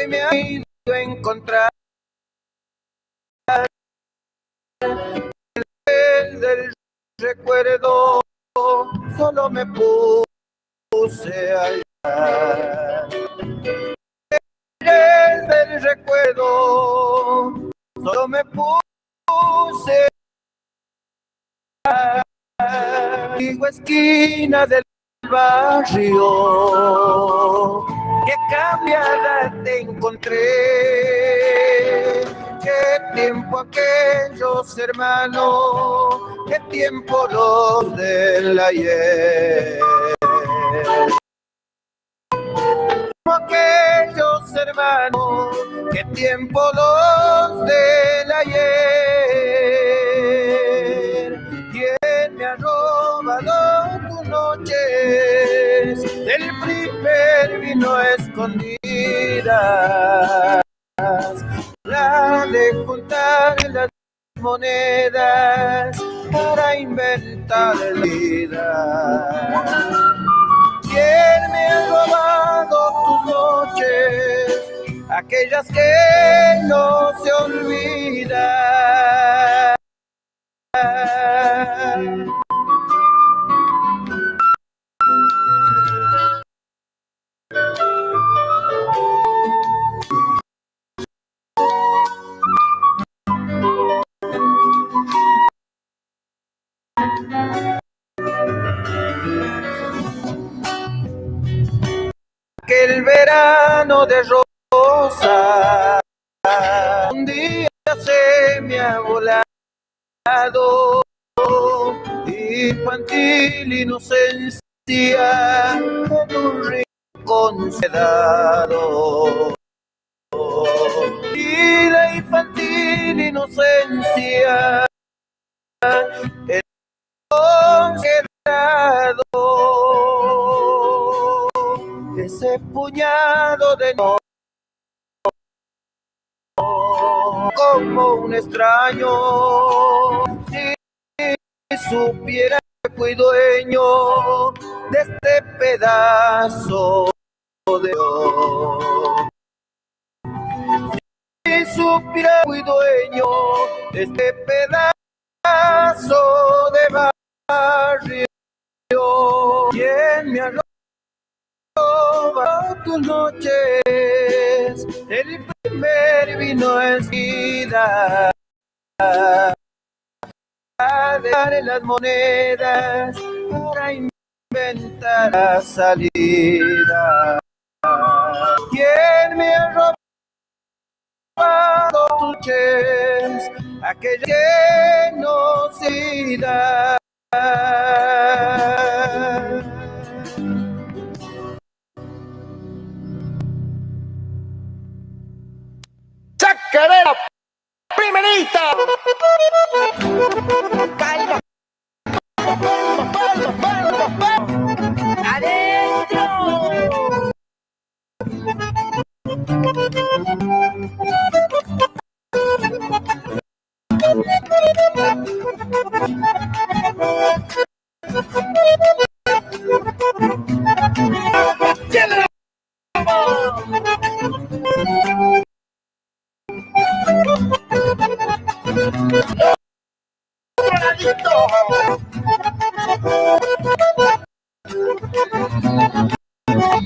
hoy me ha ido a encontrar el del recuerdo, solo me puse a llorar. Del recuerdo, solo me puse a digo esquina del barrio, qué cambiada te encontré, qué tiempo aquellos hermanos, qué tiempo los del ayer. Aquellos hermanos, qué tiempo los del ayer. ¿Quién me ha robado tus noches? El primer vino escondidas, la de juntar las monedas para inventar la vida. ¿Quién me ha robado tus noches? Aquellas que no se olvidan. Aquel verano de rosa, un día se me ha volado, infantil inocencia en un rincón sedado. Vida infantil inocencia en un sedado. Ese puñado de no como un extraño, si supiera que fui dueño de este pedazo de oro. Si supiera que fui dueño de este pedazo de barrio, ¿quién me ha robado tus noches? El primer vino es vida, a dejar las monedas para inventar la salida. ¿Quién me ha robado tus noches? Aquella que no se da. ¡Chacarera primerita! ¡Palma! ¡Palma, palma, palma, palma! ¡Adentro!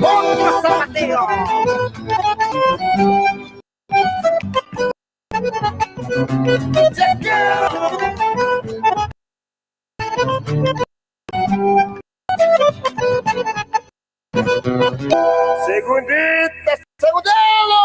¡Otro zapateo! ¡Segundita! ¡Segundelo!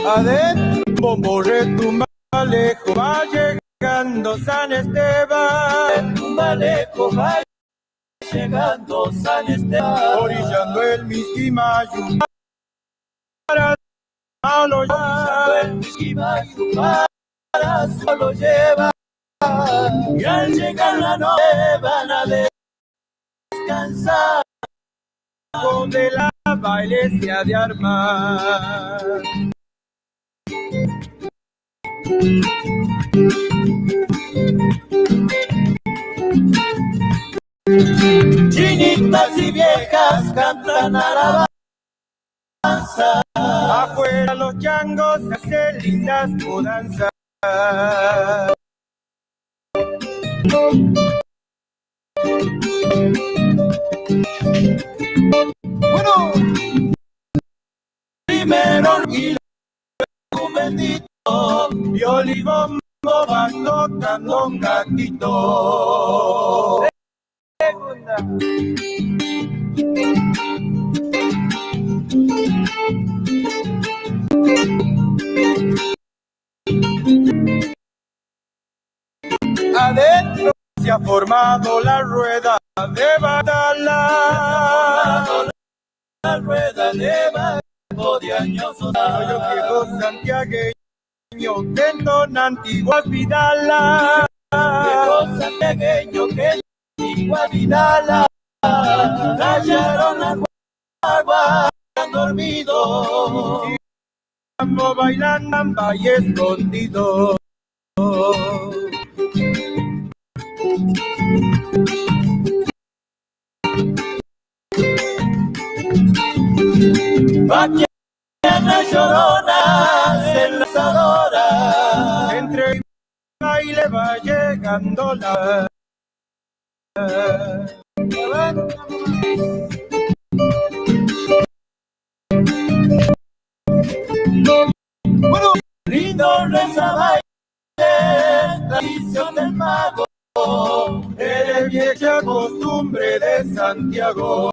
Adentro retumba lejos, va llegando San Esteban. Tumbaleco va llegando San Esteban, Orillando el Misquimayu para solo orillando el Misquimayu para solo lleva. Y al llegar la noche van a descansar, donde la baile se ha de armar. Chinitas y viejas cantan alabanza. Afuera los changos hacen lindas mudanzas. Bueno, primero y luego bendito, Violibombo va tocando un gatito. Segunda. Adentro se ha formado la rueda de batalla. la rueda de barco de años Yo quedo santiagueño que en antiguas vidalas. Quedó santiagueño que antigua Vidala callaron las aguas han dormido. Estamos bailando en valle escondido. Vaquiana llorona, enlazadora, Entre baile va llegando la. Bueno, lindo reza baile, tradición del mago, Eres vieja costumbre de Santiago.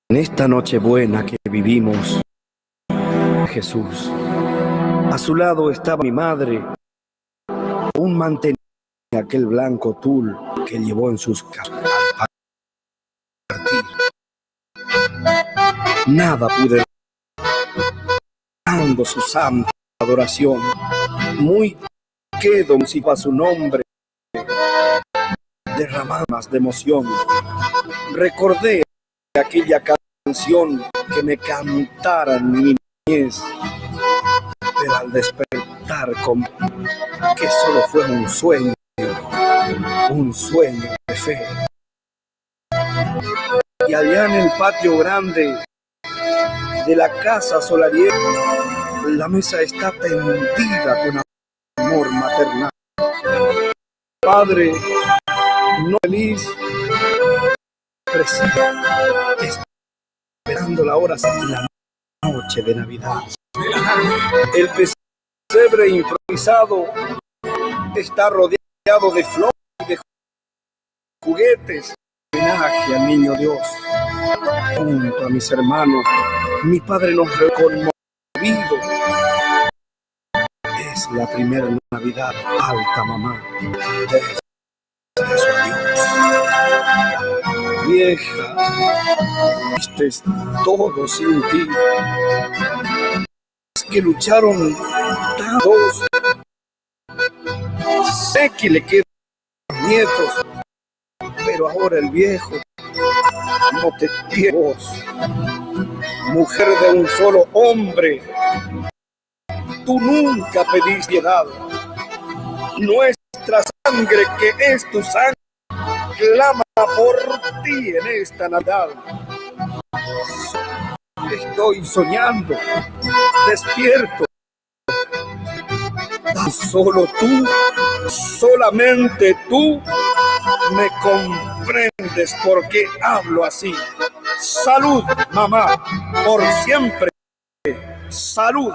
En esta Nochebuena que vivimos, Jesús, a su lado estaba mi madre, aún mantenía aquel blanco tul que llevó en sus caras al partir. Nada pude dando su santa adoración, muy quedo si a su nombre derramaba más de emoción. Recordé aquella canción que me cantara en mi niñez, pero al despertar que solo fue un sueño de fe. Y allá en el patio grande de la casa solariega, la mesa está tendida con amor maternal. Padre, no feliz, preciso, esperando la hora de la noche de Navidad. El pesebre improvisado está rodeado de flores y de juguetes. Homenaje al niño Dios. Junto a mis hermanos, mi padre nos reconmovido. Es la primera Navidad alta, mamá. Eso, Dios. Vieja, viste todo sin ti. Es que lucharon tantos. Sé que le quedan nietos, pero ahora el viejo no te tiene voz. Mujer de un solo hombre, tú nunca pedís piedad. Nuestra sangre, que es tu sangre, clama por ti en esta Navidad. Estoy soñando, despierto. Tan solo tú, solamente tú, me comprendes por qué hablo así. Salud, mamá, por siempre. Salud.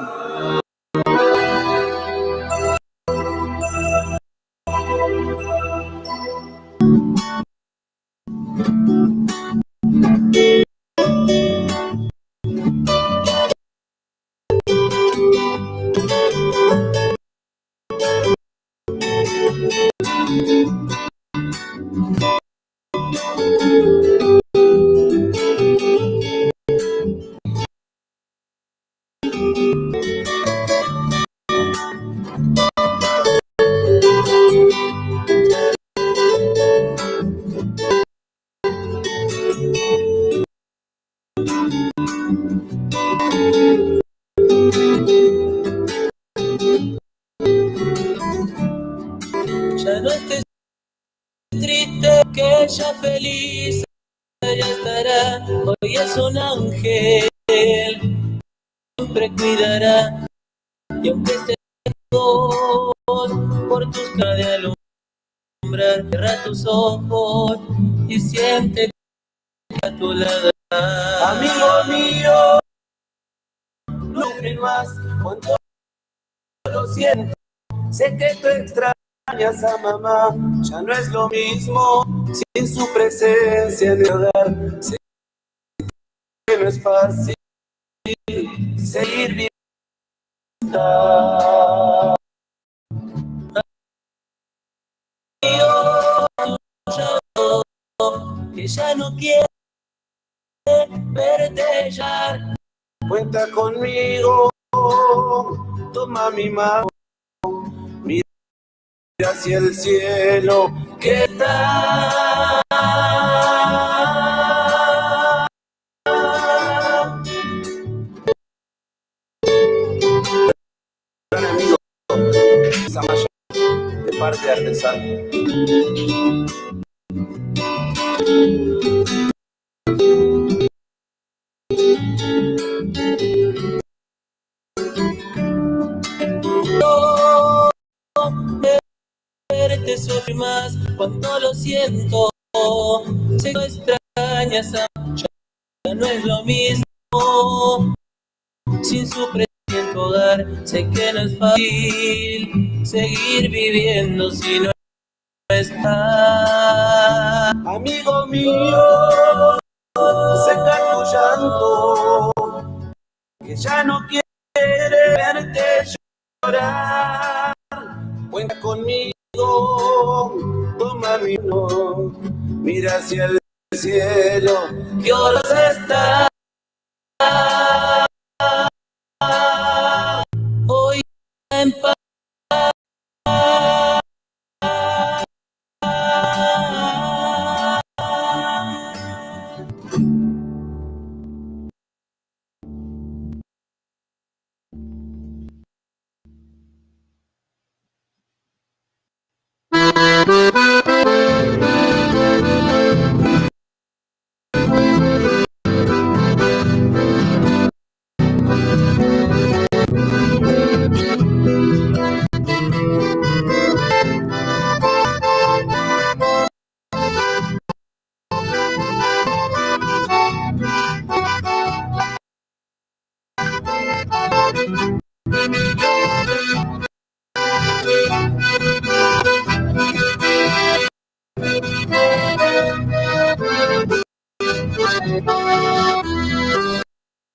Ya no estés triste, que ella feliz, ella estará. Hoy es un ángel, siempre cuidará. Y aunque estés lejos, por tus caras de alumbrar, cierra tus ojos y siente que a tu lado. Amigo mío, no sufrir más, cuánto lo siento. Sé que tú extrañas a mamá, ya no es lo mismo sin su presencia en el hogar. Sé que no es fácil seguir viviendo. Que ya no quiere verte ya. Cuenta conmigo, toma mi mano, mira hacia el cielo, ¿qué tal? Gran amigo, Samaya, de parte de Artesano. Verte sufrir más, cuánto lo siento. Sé que no extrañas a ya no es lo mismo sin su presencia en tu hogar. Sé que no es fácil seguir viviendo si no está. Amigo mío, seca tu llanto, que ya no quiere verte llorar. Cuenta conmigo, toma mi mano, mira hacia el cielo, que horas está. Hoy en paz.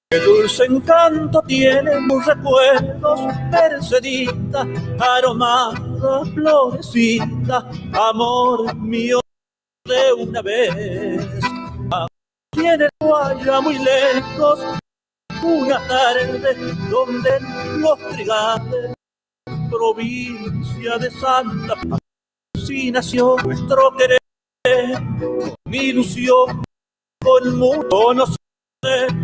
Qué dulce encanto tienen tus recuerdos, Mercedita, aromada, florecita, amor mío de una vez. Aquí en el Guaya muy lejos, una tarde donde en los trigales, provincia de Santa Fe, así nació nuestro querer, con ilusión, con mucho no sé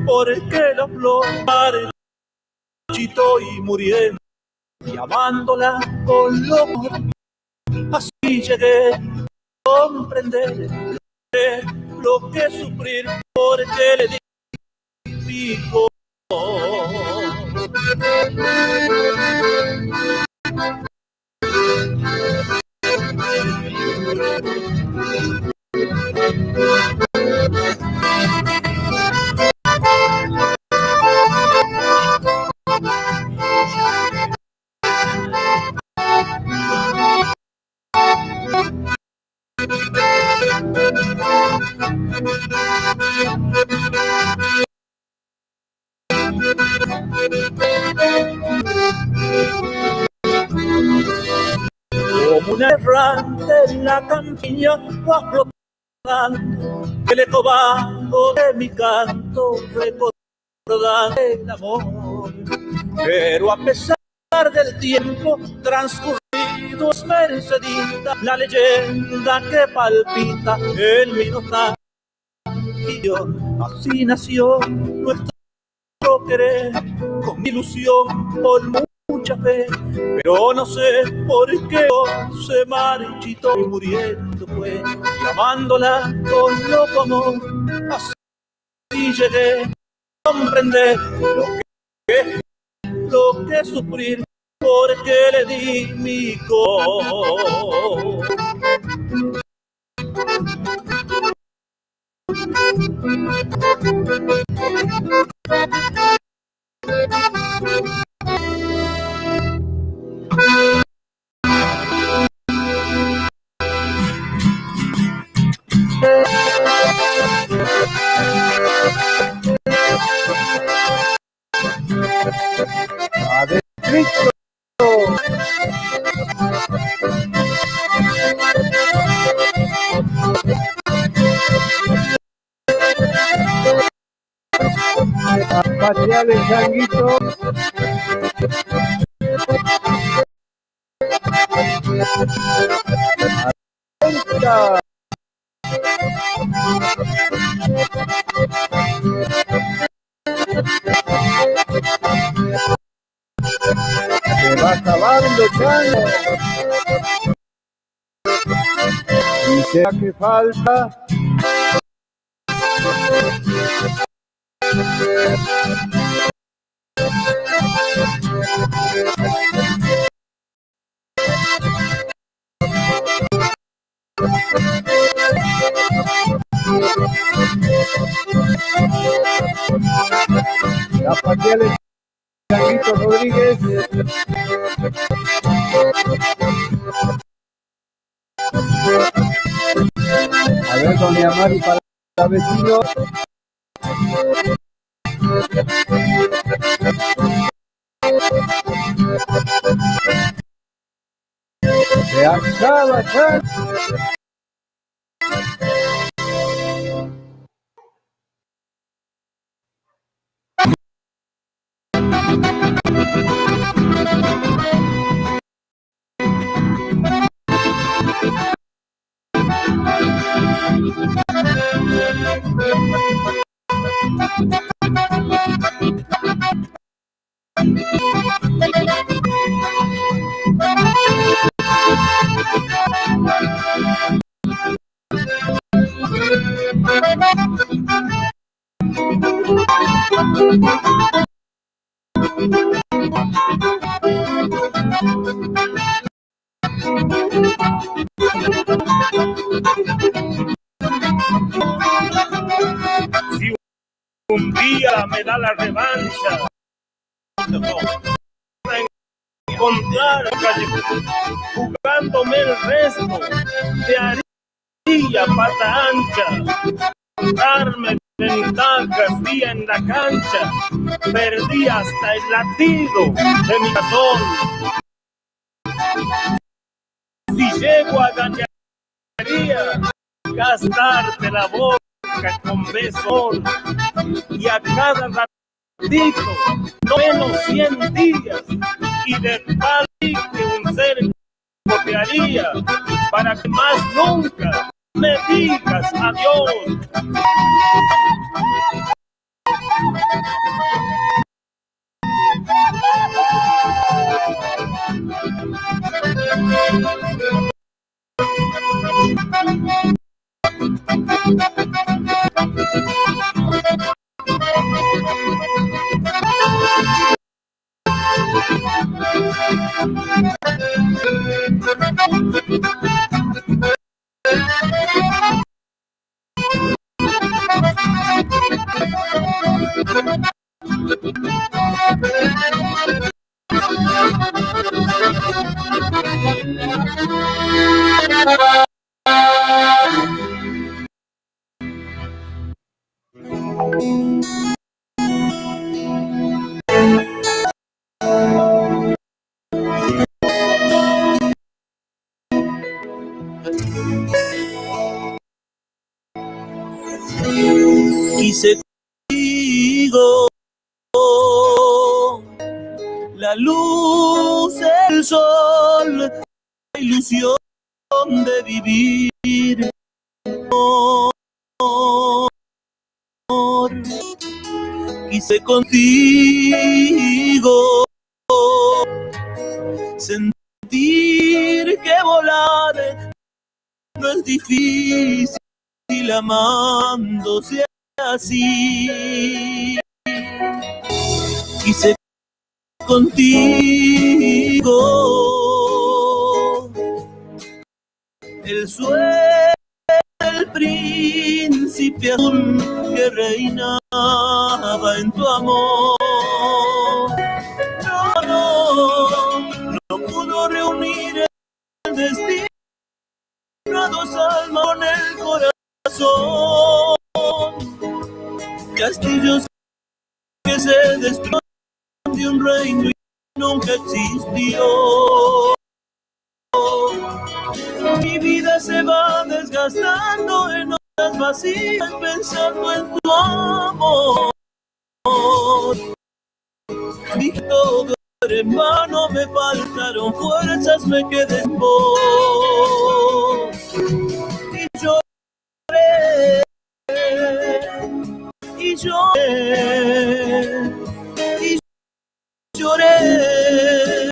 por qué la flor marchitó y muriendo, y amándola con locura, así llegué a comprender lo que sufrir porque le di pico. Como una errante en la campiña, va el eco bajo de mi canto, recordando el amor. Pero a pesar del tiempo transcurrido es Mercedita, la leyenda que palpita en mi nostalgia. Así nació nuestro querer, con ilusión, por mucha fe, pero no sé por qué se marchitó y muriendo fue, llamándola con loco amor. Así llegué a comprender lo que es sufrir, porque le di mi corazón. Adentro. Pateale, changuito. Adentro. Se va acabando, chango. Y sea que falta. La pateale, changuito Rodríguez. A ver, doña Mari, para la vecino. Se acaba, chango. Si un día me da la revancha, encontrar jugándome el resto de haría pata ancha, darme ventajas día en la cancha, perdí hasta el latido de mi corazón. Si llego a ganaría, gastarte la boca con besos y a cada ratito, no menos 100 días, y de tal que un ser te haría para que más nunca me digas adiós. Quise contigo la luz del sol, la ilusión de vivir. Quise contigo sentir que volar no es difícil amándose así. Quise contigo el sueño del príncipe azul que reinaba en tu amor. No pudo reunir el destino a dos almas con el corazón. Castillos que se destruyen de un reino y nunca existió. Mi vida se va desgastando en horas vacías pensando en tu amor. Dije todo era en vano, me faltaron fuerzas, me quedé en vos. Y lloré, y lloré, y lloré.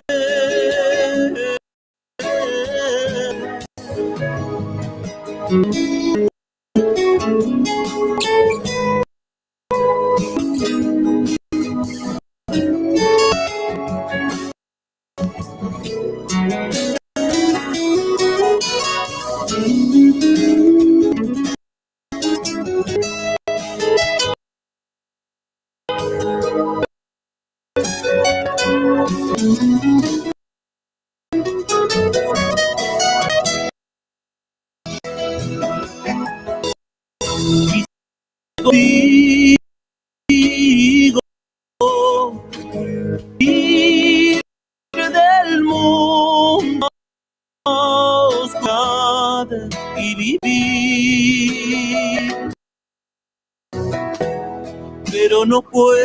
Contigo ir del mundo y vivir, pero no puedes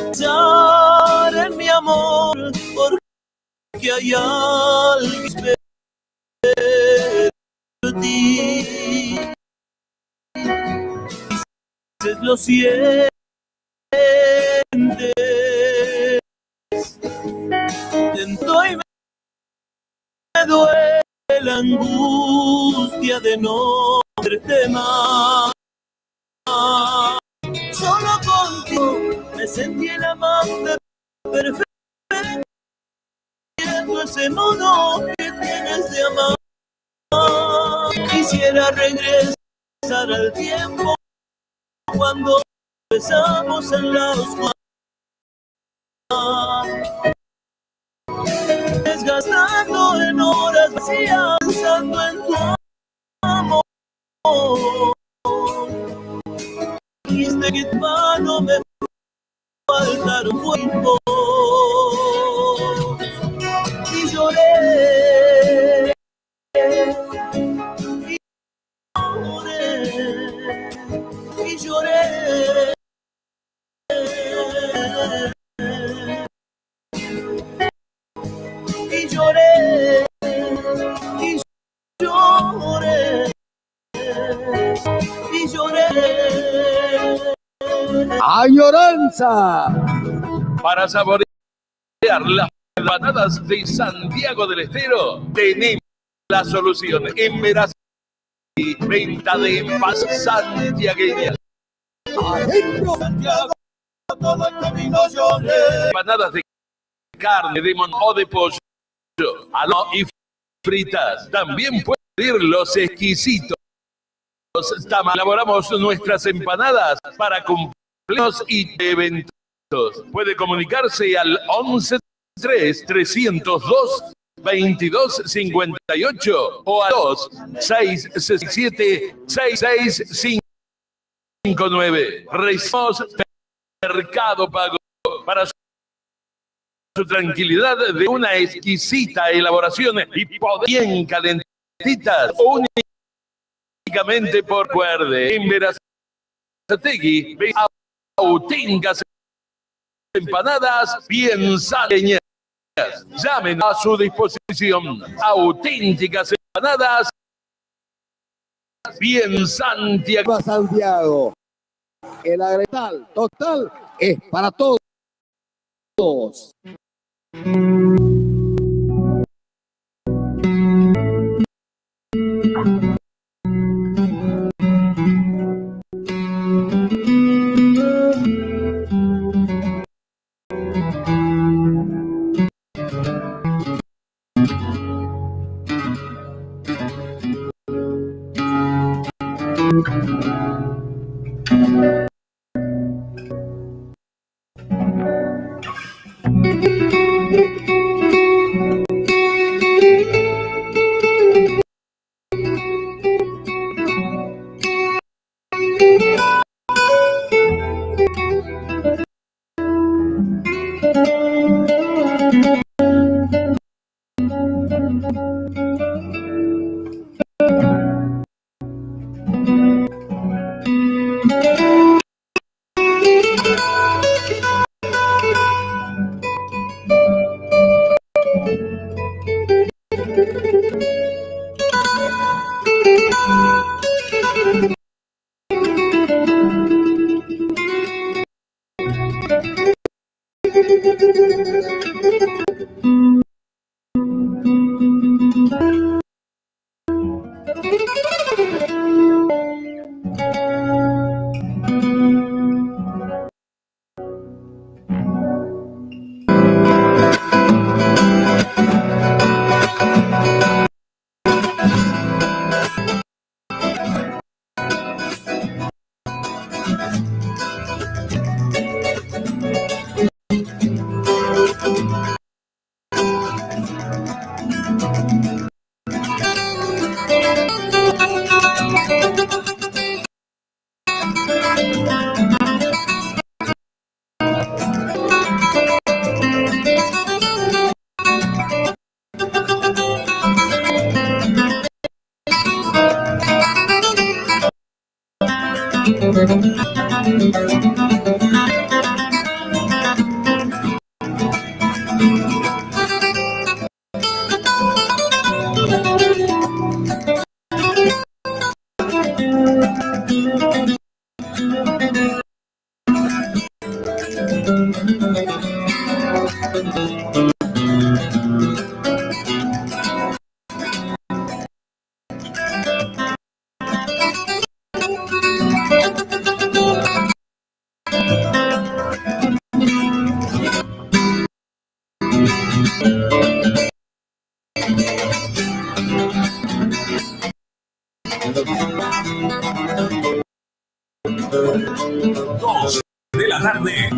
pensar en mi amor porque hay alguien que espera por ti. Dices lo sientes, siento y me duele la angustia de no verte más. Solo contigo me sentí el amante perfecto, siendo ese modo que tienes de amar. Quisiera regresar al tiempo cuando besamos en la oscuridad, desgastando en horas vacías, pensando en tu amor. Dijiste que en vano me faltaron tiempo y lloré, y lloré, y lloré, y lloré, y lloré. ¡Añoranza! Para saborear las empanadas de Santiago del Estero, tenemos la solución. En Veracruz, venta de empanadas santiagueñas. Adentro, Santiago, todo el camino lloré. Empanadas de carne, de mono o de pollo, y fritas. También pueden pedir los exquisitos tamales. Elaboramos nuestras empanadas para cumpleaños y eventos. Puede comunicarse al 11-3-302-2258 o a 2-667-6659. Recibimos Mercado Pago para su tranquilidad de una exquisita elaboración y bien calentada. galletitas únicamente por Cuerde. En Verazategui, auténticas empanadas bien saleñas. Llamen a su disposición. Auténticas empanadas bien Santiago. Santiago. El agregal total es para todos. De la tarde.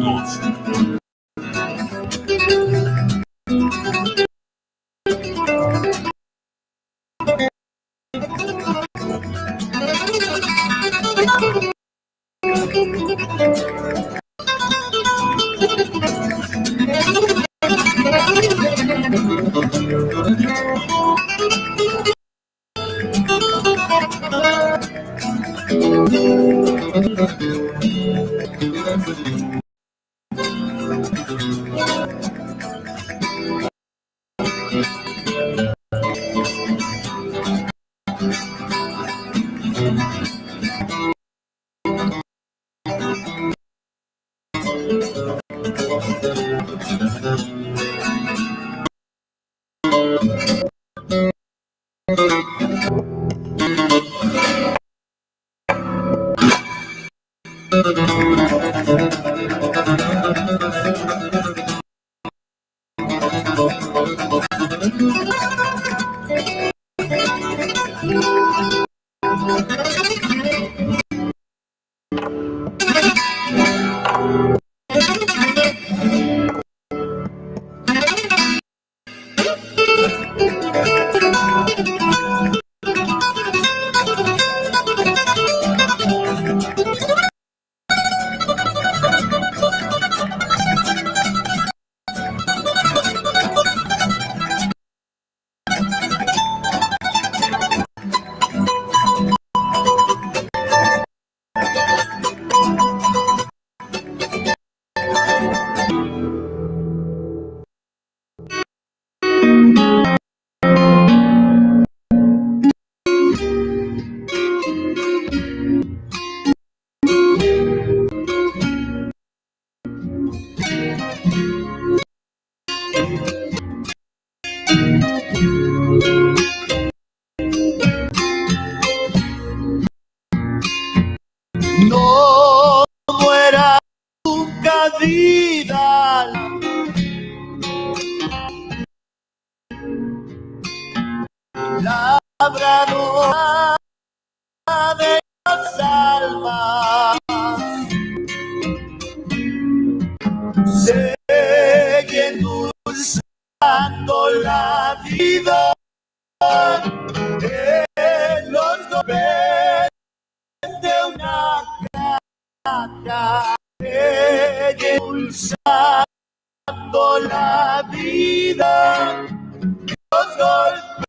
No muera nunca vida. Labradora de las almas, sigue endulzando la vida en los golpes de una caja, sigue endulzando la vida en los golpes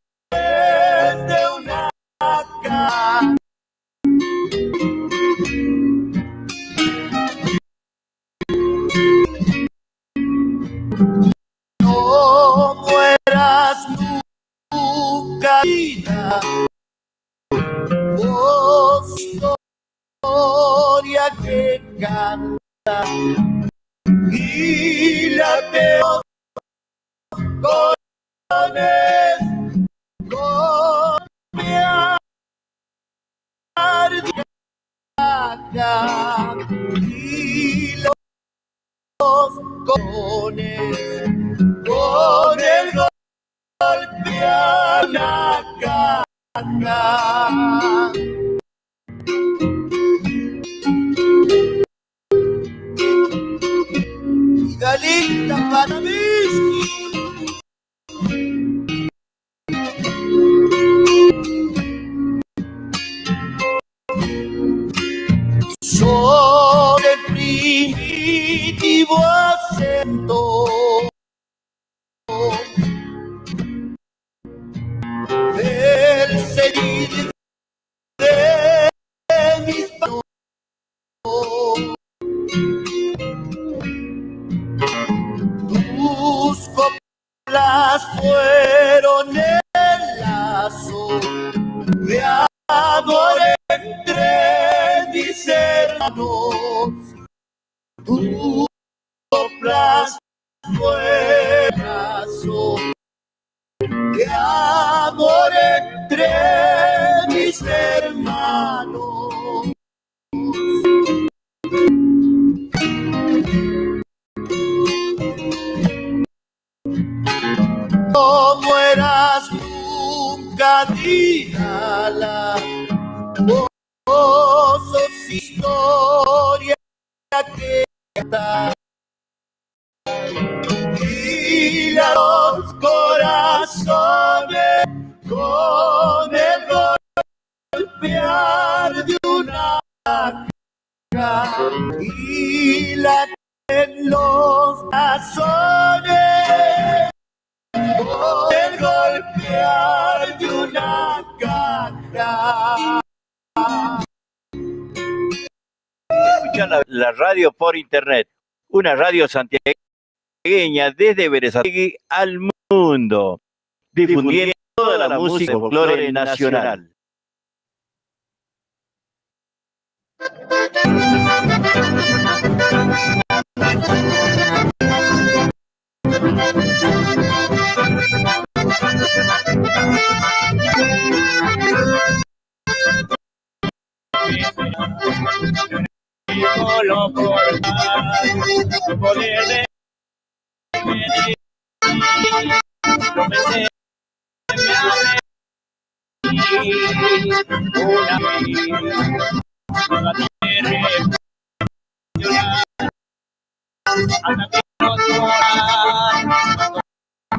de una caja. No mueras nunca, vida, oh historia que canta y lateos corazones con mi ardiaca y los corazones con el golpe a la caja. Galita para mí. Sobre el primitivo acento del seguir de mis pasos, tus coplas fueron el lazo de amor entre mis hermanos. Tus coplas fueron el lazo de amor entre mis hermanos. No mueras nunca, dígala, vos sos historia que canta y los corazones con el golpear de una caja y laten los corazones con el golpear de una caja. Escuchan la radio por internet, una radio santiagueña desde Berazategui al mundo, difundiendo toda la música folclore nacional. Solo por poder de pedir, no me sé, me abre una tierra hasta que nos moran,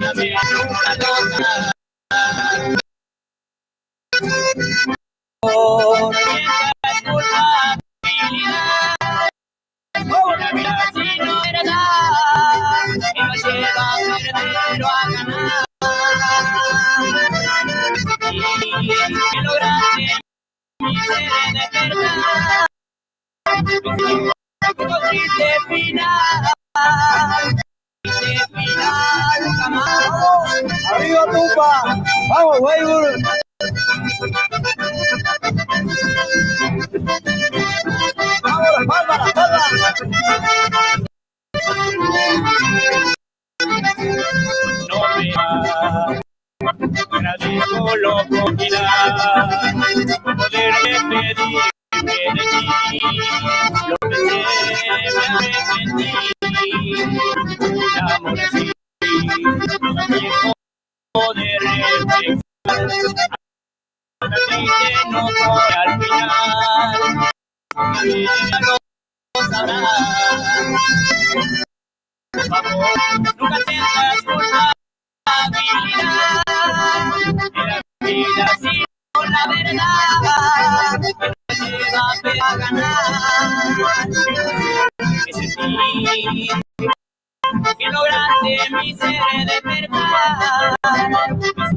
también una nota por mientras culpabilidad. Una vida sin verdad que nos lleva a perder o a ganar. Y que lograste mi ser de verdad. Triste final, triste final, jamás. Arriba, Tupa. Vamos, Weibur. Vamos, las palmas, las palmas. No me agradezco la oportunidad, poder despedirme de ti. tiempo de reflexión. Hasta triste no soy al final, ella lo sabrá. Por favor, nunca sientas culpabilidad. En la vida sino la verdad que te lleva a ganar. Que sentí que lograste mi ser de verdad.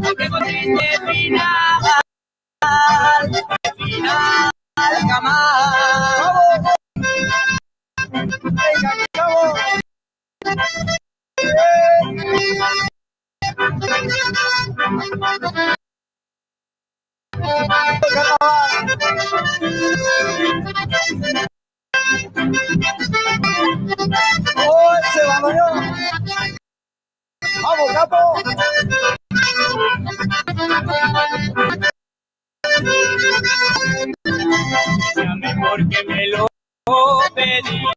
Porque con triste final, jamás. Venga, chavos. ¡Oh, se abandonó! ¡Vamos, capo! Llame porque me lo pediste.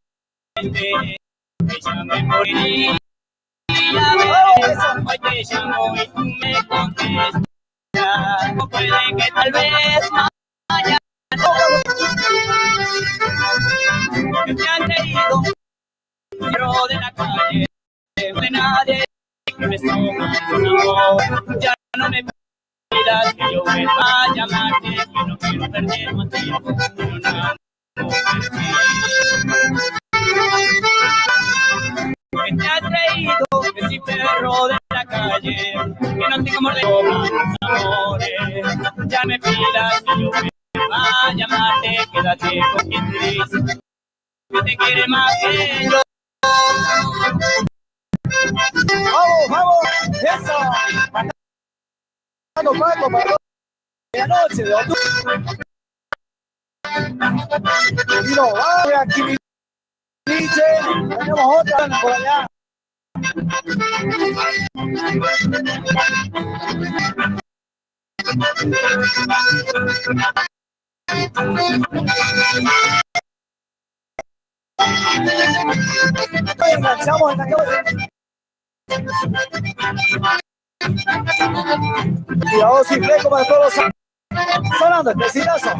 Me llame porque hoy te llamo y tú me contestas. No puede que tal vez mañana que te han querido, pero de la calle de nadie que me toma un amor. Ya no me pidas que yo vuelva a llamarte, que no quiero perder más tiempo con una mujer que te ha traído, que si perro de la calle, que no tengo amor de amores. Ya me pidas que yo vuelva a llamarte, quédate con quien te dice que te quiere más que yo. ¡Vamos, vamos! ¡Eso! Paco, Paco, para la noche de octubre. Y no, vale, aquí mi Nietzsche. Tenemos otra por allá. Enganchamos en la cabeza. Cuidado sin fleco para todos los sonando el pecinazo.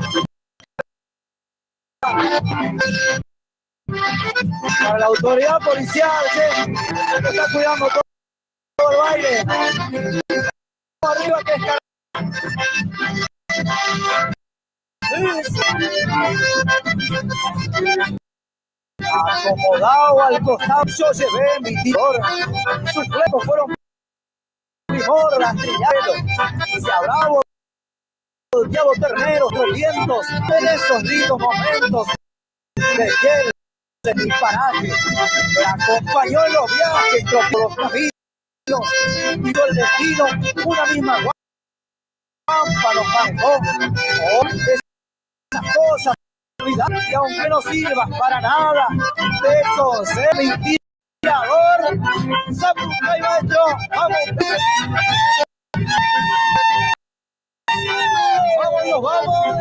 Para la autoridad policial, que está cuidando todo el baile. Arriba que es acomodado al costado, yo llevé mi tiror. Sus flecos fueron primor, rastrillados. Se habrá volteado terneros, los vientos en esos lindos momentos de hiel de mi paraje. Me acompañó en los viajes, por los caminos, y el destino, una misma guampa nos manejó. Oh, esas cosas, y aunque no sirvas para nada, de coser mi tirador. Samurai maestro, vamos. Vámonos, vamos.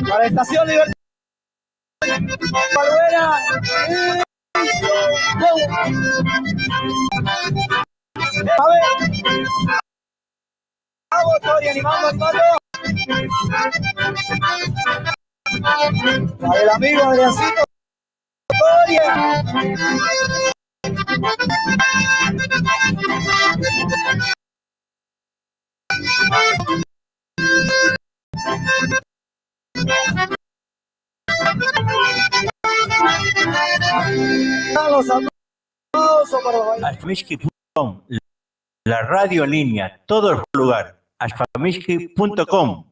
Para Estación Libertad. Palmera. A ver. Vamos, estoy animando. Para el amigo Adriancito. Ashfamishki.com, la radio en línea, todo el lugar. Ashfamishki.com.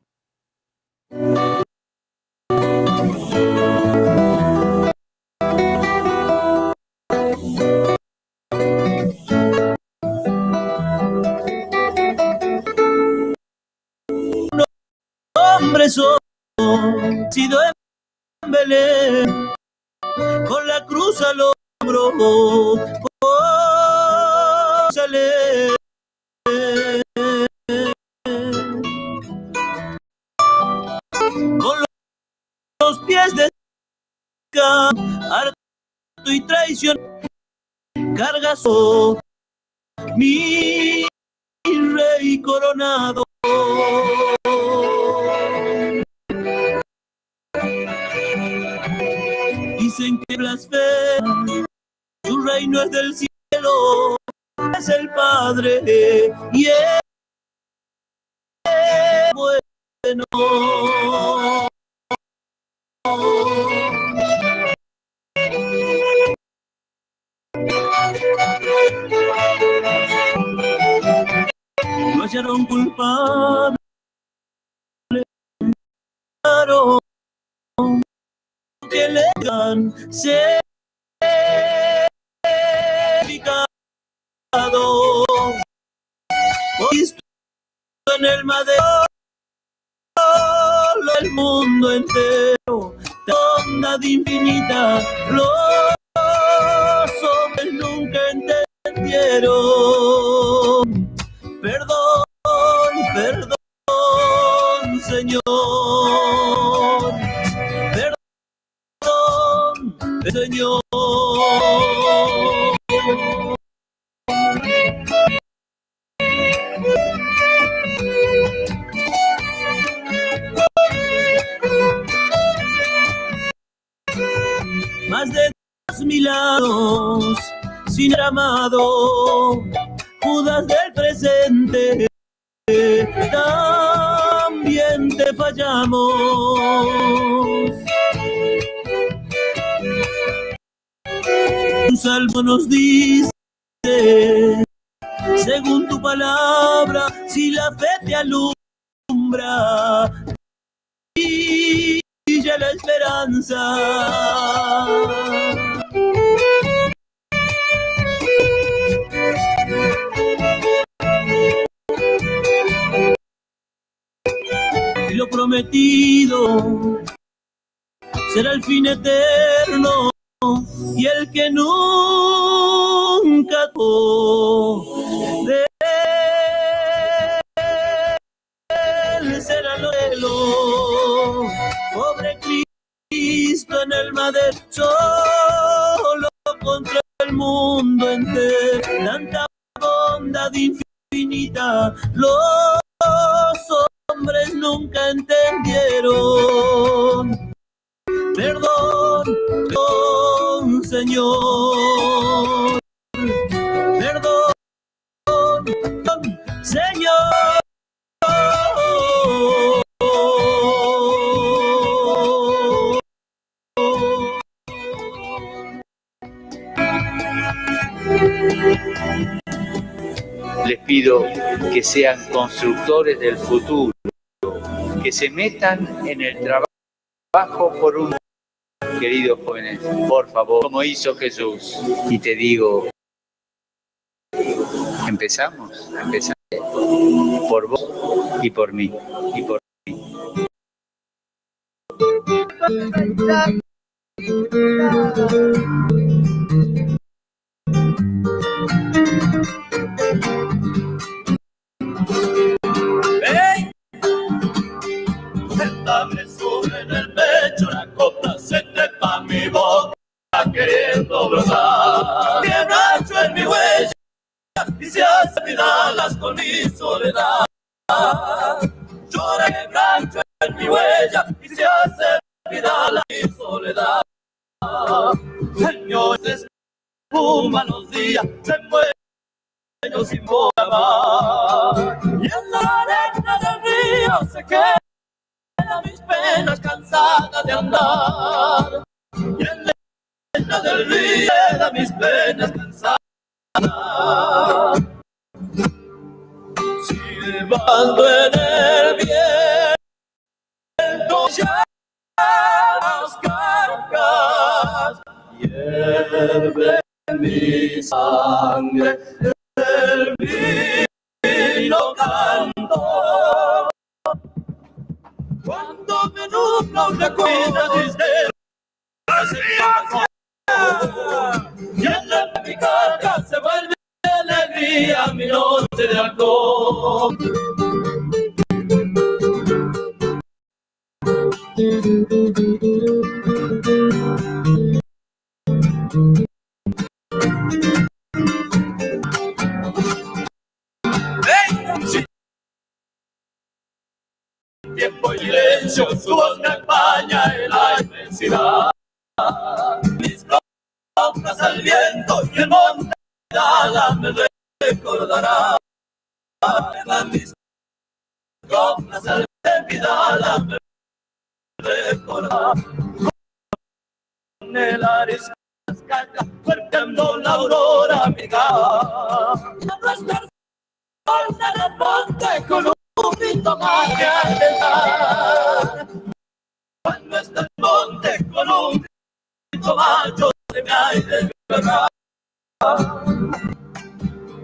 Hombre solo, sido en Belén, con la cruz al hombro, oh, sale. Con traición, cargazo, mi rey coronado. Dicen que blasfema, su reino es del cielo, es el Padre y es bueno. No hallaron culpable, claro, que le digan ser picado, visto en el madero, el mundo entero, bondad infinita, los hombres nunca entendieron. Perdón, perdón, Señor. Perdón, Señor. Más de 2000 años sin ser amado, Judas del presente, también te fallamos. Un salmo nos dice, según tu palabra, si la fe te alumbra, brilla la esperanza. Lo prometido será el fin eterno y el que nunca de él será lo cielo. Pobre Cristo en el madero, solo contra el mundo entero. Tanta bondad infinita, los hombres nunca entendieron. Perdón, perdón, Señor. Perdón, perdón, Señor. Les pido que sean constructores del futuro, que se metan en el trabajo por un... Queridos jóvenes, por favor, como hizo Jesús. Y te digo, empezamos por vos y por mí, y por mí. ¡Hey! Dame sobre en el pecho, la copa se trepa mi boca, queriendo brotar. Bien rancho en mi huella, y se hace vidalas con mi soledad. Llora bien rancho en mi huella, y se hace vidalas con mi soledad. Señor, se espuma los días, se muere sin boca más. Y en la arena del río se queda mis penas cansadas de andar, y en la arena del río quedan mis penas cansadas. Silbando en el viento ya las cargas, hierve mi sangre el vino canto. Cuando me nubla una cuida desde y en la mi carga se vuelve alegría mi noche de alcohol. tiempo y silencio, su voz me acompaña en la inmensidad. Mis coplas al viento y el monte nada me recordará. Mis coplas al viento y nada me recordará. Con el arisco fuerteando la aurora amiga. No estar sola en el monte con un grito mañana. Cuando está el monte con un grito macho de mi aire verdad.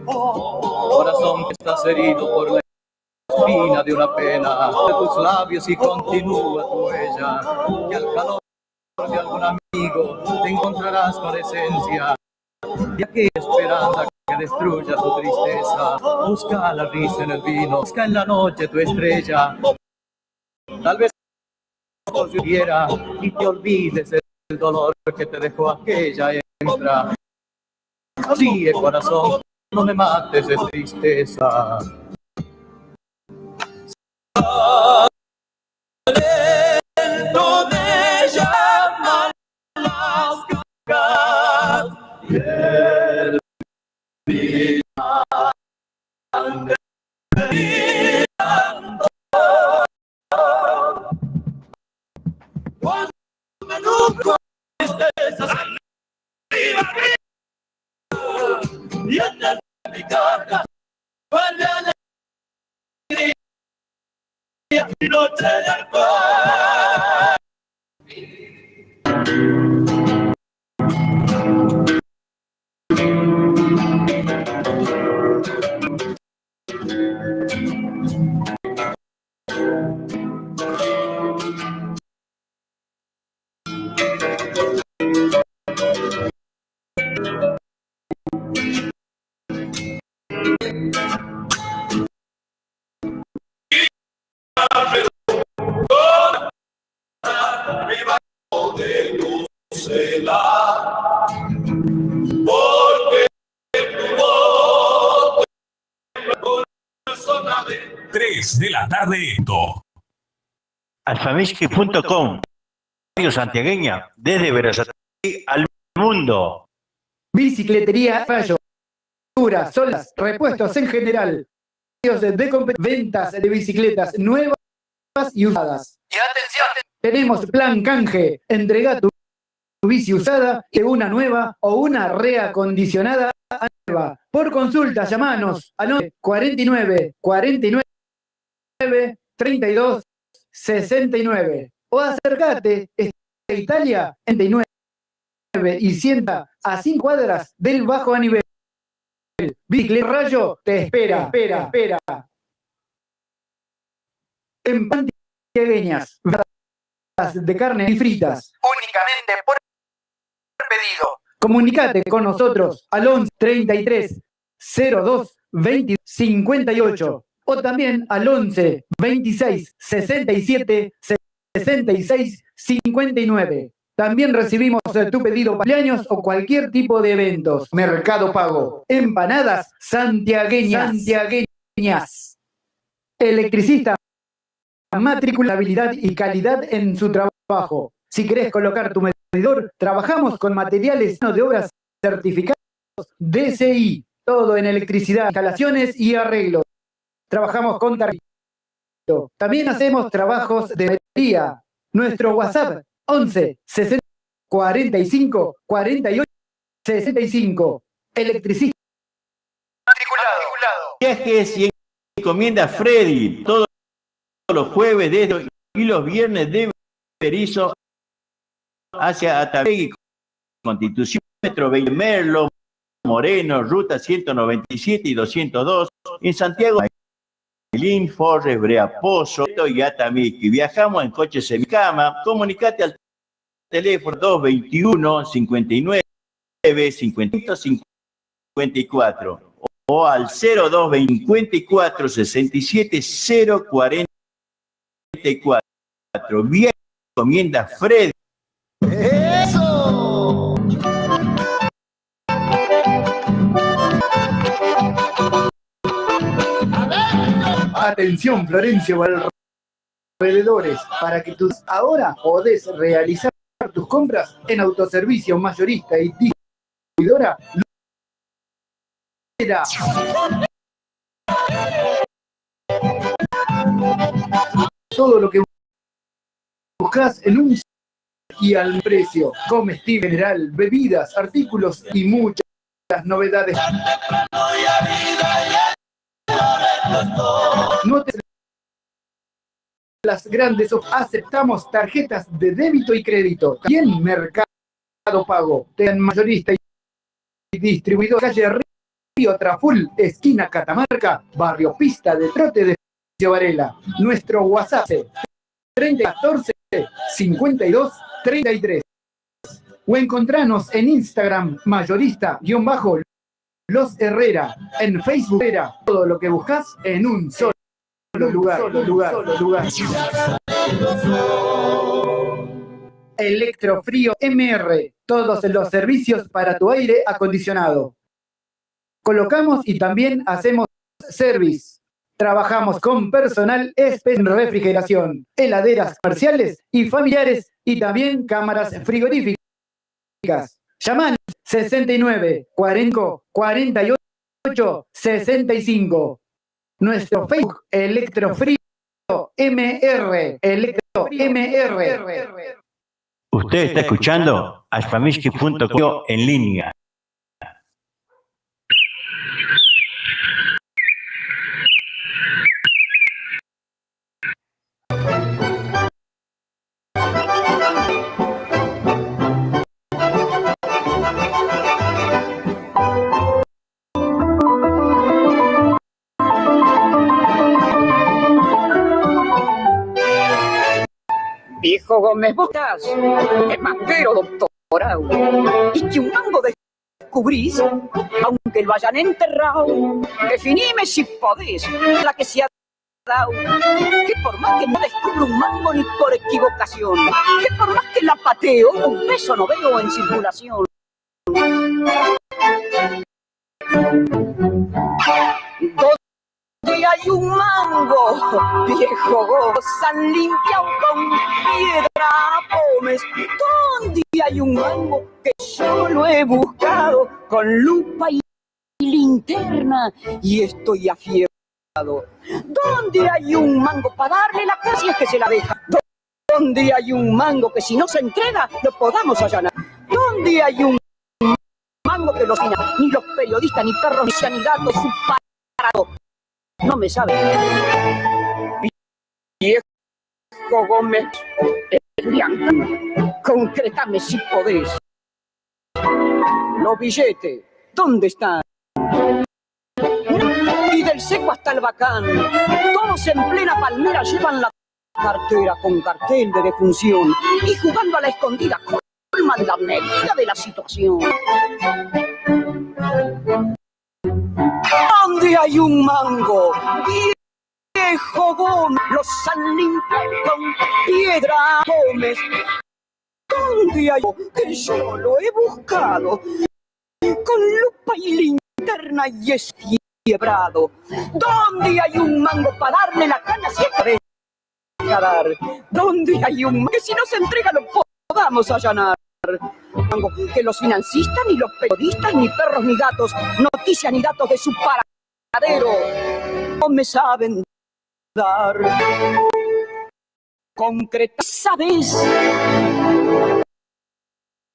Corazón que estás herido por la espina de una pena de tus labios y continúa tu huella, y al calor de algún amigo te encontrarás con esencia de aquella esperanza que destruya tu tristeza. Busca la risa en el vino, busca en la noche tu estrella. Tal vez se hubiera y te olvides el dolor que te dejó aquella hembra. Sigue, corazón, no me mates de tristeza. Dentro de llaman las cacas y el vino brillando. Cuando me nublo tristezas arriba y en mi carga vuelve a y noche de alcohol. De tu cela, porque tu voz de 3 de la tarde. Alfamesque.com, Radio Santiagueña, desde Berazategui al mundo. Bicicletería Rayo, solas, repuestos en general, ventas de bicicletas nuevas y usadas. Y atención, Tenemos plan canje, entrega tu bici usada de una nueva o una reacondicionada a nueva. Por consulta, llamanos al 49 49 32 69 o acércate a Italia en 39 y sienta a 5 cuadras del bajo a nivel. Bicicleta Rayo te espera. En Santiagueñas, de carne y fritas. únicamente por pedido. Comunicate con nosotros al 11 33 02 20 58 o también al 11 26 67 66 59. También recibimos tu pedido para cumpleaños o cualquier tipo de eventos. Mercado Pago. Empanadas santiagueñas. Electricista. Matrícula, habilidad y calidad en su trabajo. Si querés colocar tu medidor, trabajamos con materiales de obras certificados DCI. Todo en electricidad, instalaciones y arreglos. Trabajamos con tarjeta. También hacemos trabajos de batería. Nuestro WhatsApp 11 60 45 48 65. Electricista. Matriculado. Viajes y encomienda Freddy, todos los jueves desde y los viernes de Berizo hacia Atategui, Constitución, Metro 20, Merlo, Moreno, Ruta 197 y 202, en Santiago, Melín, Forres, Brea Pozo y Atamiqui. Viajamos en coche semicama. Comunicate al teléfono 221 59 554 o al 02 54 67 044. Bien, encomienda Freddy. ¡Eso! Atención, Florencio proveedores para que tus ahora podés realizar tus compras en autoservicio mayorista y distribuidora. Todo lo que buscas en un y al precio. Comestible general, bebidas, artículos y muchas novedades. No te las grandes aceptamos tarjetas de débito y crédito. También Mercado Pago. Ten mayorista y distribuidor. Calle Río Traful, esquina Catamarca, barrio Pista de Trote de Varela. Nuestro WhatsApp 3014 52 33. O encontranos en Instagram mayorista-Los Herrera. En Facebook era todo lo que buscas en un solo lugar. Electrofrío MR. Todos los servicios para tu aire acondicionado. Colocamos y también hacemos service. Trabajamos con personal en refrigeración, heladeras comerciales y familiares y también cámaras frigoríficas. Llaman 69 40 48 65. Nuestro Facebook Electrofrío MR. Usted está escuchando Ashpamishki.com en línea. Viejo Gómez, vos estás de manguero doctorado y que un mango descubrís, aunque lo hayan enterrado. Definime si podés la que se ha dado, que por más que no descubro un mango ni por equivocación, que por más que la pateo, un peso no veo en circulación. ¿Dónde hay un mango, viejo gozan limpiado con piedra pómez? ¿Dónde hay un mango que yo lo he buscado con lupa y linterna y estoy afiebrado? ¿Dónde hay un mango para darle la casa si es que se la deja? ¿Dónde hay un mango que si no se entrega lo podamos allanar? ¿Dónde hay un mango que ni los periodistas, ni perros, ni gatos, su parado? No me sabe. Viejo Gómez, concretame si podés. Los billetes, ¿dónde están? Y del seco hasta el bacán, todos en plena palmera llevan la cartera con cartel de defunción y jugando a la escondida colman la medida de la situación. ¿Dónde hay un mango, viejo Gómez? Los han limpiado con piedra Gómez. ¿Dónde hay que yo lo he buscado con lupa y linterna y esfiebrado? ¿Dónde hay un mango para darle la cana si es que deja dar? ¿Dónde hay un mango que si no se entrega lo podamos allanar? Mango que los financistas, ni los periodistas, ni perros, ni gatos, noticias ni datos de su paradero no me saben dar. Concreta, ¿sabes?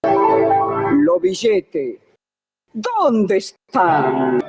Los billetes, ¿dónde están?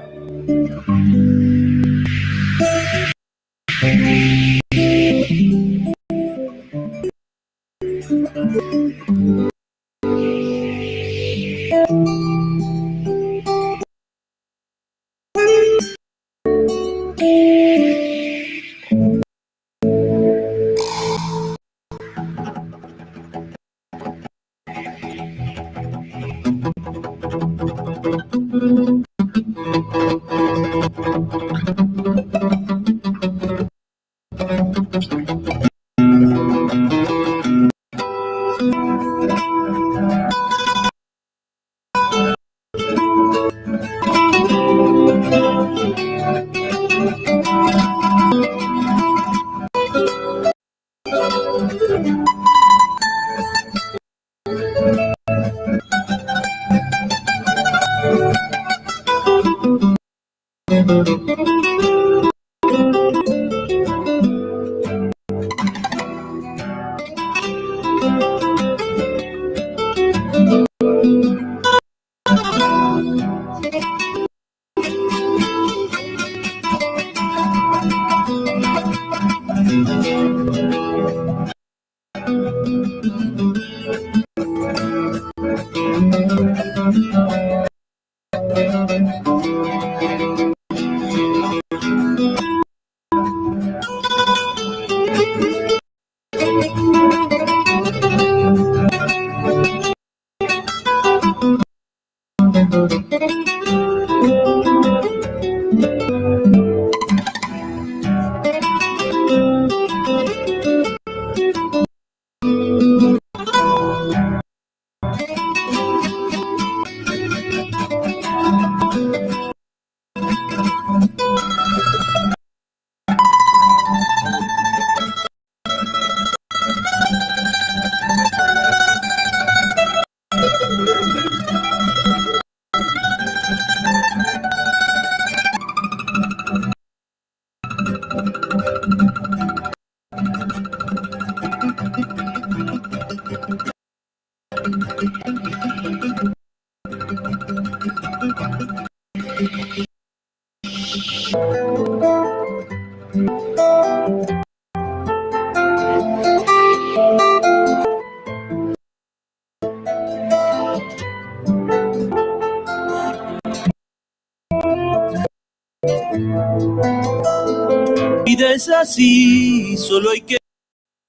vida es así, solo hay que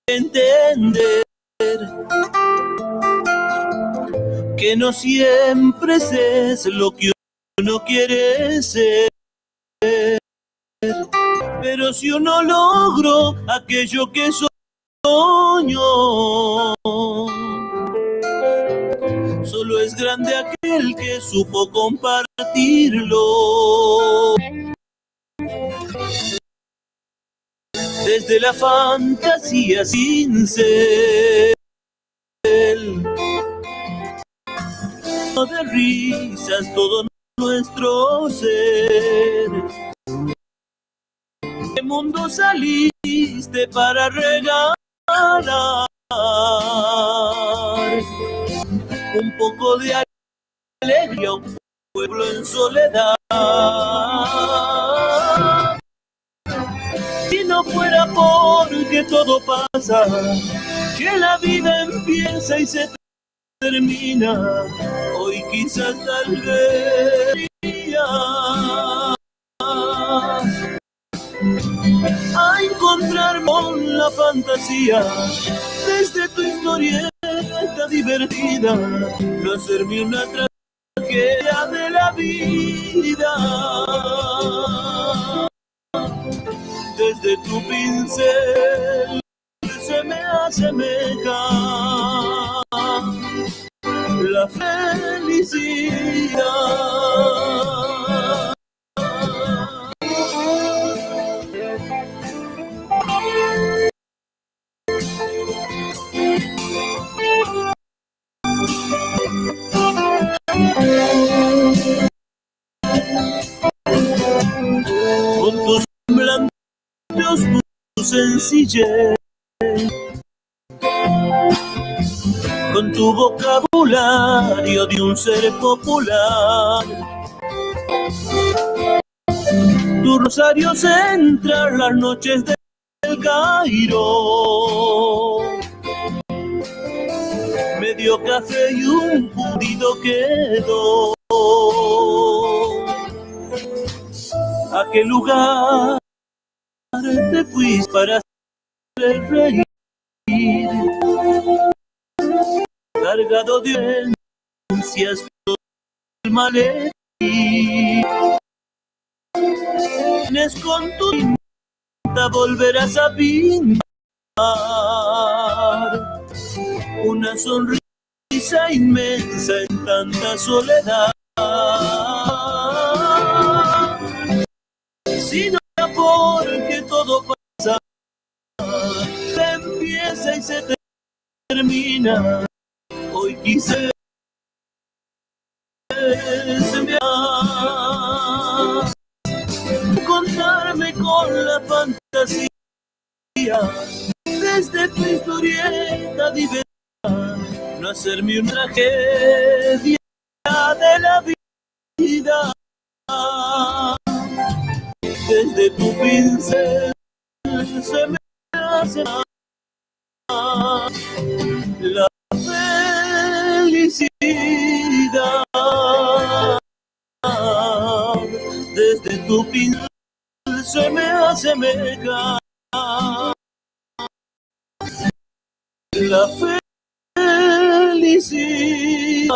entender que no siempre es lo que uno quiere ser, pero si uno logró aquello que soñó, solo es grande aquel que supo compartirlo. Desde la fantasía cincel de risas todo nuestro ser. ¿Qué mundo saliste para regalar? Un poco de alegría a un pueblo en soledad. Si no fuera porque todo pasa, que la vida empieza y se termina, hoy quizás tal vez a encontrar con la fantasía desde tu historieta divertida, no hacerme una tragedia de la vida. Desde tu pincel se me asemeja la felicidad. Con tus semblantes, tu sencillez, con tu vocabulario de un ser popular, tu rosario centra las noches del Cairo, medio café y un pulido quedó. ¿A qué lugar te fuiste para hacer reír? Cargado de ansias del maletín, vienes con tu tinta, volverás a pintar una sonrisa inmensa en tanta soledad. Si no era porque todo pasa, se empieza y se termina, hoy quise sembrar la fantasía. Desde tu historieta divertida, no hacerme una tragedia de la vida. Desde tu pincel se me hace la felicidad. Desde tu pincel se me asemeja la felicidad.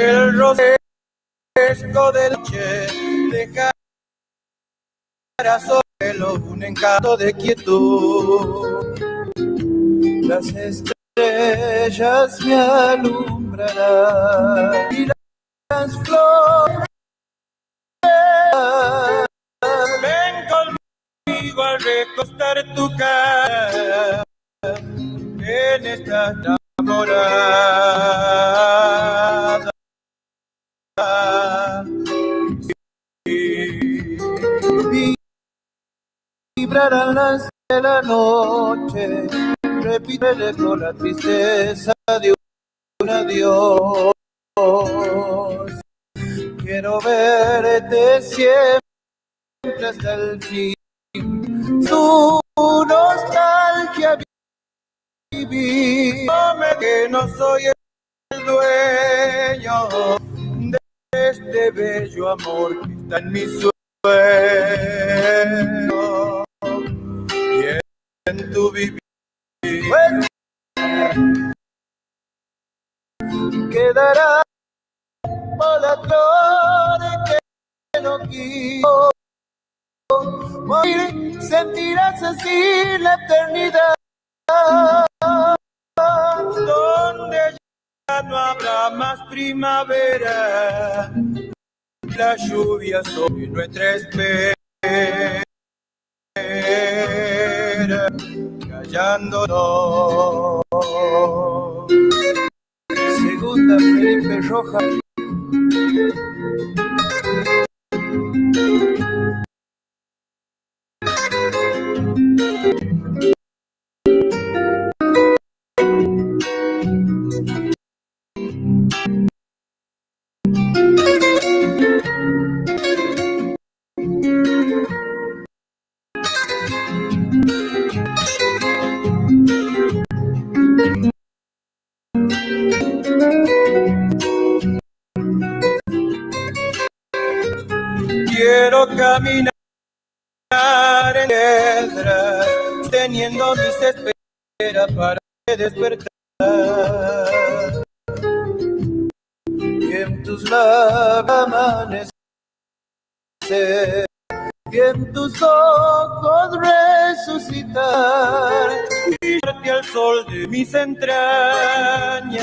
El rosesco de noche dejará sobre un encanto de quietud. Las estrellas me alumbrarán y las flores. Ven conmigo a recostar tu cara en esta enamorada. Vibrarán las de la noche, repítele con la tristeza de un adiós. Quiero verte siempre hasta el fin, su nostalgia vivir. Que no soy el dueño de este bello amor que está en mi sueño y en tu vivir. Quedará por la flor que no quiero morir, sentirás así la eternidad, donde ya no habrá más primavera, la lluvia sobre nuestra espera, callándonos. Segunda Felipe Rojas. Quiero caminar en piedras, teniendo mis esperas para despertar. Y en tus labios amanecer, y en tus ojos resucitar, y darte al sol de mis entrañas,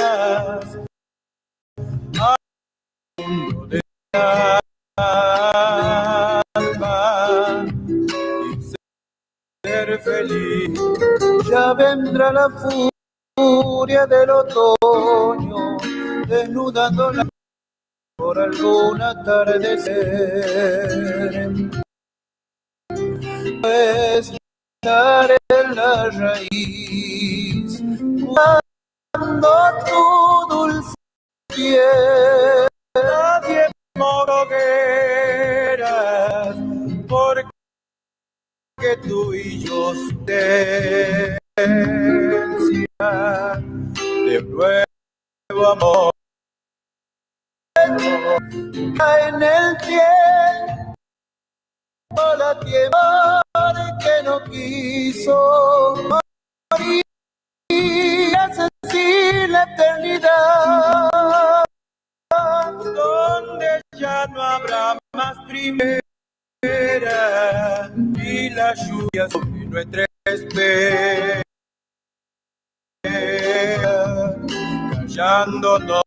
al mundo de alma, y ser feliz. Ya vendrá la furia del otoño, desnudando la por algún atardecer. Pues estar en la raíz cuando tu dulce piel nadie hogueras, porque tú y yo silencia en el tiempo la tierra que no quiso morir, así la eternidad, donde ya no habrá más primera y la lluvia sobre nuestra espera, callando todo.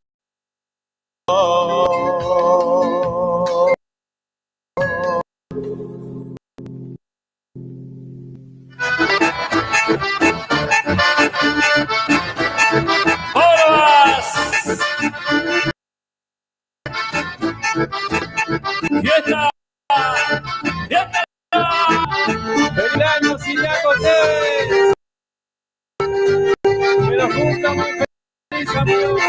¡Fiesta! ¡Fiesta! ¡Feliz año, Siriaco Tevez! ¡Que nos gusta muy feliz, amigos!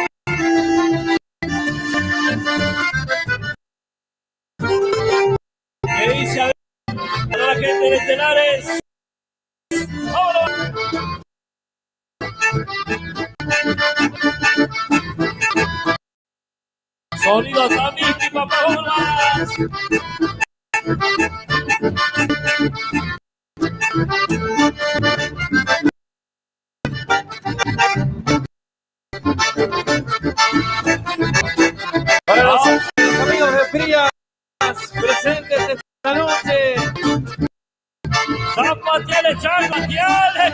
¿Qué dice a la gente de Estelares? ¡Vámonos! Sonido también, papabolas. Para los amigos de Frías presentes esta noche, Zapatiales, Chapatiales.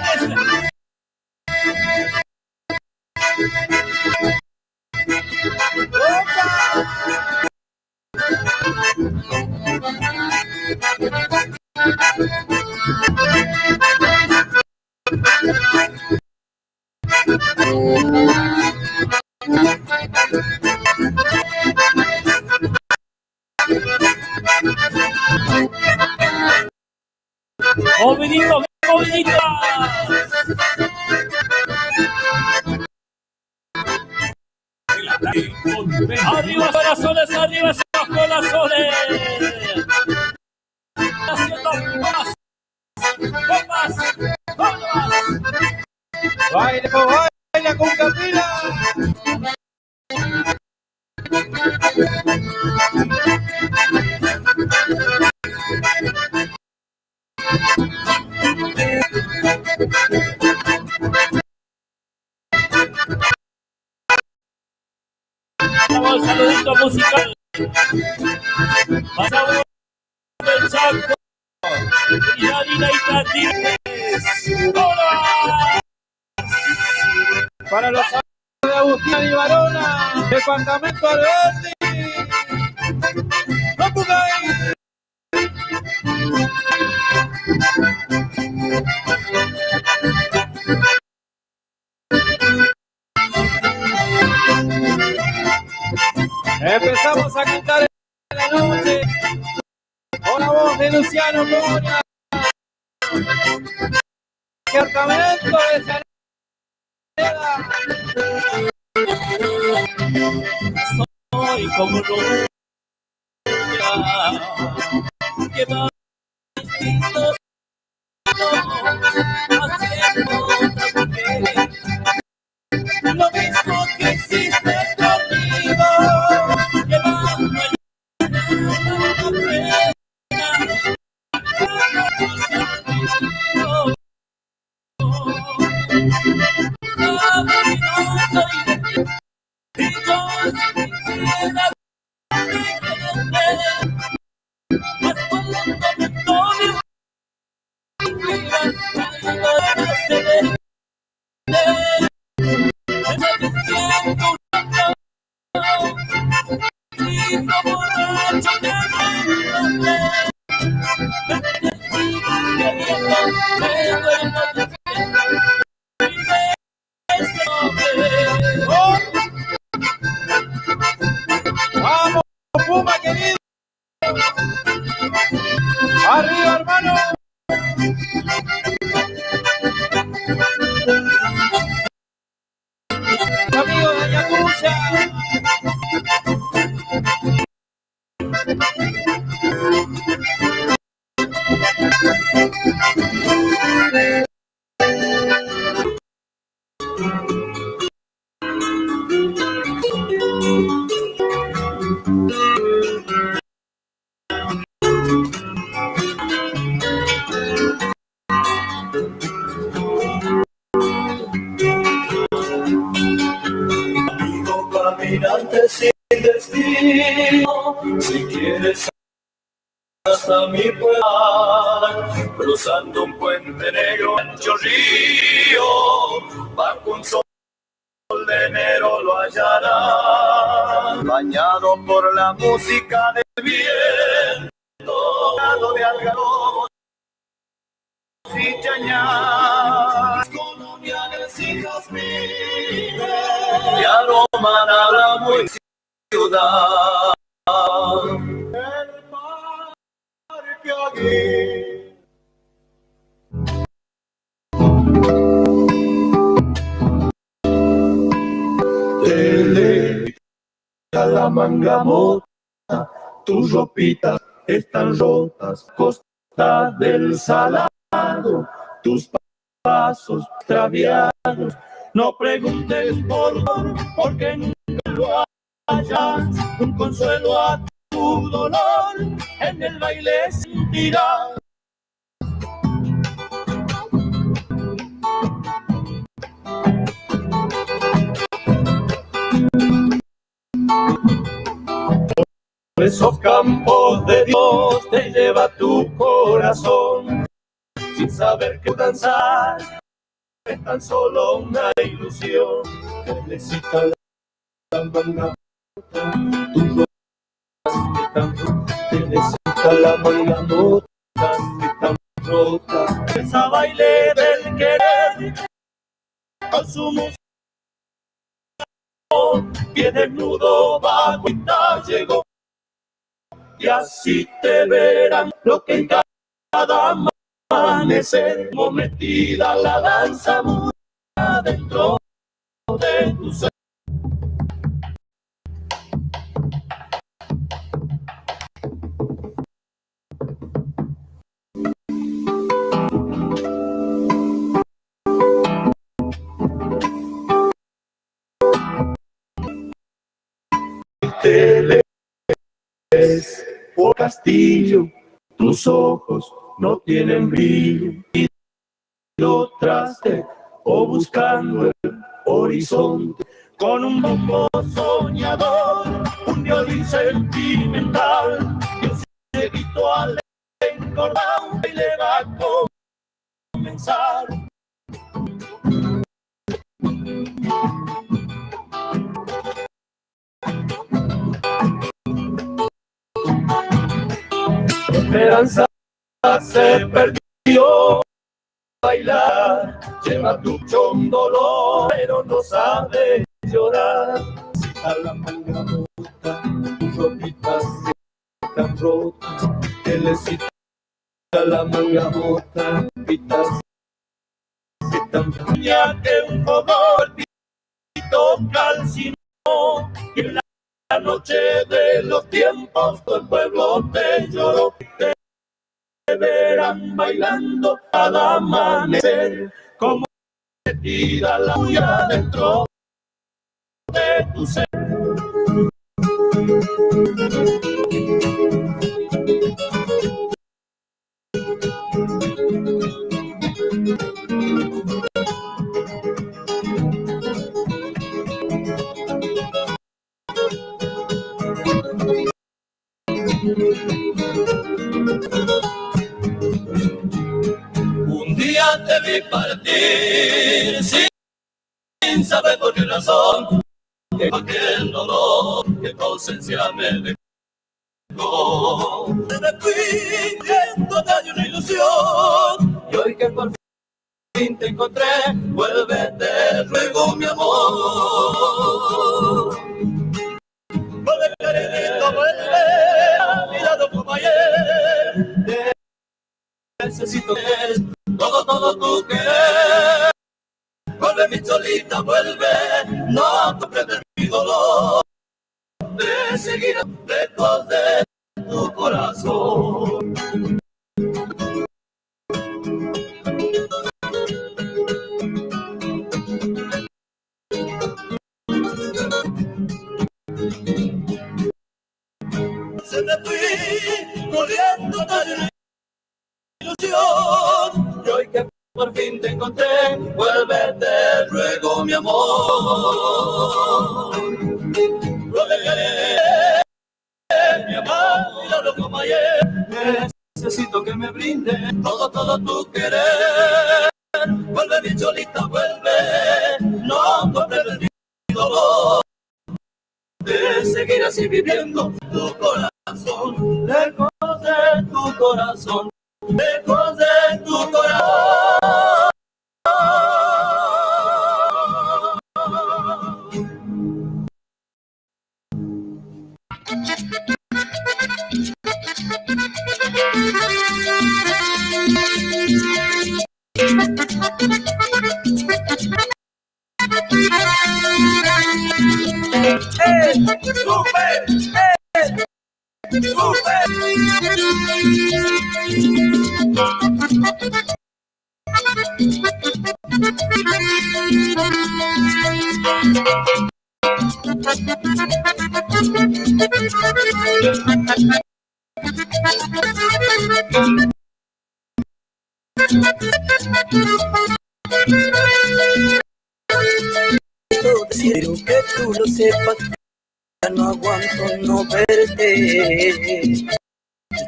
Movidito, movidito. Arriba corazones, arriba esos corazones. Haciendo más, más. Baila con Camila. Un saludito musical. Pasamos el Chaco y Harina y Tandines. ¡Hola! Para los amigos de Agustín y Varona, departamento Alberti. ¡No pongáis! Empezamos a cantar en la noche con la voz de Luciano Moria. Departamento de Sanidad. Soy como nunca, que va distintos, haciendo otra mujer. Lo mismo que hiciste conmigo, que va ¡Vamos, Puma, querido! ¡Arriba, hermano! Amigos de Ayacucho. sin destino. Si quieres hasta mi pueblo, cruzando un puente negro, ancho río, bajo un sol de enero lo hallarás, bañado por la música del viento, lado de algarrobo y chañar, coloniales y jazmines, que aroman a la muy ciudad. El parque aquí. A la manga mota, tus ropitas están rotas, costa del salado, tus pasos extraviados. No preguntes porque nunca lo hayas, un consuelo a tu dolor, en el baile sentirás. Por esos campos de Dios te lleva tu corazón, sin saber que danzar es tan solo una ilusión. Te necesita la manga rota, tus ropas están rotas. Te necesita la manga rota, están rotas. Esa baile del querer con su música, pie desnudo bajo y llegó. Y así te verán lo que en cada amanecer, como metida la danza muy adentro de tu ser. Te lees por castillo, tus ojos no tienen brillo, y lo traste o buscando el horizonte, con un bombo soñador, un violín sentimental, y un cieguito al encordado, y le va a comenzar. Esperanza se perdió, bailar, lleva tu dolor, pero no sabe llorar. A la manga rota, tus ropitas están rotas, que le cita la manga rota, ropitas están rotas. Ya que un fogorcito calcinó, y en la noche de los tiempos todo el pueblo te lloró. Te verán bailando al amanecer, como metida la huya dentro de tu ser. Un día te vi partir sin saber por qué razón, que aquel dolor que tu ausencia me dejó. Me fui viendo de una ilusión, y hoy que por fin te encontré, vuelve, te ruego mi amor. Vuelve, queridito, vuelve a mi lado como ayer. Necesito que es todo tu querer. Vuelve mi solita, vuelve, no comprendes mi dolor de seguir lejos de tu corazón. Se me fui muriendo de ilusión, y hoy que por fin te encontré, vuelve, te ruego mi amor. lo dejaré. Mi amor, míralo como ayer. Necesito que me brinde todo tu querer. Vuelve mi cholita, vuelve. No comprendes mi dolor de seguir así viviendo tu corazón, lejos de tu corazón, lejos de tu corazón. Quiero que tú lo sepas, ya no aguanto no verte,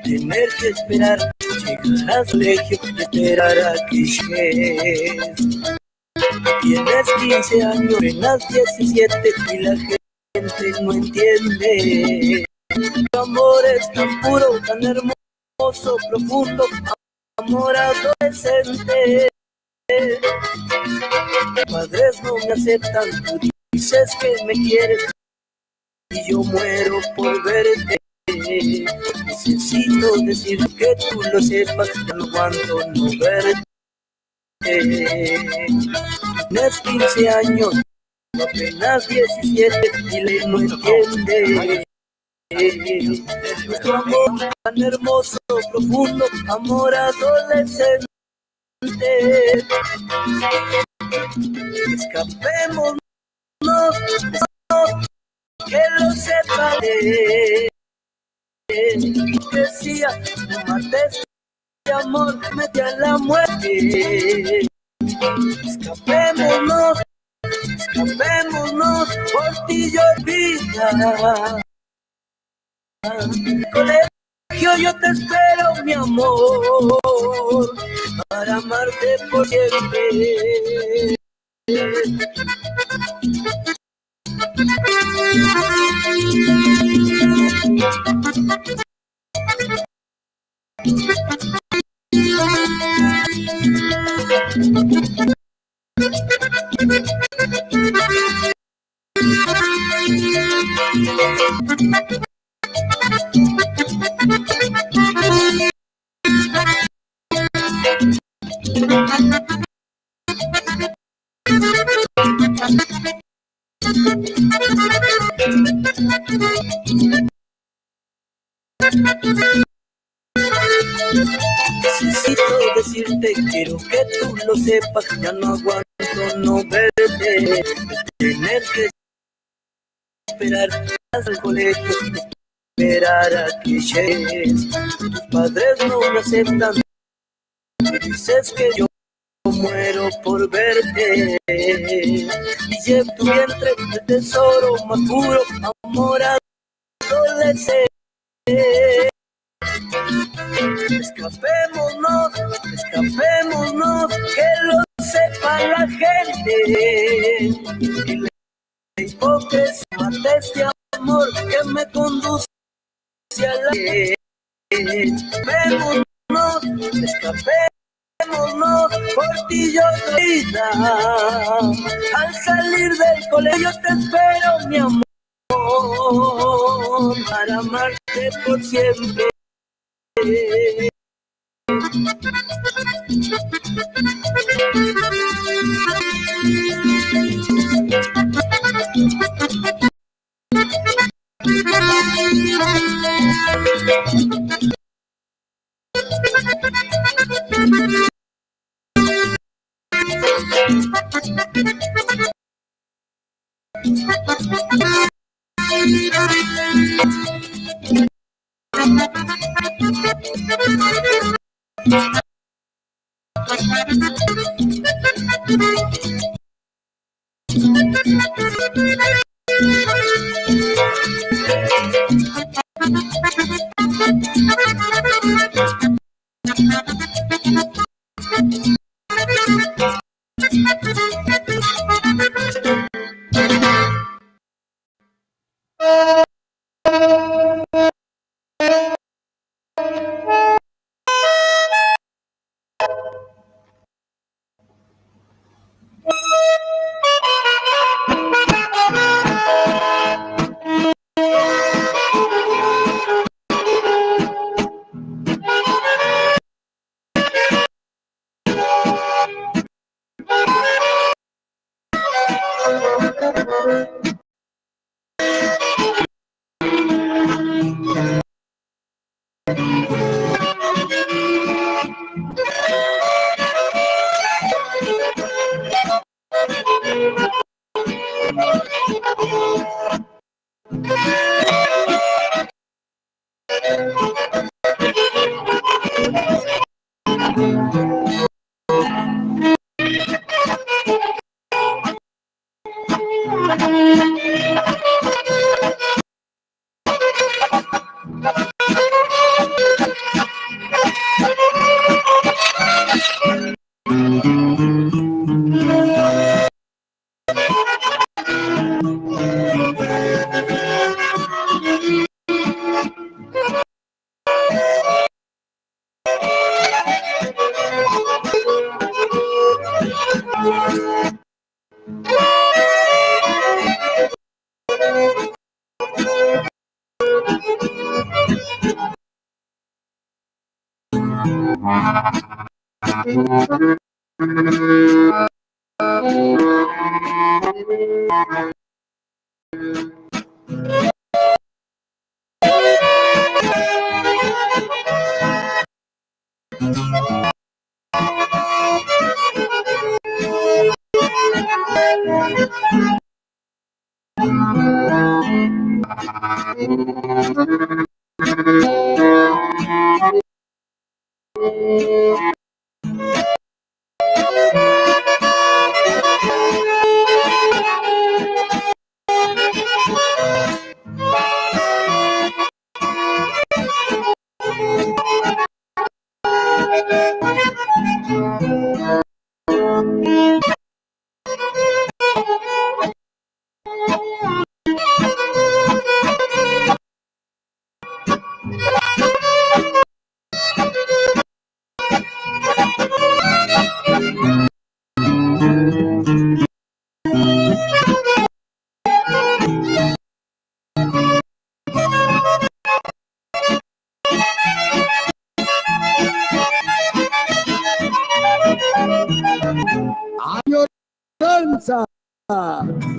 tener que esperar, llegar al colegio, esperar a que llegues. Tienes 15 años, apenas 17 y la gente no entiende. Tu amor es tan puro, tan hermoso, profundo, amor adolescente. Mis padres no me aceptan, tú dices que me quieres y yo muero por verte. Necesito decir que tú lo sepas, ya no aguanto no verte. Tienes 15 años, apenas 17 y le no entiende. Nuestro amor tan hermoso, profundo, amor adolescente. Escapémonos, que lo separé. Decía, no mates de amor, mete a la muerte. Escapémonos, por ti yo vida. Colegio yo te espero, mi amor, para amarte por siempre. Necesito decirte, quiero que tú lo sepas, ya no aguanto no verte, tener que esperar al colegio, esperar a que llegues. Tus padres no me aceptan, dices que yo muero por verte, y llevo tu vientre el tesoro más puro, amor adolescente. Escapémonos, que lo sepa la gente. Y la hipocresía de este amor que me conduce a la escapémonos, por ti yo doy vida. Al salir del colegio te espero, mi amor, para amarte por siempre.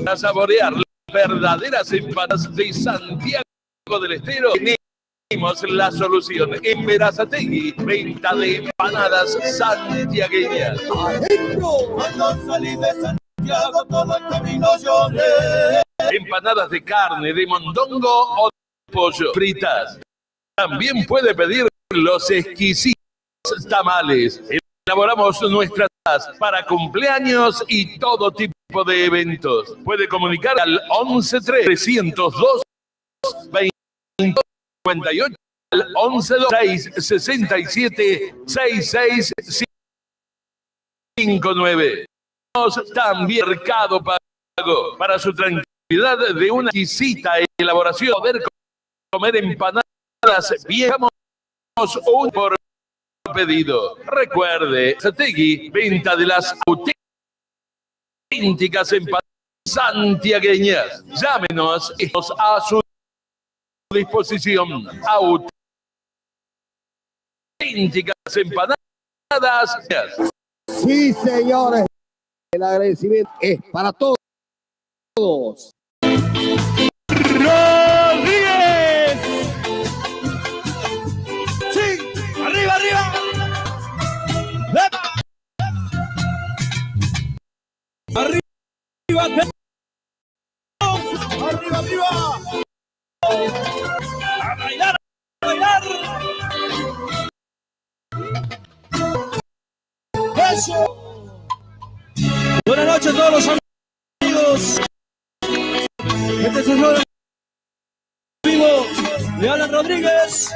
Para saborear las verdaderas empanadas de Santiago del Estero, tenemos la solución. En Berazategui, venta de empanadas santiagueñas. Adentro, cuando salí de Santiago, todo el camino lloré. Empanadas de carne, de mondongo o de pollo fritas. También puede pedir los exquisitos tamales. Elaboramos nuestras para cumpleaños y todo tipo de eventos. Puede comunicar al 11-302 2058 al 11-667-6659. También Mercado Pago para su tranquilidad de una exquisita elaboración. Poder comer empanadas bien, un por pedido. Recuerde, Berazategui, venta de las auténticas empanadas santiagueñas. Llámenos, estamos a su disposición. Auténticas empanadas. Sí, señores. El agradecimiento es para todos. ¡Rodríguez! ¡Sí! ¡Arriba, arriba! ¡Epa! ¡Arriba! ¡Arriba, arriba! ¡A bailar, a bailar! ¡Eso! Buenas noches a todos los amigos. Este es un show vivo de Alan Rodríguez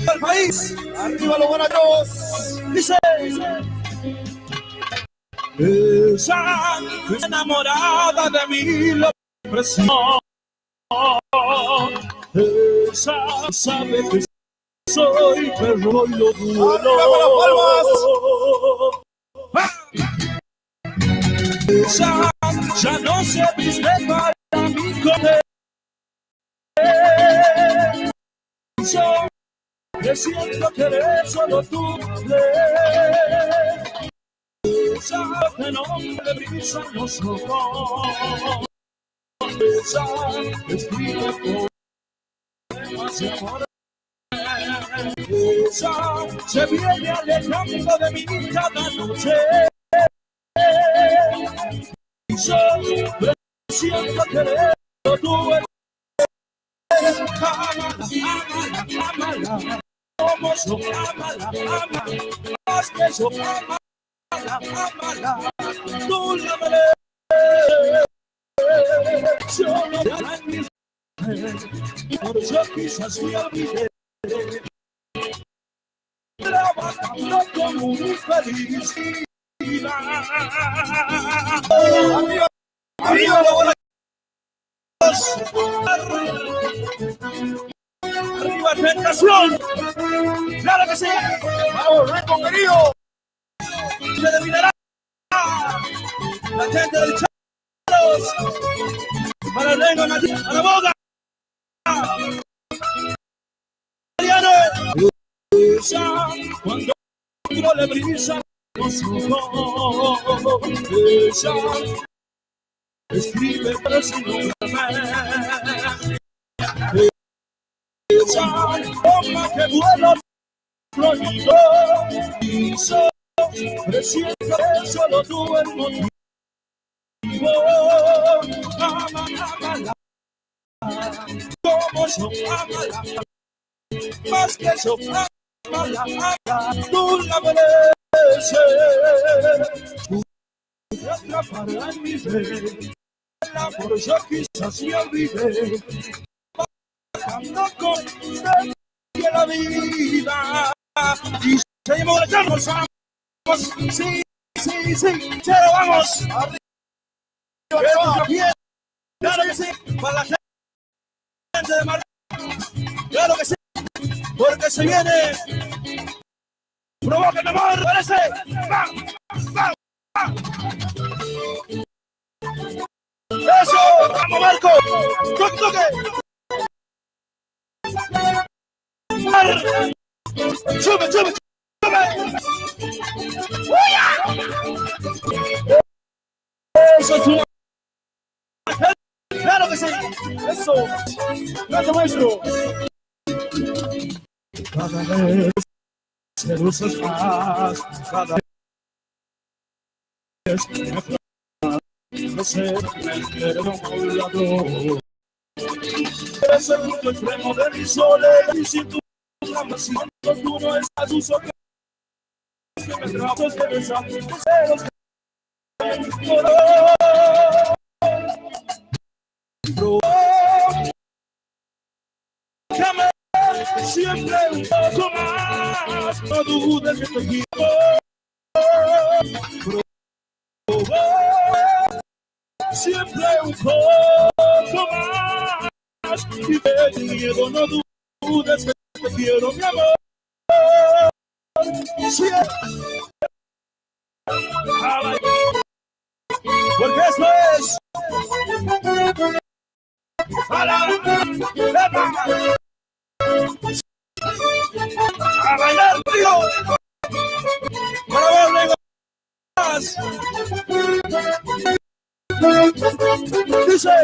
del país. Arriba los guanacos. Dice: esa enamorada de mí lo presión. Esa sabe que soy perro y lo duro. Esa ya no se viste para mi comer. Yo presiento querer solo tú. Esa que no me brisa los ojos. Esa escribe poemas de amor. Esa se viene alejando de mí cada noche. Y yo presiento querer solo tú. Amala, amala, como yo amala, amala, más que yo amala, amala, tú la mereces, yo no te amo, por eso quizás me olvidé, trabajando como un feliz. Arriba, arriba, arriba, tentación. Claro que sí. Vamos, Rico, querido. Se definirá. La gente del Charos, para el Rengo, a la boca. Cuando no le brilla los ojos, ella escribe para su nombre. Ella toma que vuela florido y yo presiento que solo tú el motivo. Amala, como yo amala, más que yo amala, tú la mereces. Tú me atraparás en mi fe, la por yo quizás me olvidé, bajando con usted de la vida. Y seguimos gritando, sí, sí, sí, cero, vamos. Claro que sí, para la gente de Mar. Claro que sí, porque se viene. Provoca mi amor, parece. ¡Va! ¡Va! ¡Va! ¡Eso! ¡Vamos, Marco! ¡Toque, toque! ¡Sube, sube, sube! ¡Eso es una! ¡Claro que sí! ¡Eso! ¡Gracias, maestro! Cada vez se luces más, cada vez no sé, me quedo un lado. Eres el punto extremo de mi soledad y sin tu amor, tú no estás, tus ojos que me trabas de besar, tus celos que me Provócame siempre un poco más, no dudes que te quiero. Provócame siempre un poco más, y de miedo no dudes que te quiero, mi amor. Siempre. Porque esto es a bailar frío para verle más. Dice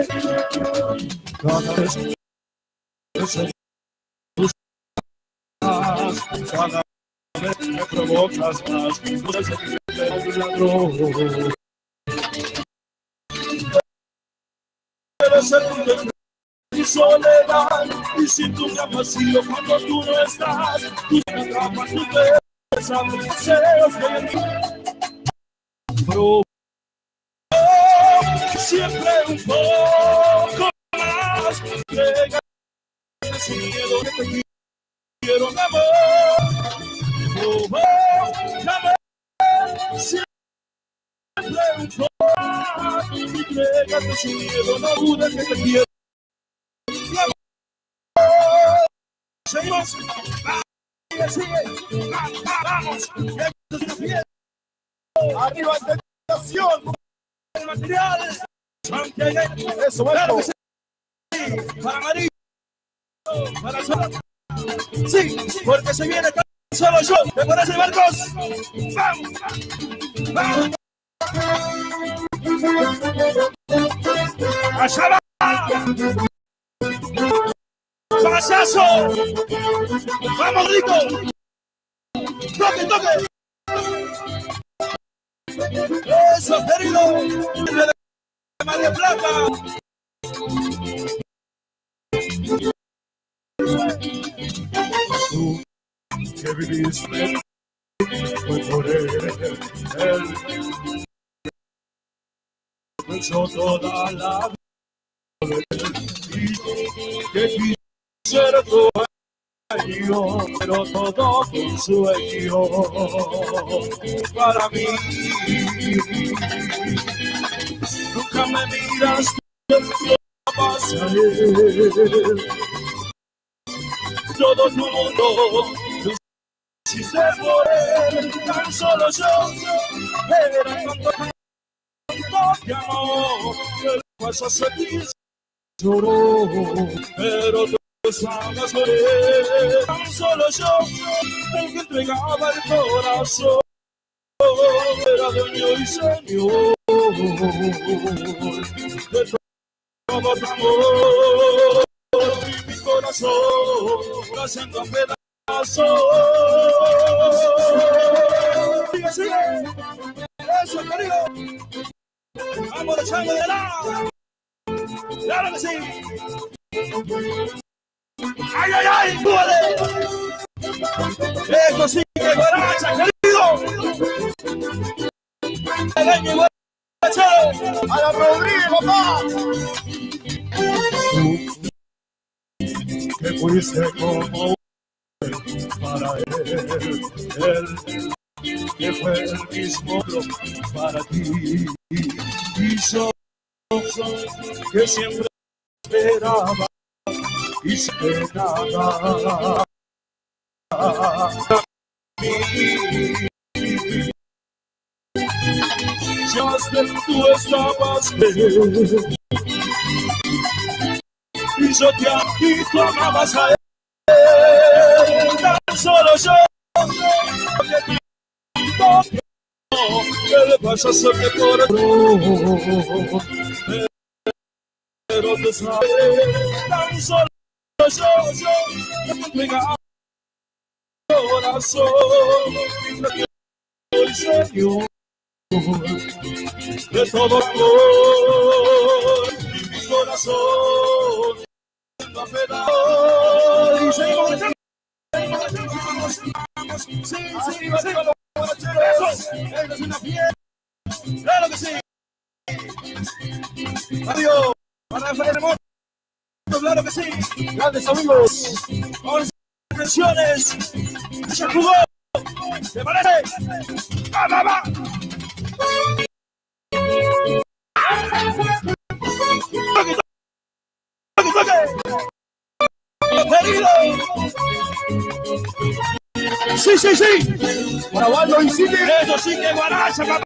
cada vez que se cada vez me provocas más, no sé si te un ladrón. Eres el punto de mi soledad y sin tu gran vacío cuando tú no estás, tú me atrapas, tú te besas, deseos de mí. Pero siempre un poco más, llega sin miedo que te quiero, mi amor. Siempre un poco más, llega sin miedo, no dudes que te quiero. Seguimos, sigue, vamos, arriba en tentación, materiales, eso, claro que sí, para María, para Sara, sí, porque se viene tan solo yo, ¿te parece, Marcos? Vamos, vamos, allá va. ¡Payaso! ¡Vamos, Rico! ¡Toque, toque! ¡Eso, querido! ¡De María Plata! Tú que viviste fue por él pensó toda la vida que quisiera tu sueño, pero todo un sueño para mí. Nunca me miras, no pasaré. Todo tu mundo lo hiciste por él, tan solo yo era cuando te amó, el paso se quiso, lloró, pero tú sabes por él. Tan solo yo, el que entregaba el corazón, era dueño y señor de todo tu amor. Y mi corazón haciendo pedazos. Sigue, sigue. Eso, querido. Vamos echando de lado. Claro que sí. ¡Ay, ay, ay! ¡Súbale! Eso sí que guaracha, querido. ¡A la Rodríguez, papá! Que fuiste como para él que fue el mismo para ti, y yo que siempre esperaba y esperaba ya hasta tú estabas bien, y yo te amé, tú amabas a él. Tan solo yo ¿qué le pasa a ser por pero tú sabes, tan solo yo entrega corazón, el Señor de todo amor, y mi corazón no me da. Y seguimos, sí, arriba, eso es una fiesta. Claro que sí. Adiós. Para el hermoso. Claro que sí. Grandes amigos. Vamos a impresiones. Se jugó. ¿Te parece? ¡Va, va, va! Sí, sí, sí. Para Waldo y Cine. Eso sí que guaracha, papá.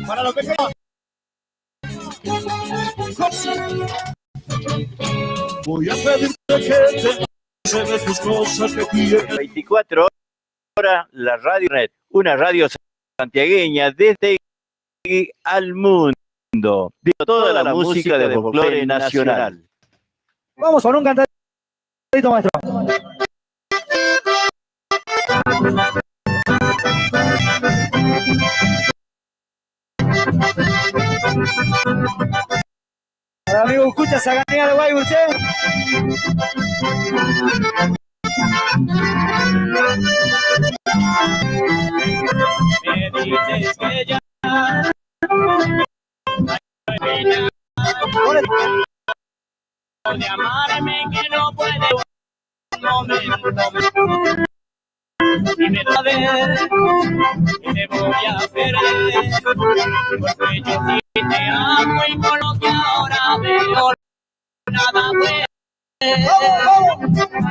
Para los pequeños. Voy a pedirte que te de tus cosas que tienes. 24 horas, la Radio Net, una radio santiagueña desde al mundo. De toda la música de folclore nacional. Vamos con un cantadito, maestro. Para amigo, escucha Saganía de Guayburché. Me dices que ya de amarme que no puede un momento y me da ver y te voy a perder porque yo sí te amo y por lo que ahora veo nada puede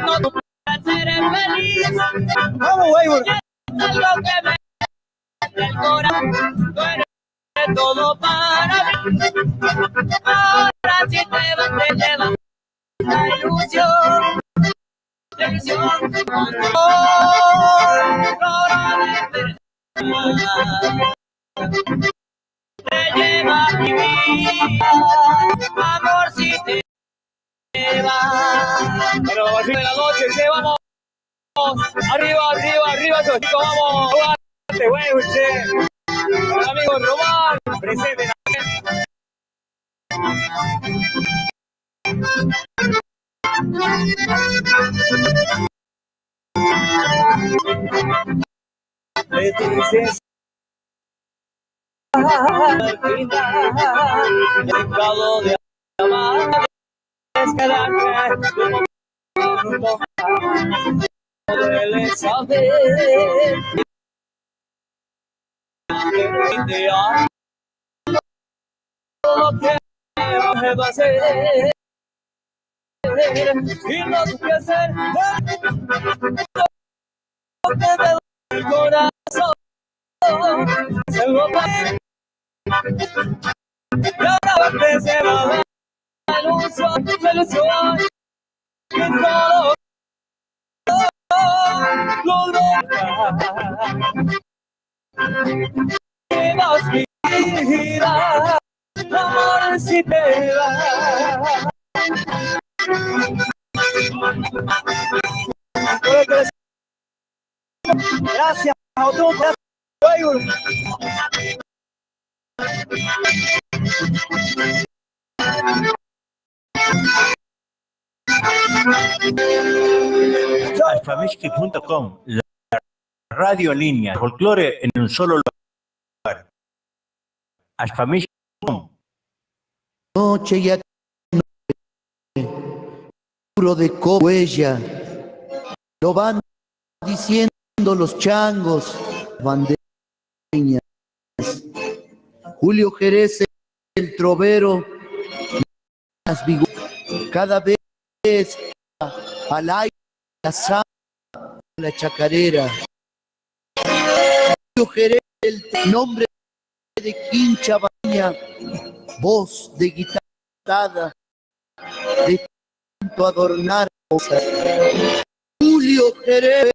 no tú puedes ser feliz. Vamos, Weibur. Esto es lo que me da el corazón, tú eres todo para mí. Ahora si te vas la ilusión, te lleva mi vida, amor si te vas. Pero arriba de la noche, sí, vamos. Arriba, arriba, arriba, esos chicos, vamos. Jugate, güey, che. El amigo Román, presente. Le dices al final, dejado de amar, es quedarte como minuto más. Duele saber que te amo, lo que me va a hacer. Y no sé qué hacer, porque me da el corazón, se lo va Y ahora que se va la ilusión que solo logró que vas mi vida, amor, si te vas. Gracias, Otón. Alfamixki.com, la radio en línea, folclore en un solo lugar. Alfamixki.com. Noche ya puro de huella, lo van diciendo los changos, bandeñas. Julio Jerez, el trovero, cada vez al aire la samba, la chacarera. Julio Jerez, el nombre de Quincha Baña, voz de guitarra, de tanto adornar cosas. Julio Jerez,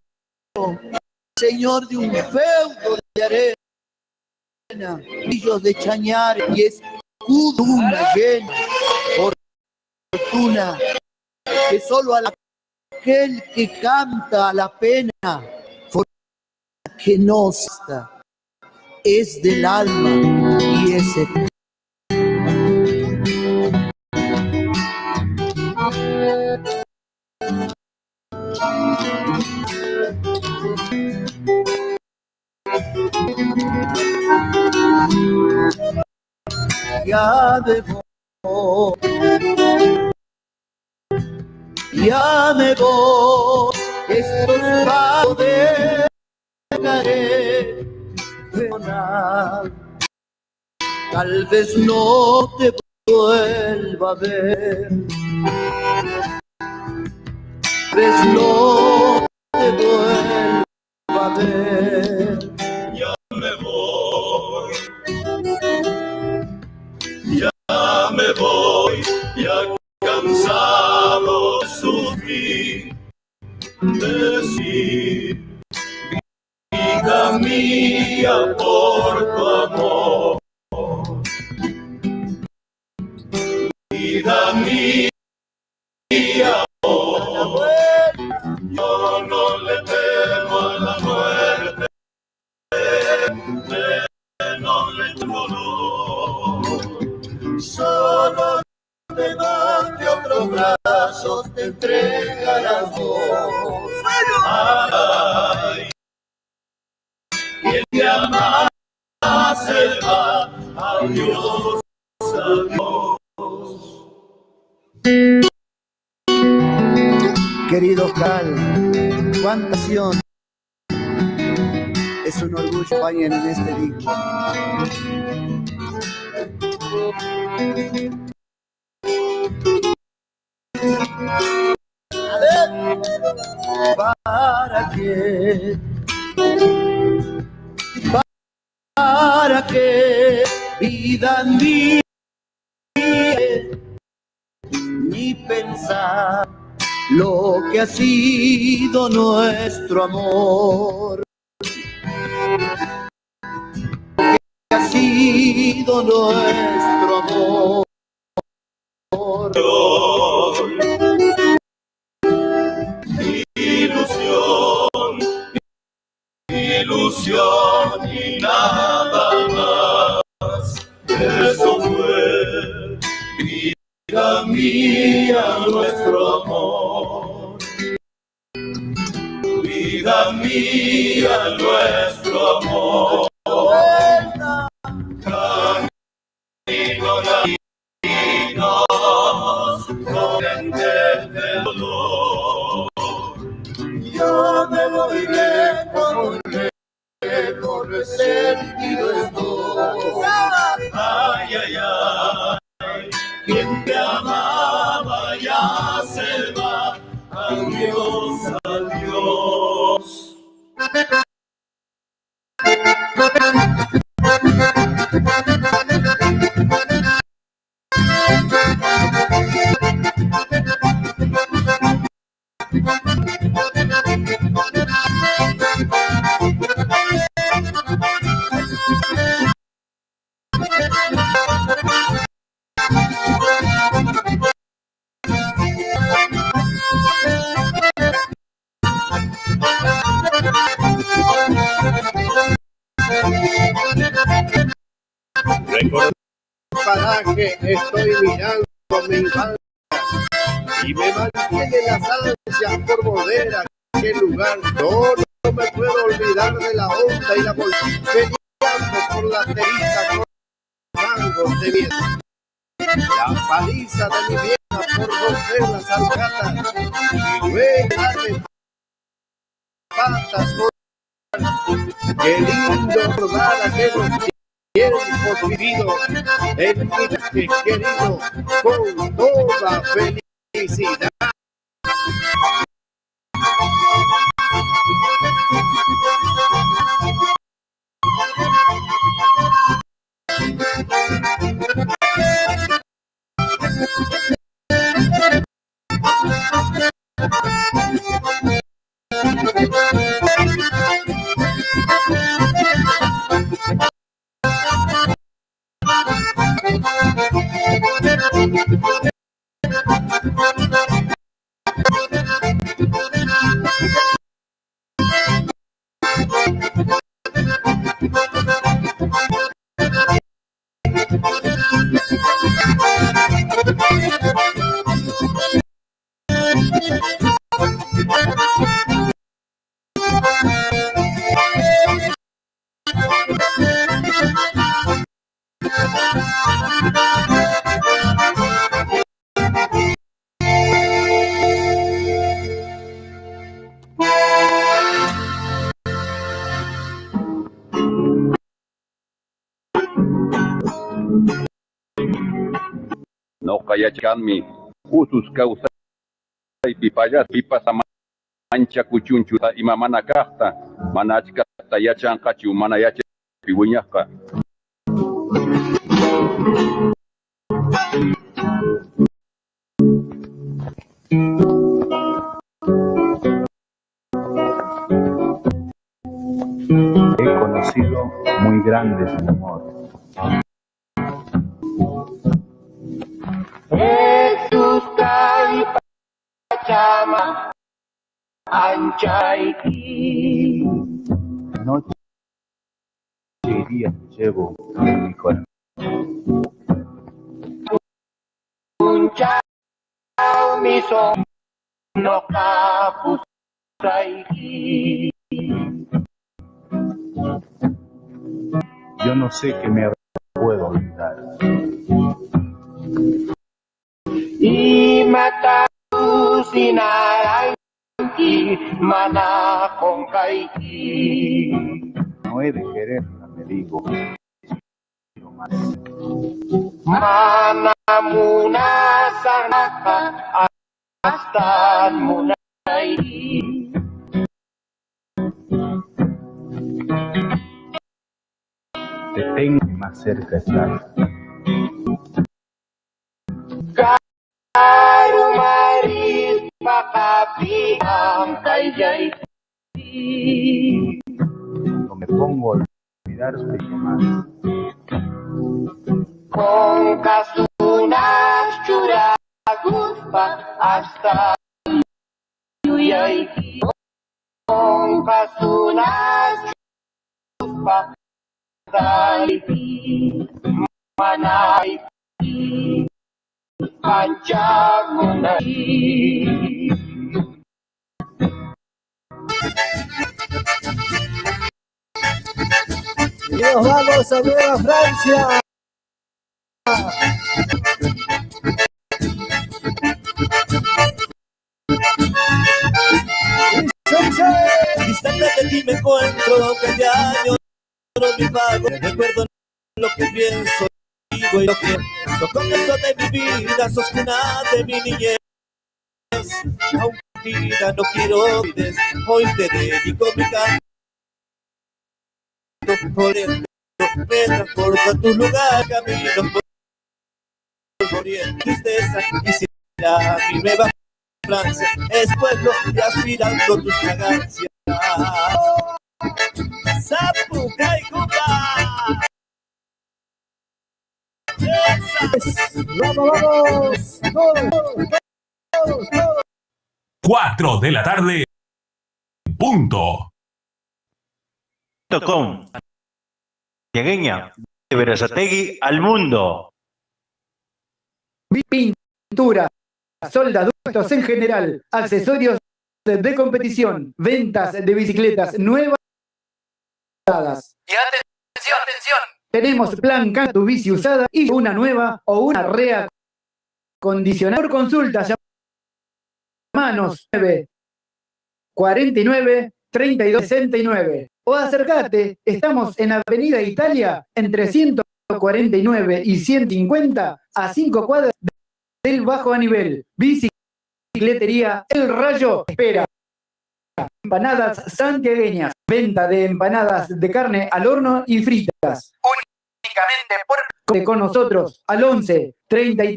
señor de un feudo de arena, brillos de chañar y escudo una llena, fortuna que solo a aquel que canta a la pena, fortuna que no está, es del alma y es eterna. Ya me voy, estos pagos dejaré, tal vez no te vuelva a ver, tal vez no te vuelva a ver. Ya me voy, ya me voy, ya cansado de sufrir, decir, vida mía por tu amor, vida mía, amor. Yo no le temo a la muerte, no le temo dolor, solo te doy que otros brazos te entregarás vos. Ay, quien te ama se va, adiós, adiós. Querido Cal, cuánta pasión, es un orgullo que vayan en este disco. ¿Para qué vida mía ni pensar lo que ha sido nuestro amor? Lo que ha sido nuestro amor. Ilusión y nada más. Eso fue vida mía, nuestro amor. Vida mía, nuestro amor. Camino latinos, corrientes del dolor. Yo me voy lejos, resentido estoy. Ay, ay, ay, quien te amaba ya se va. Adiós, adiós. paraje estoy mirando mi infancia y me mantiene las ansias por volver a aquel lugar. Yo no me puedo olvidar de la onda y la peleando por la terita con rangos de viento. La paliza de mi vieja por romper las alcatas y luego darle patas con... Qué lindo recordar aquellos tiempos vividos en mi viaje querido con toda felicidad. No kayachkanmi usus kawsay pipallas pipas mancha kuchunchuta ima mana kaqta mana achkata yachanqachu mana yachaypi wiñaqqa. He conocido muy grandes en amor. Jesús kay Pachama Anchaiki. Noche y día llevo en mi corazón. Un chao mi son no capusaiki. Yo no sé qué me puedo olvidar. Y mata sinaraiki mana konkaiki. No he de quererla, me digo. Mana muna sanaka hasta munai. Te tengo más cerca estar. Karumaris makapiang kayay. Cuando me pongo a olvidar, sueño más. Con kasunas churaguspa hasta yuyay. Con kasunas churaguspa hasta manay. Panchamunay. Y nos vamos a Nueva Francia. Distante de ti me encuentro, que de años mi pago. Recuerdo lo que pienso, digo y lo que lo comienzo de mi vida, sos cuna de mi niñez. Aunque vida no quiero olvides, hoy te dedico mi canto. Por esto me transporta a tu lugar, camino por oriente, tristeza, quisiera mi Nueva Francia, es pueblo y aspirando tus fragancias. Zapuca y Cuba. Vamos, todos. 4 de la tarde. Punto. .com. Santiagueña Berazategui al mundo. Pintura, soldaduzos en general, accesorios de competición, ventas de bicicletas nuevas. Y atención. Tenemos plan Cambia tu bici usada y una nueva o una reacondicionada. Por consulta, llamanos 9 49 32 69 o acércate, estamos en Avenida Italia entre 149 y 150 a 5 cuadras del Bajo a Nivel. Bicicletería El Rayo espera. Empanadas santiagueñas, venta de empanadas de carne al horno y fritas. Únicamente Con nosotros al 11 33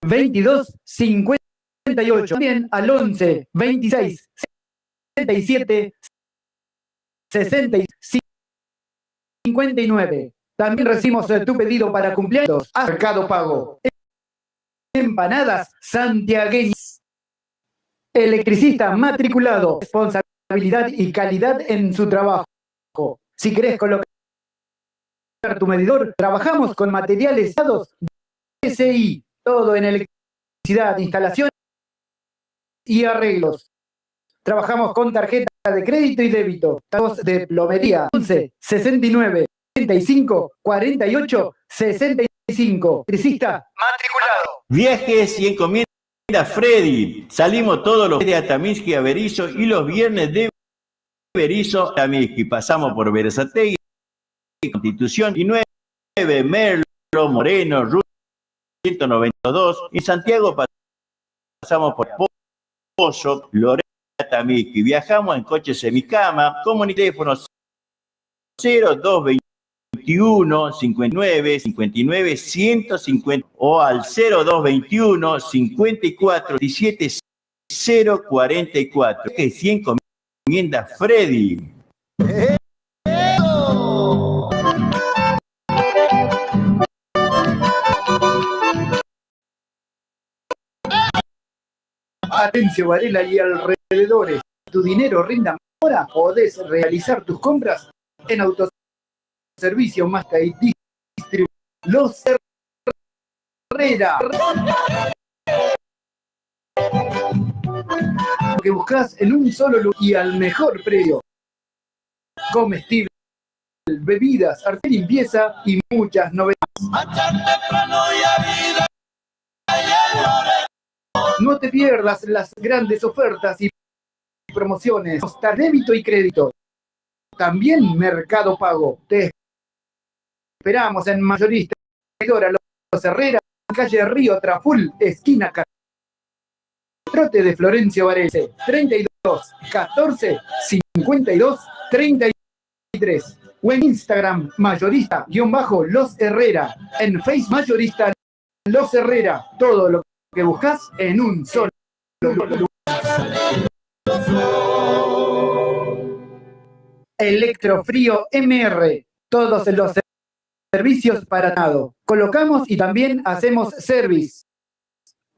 22 58. También al 11 26 67 60 59. También recibimos tu pedido para cumpleaños a Mercado Pago. Empanadas santiagueñas. Electricista matriculado, responsabilidad y calidad en su trabajo. Si querés colocar tu medidor, trabajamos con materiales usados DSI, todo en electricidad, instalación y arreglos. Trabajamos con tarjeta de crédito y débito. Estamos de plomería 11 69 35 48 65. Electricista matriculado. Viajes y encomiendas Freddy. Salimos todos los días de Atamisqui a Berizo y los viernes de Berizo a Atamisqui. Pasamos por Berazategui, Constitución y 9, Merlo, Moreno, Ruta 192. En Santiago pasamos por Pozo, Lorena, Atamisqui. Viajamos en coche semicama, con teléfonos 0221 59 59 150 o al 0221 54 17 044. Que 100 encomiendas Freddy. Atención Varela y alrededores. Tu dinero rinda. Ahora podés realizar tus compras en Autoservicio Masca y Distribuidor Los Herrera. Lo que buscas en un solo lugar y al mejor precio. Comestibles, bebidas, arte, limpieza y muchas novedades. No te pierdas las grandes ofertas y promociones. Débito y crédito. También Mercado Pago. Te esperamos en Mayorista Los Herrera, calle Río Traful, esquina Trote de Florencio Varese, 32 14 52 33. O en Instagram, mayorista-los Herrera. En Facebook, mayorista Los Herrera. Todo lo que buscas en un solo lugar. Electrofrío MR. Todos los servicios para nado. Colocamos y también hacemos service.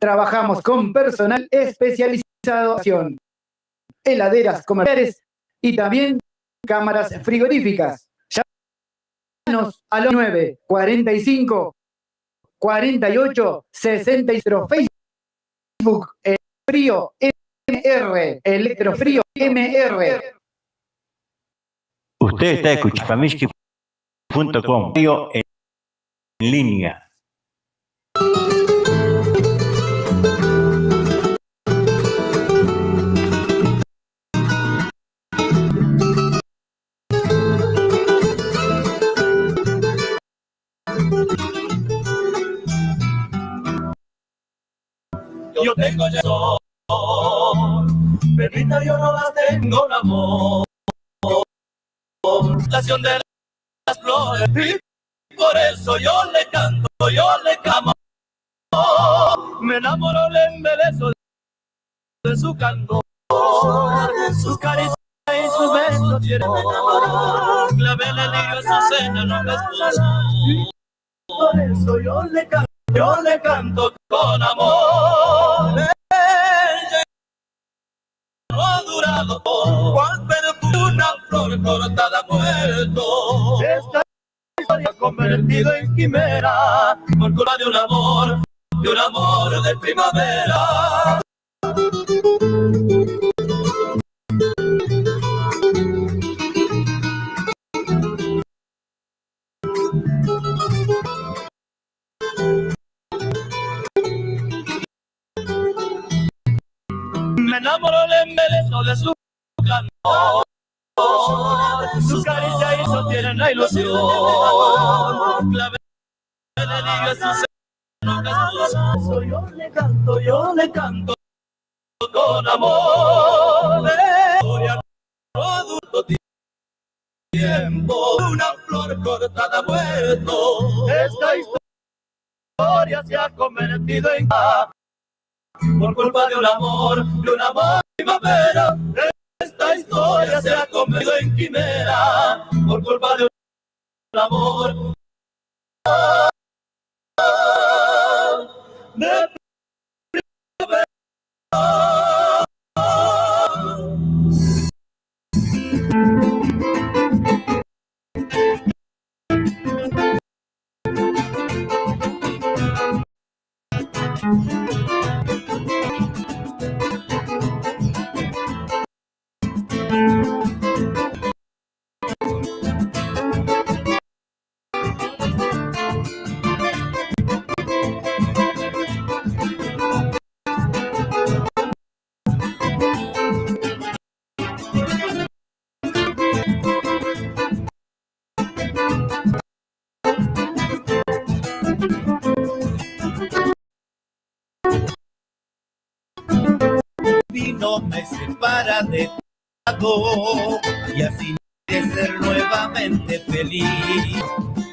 Trabajamos con personal especializado, heladeras comerciales y también cámaras frigoríficas. Llámanos al 9 45 48 60. Facebook Frío MR. Electrofrío MR. Usted está escuchando Atamisqui.com en línea. Yo tengo ya sol, Pepita, yo no las tengo el amor. La acción de las flores, y por eso yo le canto, yo le clamo. Me enamoro, le embelezo de su canto, de sus caricias y sus besos. Clavel el lirio, su cena, no me esposa. Por eso yo le canto con amor. Ella no ha durado, cual perfume una flor cortada muerto. Esta convertido en quimera por culpa de un amor de primavera. Me enamoró el embeleso de su cantor, su carilla hizo tierna ilusión, clave de liga su seno castoso. Yo le canto con amor, historia adulto tiempo, una flor cortada muerto. Esta historia se ha convertido en por culpa de un amor primavera. Esta historia se ha convertido en quimera por culpa de un amor de primavera. No me separa de tu lado y así de ser nuevamente feliz.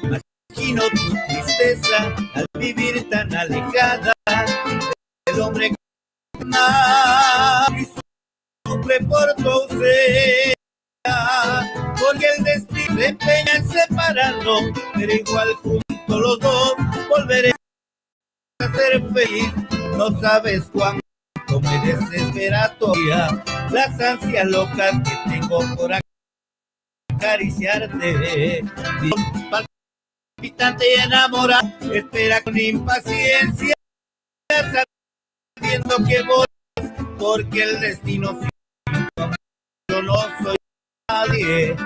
Imagino tu tristeza al vivir tan alejada del hombre que más y sufre por tu ausencia, porque el destino se empeña en separarnos, pero igual juntos los dos volveremos a ser feliz. No sabes cuánto me desespera todavía las ansias locas que tengo por acariciarte. Palpitante y enamorada, espera con impaciencia, sabiendo que voy, porque el destino yo no soy nadie.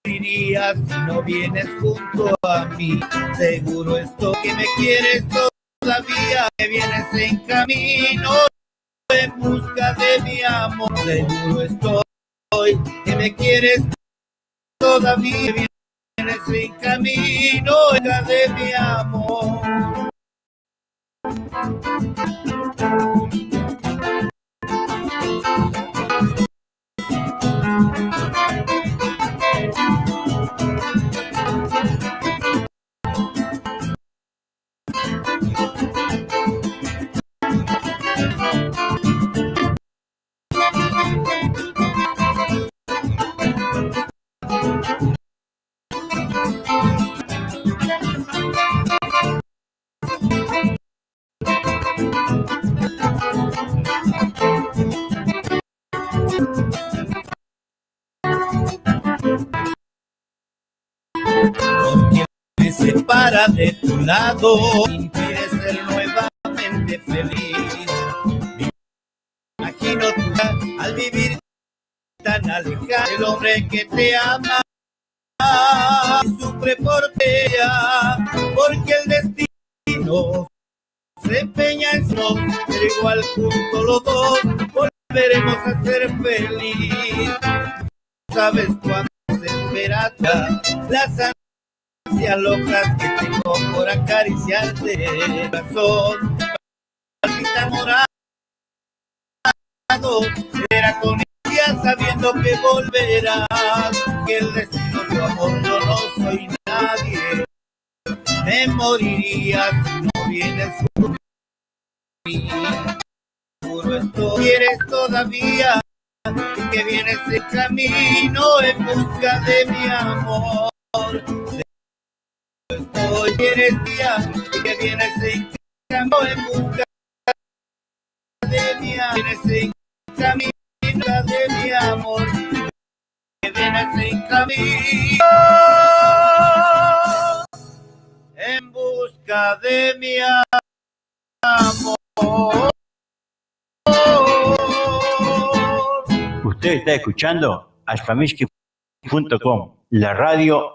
Dirías si no vienes junto a mí, seguro estoy que me quieres todavía, que vienes en camino en busca de mi amor. Seguro estoy que me quieres todavía, vienes en camino en busca de mi amor. Porque me separa de tu lado, impide ser nuevamente feliz. Me imagino tú al vivir tan alejado del hombre que te ama y sufre por ti, porque el destino se empeña en no, pero igual juntos los dos volveremos a ser feliz. ¿Sabes cuánto se espera las ansias locas que tengo por acariciarte? Corazón palpita morado, espera con ella sabiendo que volverás, que el destino de tu amor yo no soy nadie. Me moriría si no vienes por mí. Seguro esto quieres todavía, que vienes en camino en busca de mi amor. Hoy quieres día que vienes en camino en busca de mi amor. Vienes en camino de mi amor. Que vienes en camino en busca de mi amor. Usted está escuchando alfamishki.com, la radio.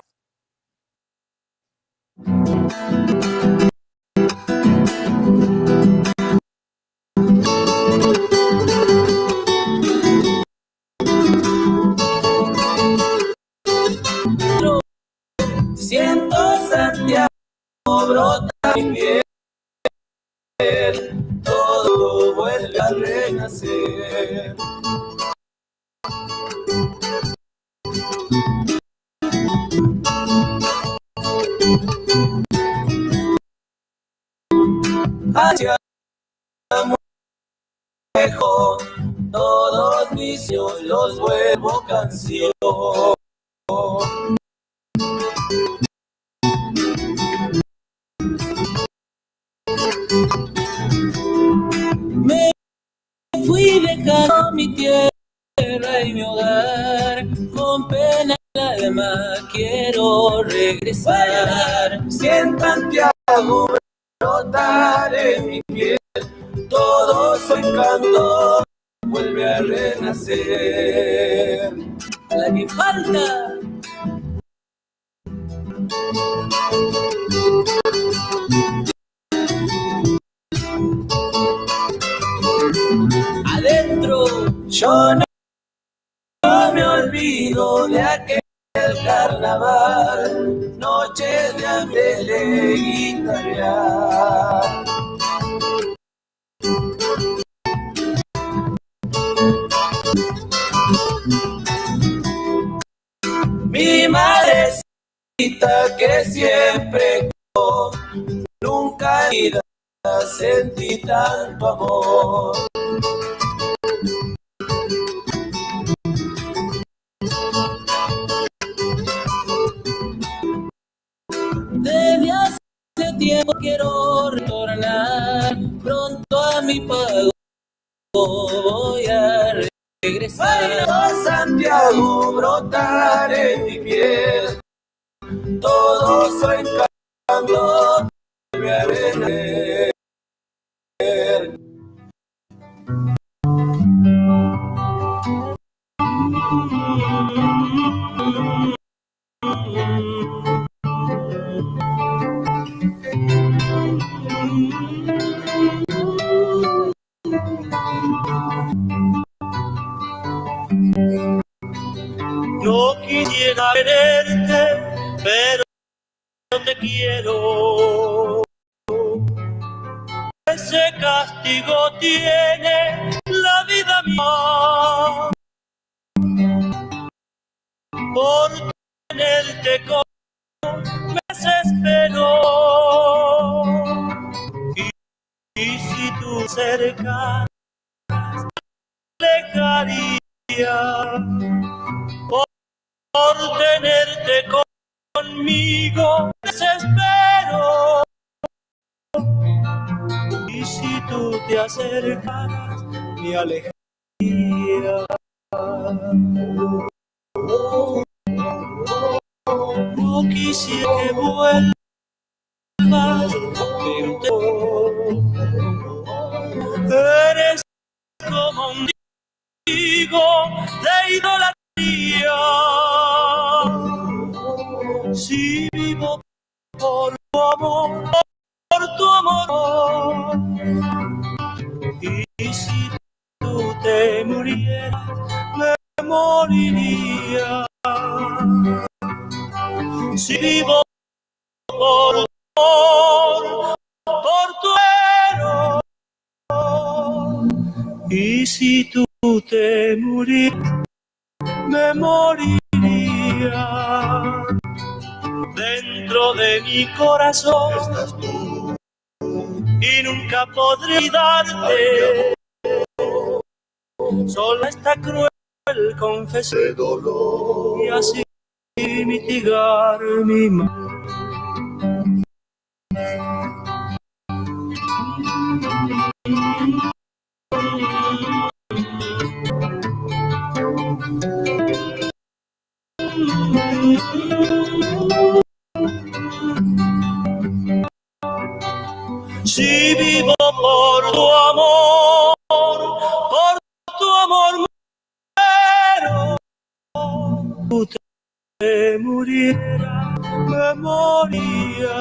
Siento Santiago brota mi piel, todo vuelve a renacer. Hacia muy lejos, todos mis sueños los vuelvo canción. Me fui dejando mi tierra y mi hogar, con pena en el alma quiero regresar. Siento Santiago brotar en mi piel, todo su encanto vuelve a renacer. La que falta. Adentro yo no me olvido de aquel carnaval, noches de andele y guitarrear. Mi madrecita que siempre nunca en vida sentí tanto amor. Desde hace tiempo quiero retornar, pronto a mi pago voy a regresar. Bailo Santiago brotar en mi piel, todo su encanto vuelve a renacer. No quisiera quererte, pero te quiero. Ese castigo tiene la vida mía. Por tenerte con me desespero. Y si tú cercas, alejaría. Por tenerte conmigo desespero. Y si tú te acercaras, me alejaría. No quisiera que vuelvas, pero eres como un digo de idolatría. Si vivo por tu amor, y si tú te murieras, me moriría. Si vivo por tu amor, por tu amor, y si tú te murieras, me moriría. Dentro de mi corazón estás tú, y nunca podré olvidarte. Sola esta cruel confesión de dolor, y así mitigar mi mal. Si vivo por tu amor muero, tú te murieras, me moría.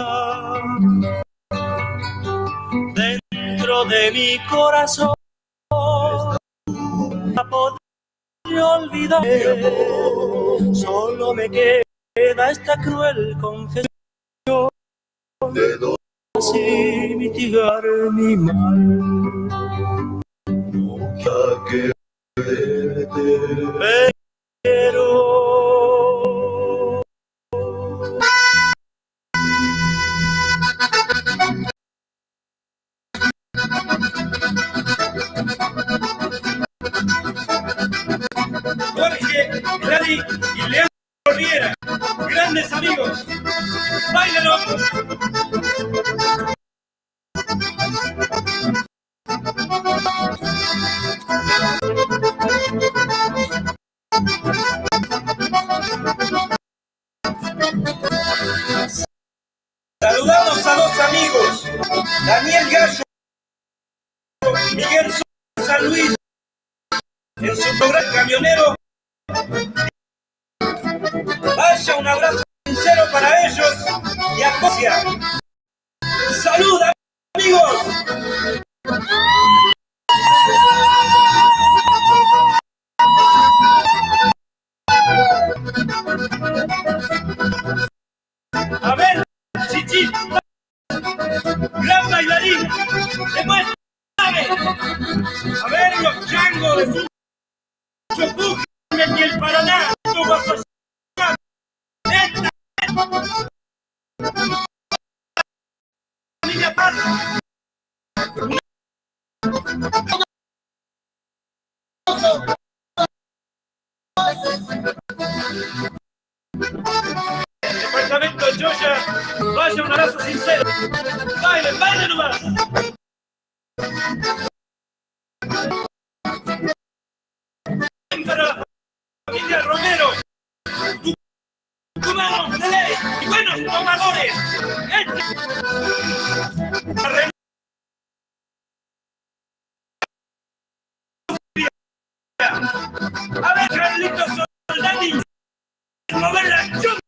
Dentro de mi corazón no podré olvidar, solo me queda esta cruel confesión de así mitigar mi mal. Nunca quererte, pero Jorge, Gladys y Leandro Riera, grandes amigos, báilalo. Saludamos a dos amigos, Daniel Gallo, Miguel San Luis, en su programa Camionero. Vaya un abrazo sincero para ellos y a Cosia. ¡Salud, amigos! A ver, Chichi, gran bailarín, demuéstrame. A ver, los changos de su Chopú, y el Paraná, tú vas a ser neta. Familia Paz. Departamento Joya, vaya un abrazo sincero. Bailen, bailen nomás. Para la familia Romero, cubanos de ley y buenos tomadores. A ver, Carlitos Soldani, mover la chuca.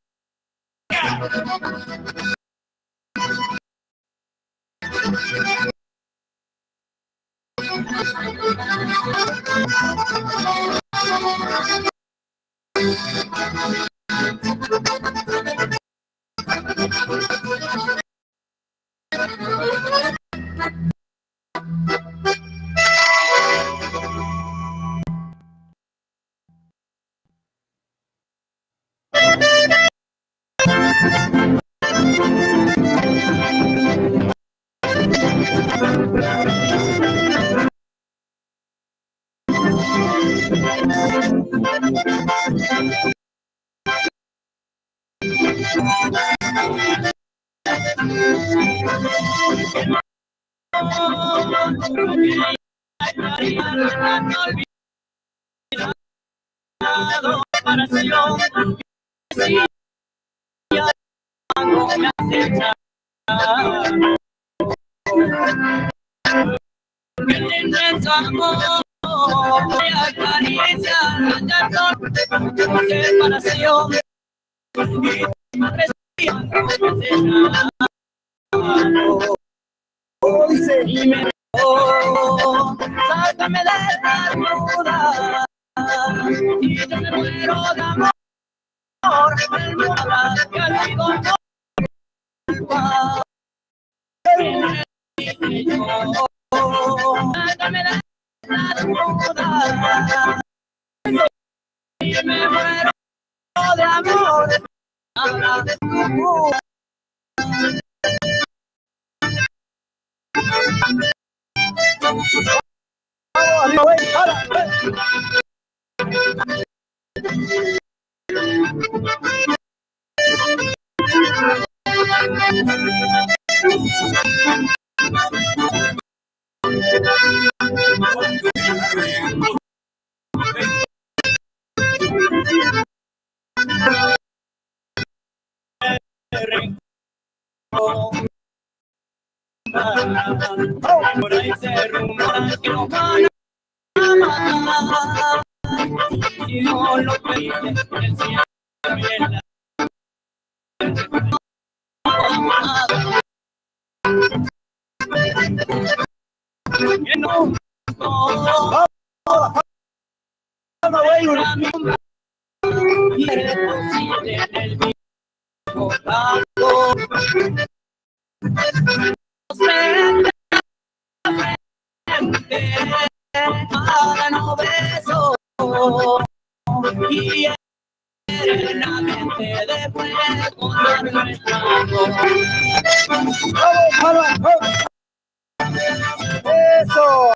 Sácame de la duda y yo me muero de amor. El mundo que ha sido sácame de la duda y me muero de amor. Habla de tu Por ahí se rumora que nos van a matar. Y no lo pediste en el cielo y en la que no, y eres posible en el mismo campo. Ahora no beso y eternamente después con nuestra amor. ¡Eso!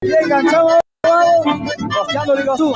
Bien, enganchamos, Rociando Ligazú.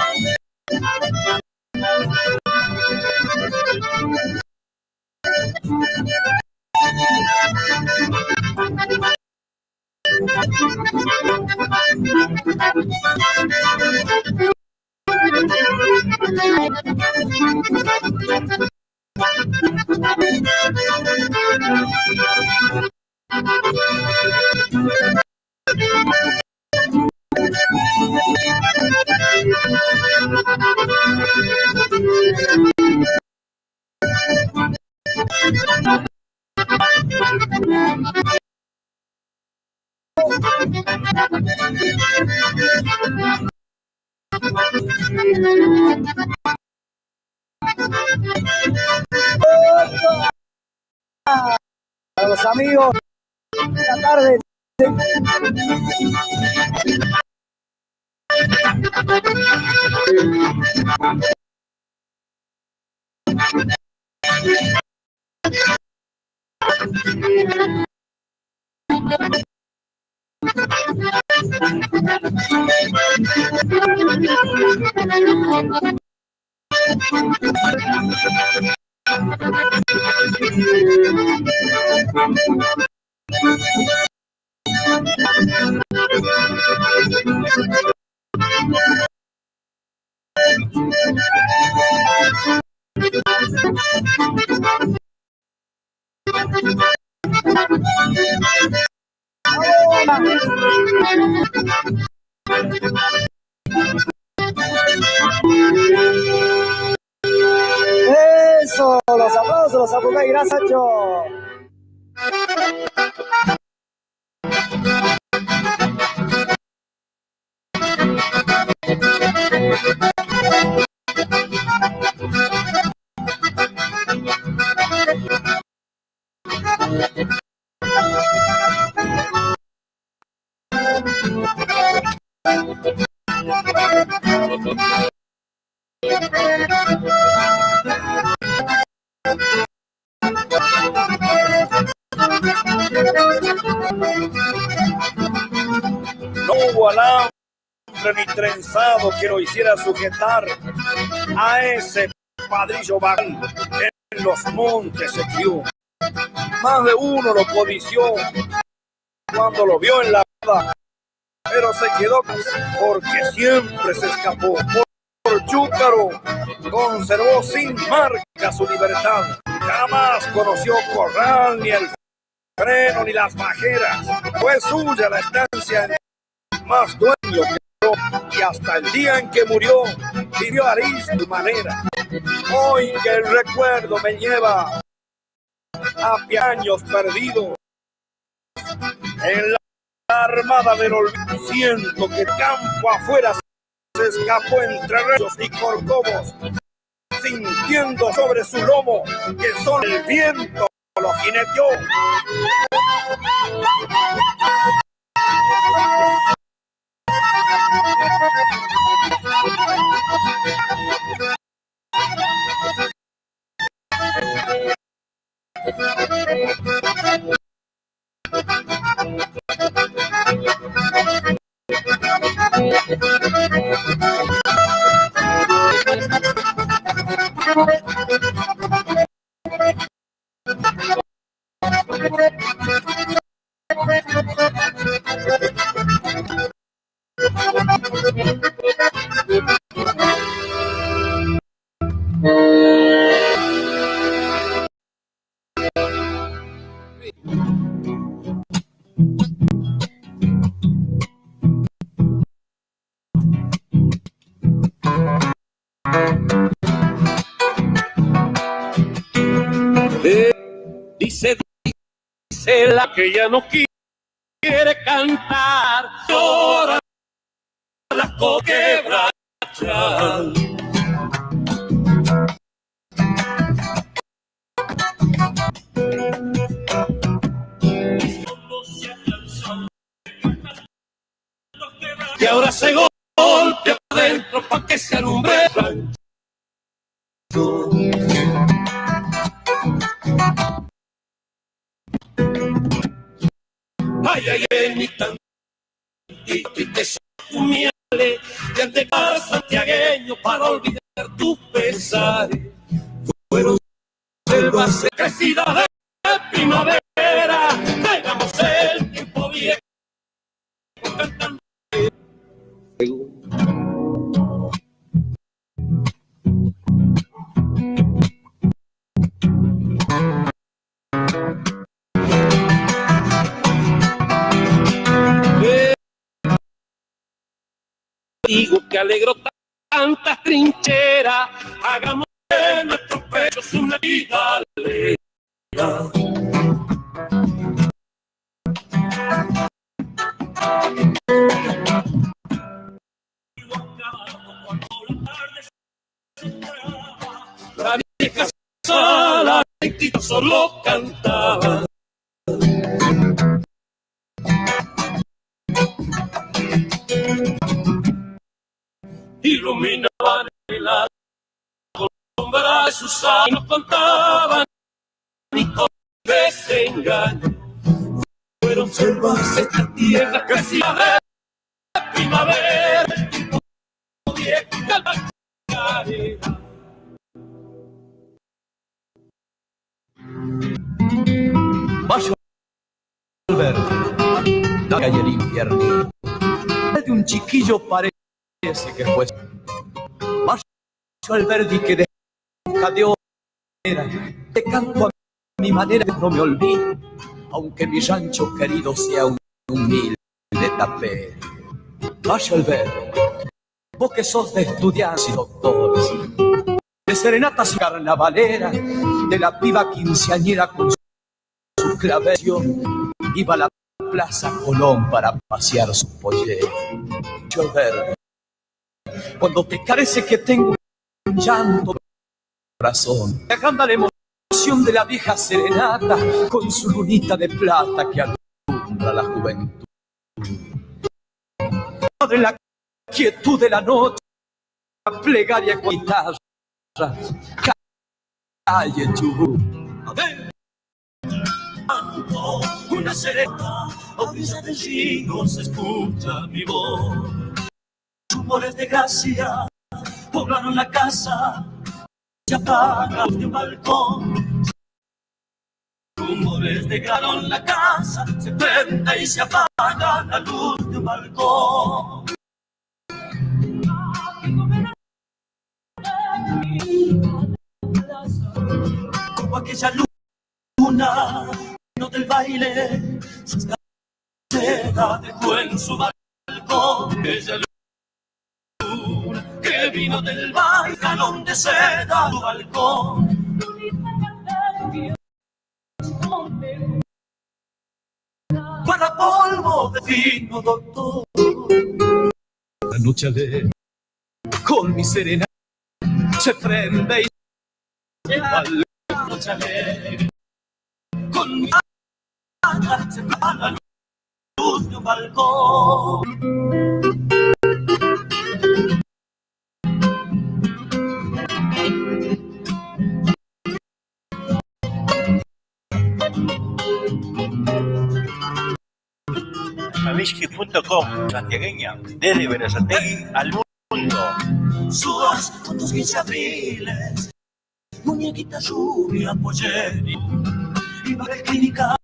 Para los amigos de la tarde. Eso, los aplausos, los aplausos, gracias, Nacho. No hubo alambre ni trenzado que lo hiciera sujetar a ese padrillo vagón en los montes se crió. Más de uno lo codició cuando lo vio en la vida, pero se quedó porque siempre se escapó. Por chúcaro conservó sin marca su libertad. Jamás conoció corral, ni el freno, ni las bajeras. Fue suya la estancia, más dueño quedó, y hasta el día en que murió vivió a su manera. Hoy que el recuerdo me lleva a años perdidos en la armada del olvido, siento que campo afuera se escapó entre rayos y corcovos, sintiendo sobre su lomo que son el viento lo jineteó. Dice la que ya no quiere cantar, llora la coquebracha. Y ahora se golpea adentro pa' que se alumbre el rancho. Ay, ay, ay, mi tantito y te miale, ya te vas santiagueño para olvidar tus pesares. Fueron selvas crecidas de primavera, traigamos el tiempo viejo cantando. Digo que alegro tantas trincheras, hagamos de nuestros pechos una vida alegre. La vieja sala, Tito solo cantaba. Iluminaban el sombra de sus años, contaban y con desengaño. Fueron selvas esta tierra que hacía de primavera, vieja la carrera. Vaya Alberti, la calle el infierno. De un chiquillo parece que fue. Vaya Alberti que deja de otra, te canto a mi manera, no me olvido, aunque mi rancho querido sea un humilde tapé. Vaya Alberti, vos que sos de estudiantes y doctores, de serenatas y carnavaleras, de la piba quinceañera con su clavello, iba a la Plaza Colón para pasear su pollero. Vaya Alberti, cuando te parece que tengo un llanto en el corazón, dejando la emoción de la vieja serenata con su lunita de plata que alumbra la juventud. De la quietud de la noche, la plegaria con guitarra, calle Chubut. Una serena, a orilla del río se escucha mi voz. Rumores de gracia poblaron la casa, se apaga de un balcón. Rumores de gracia en la casa, se prende y se apaga la luz de un balcón. Como aquella luna no del baile, su seda dejó en su balcón. Aquella luna que vino del baile, calón de seda, tu balcón. Para polvo de vino, doctor. La noche alegre, con mi serena, se prende y la noche alegre, con mi serena, se prende la luz de un balcón. Favisky.com, santiagueña, desde Berazategui al mundo. Subas con tus 15 abriles, muñequita lluvia, pollera, y para el clínica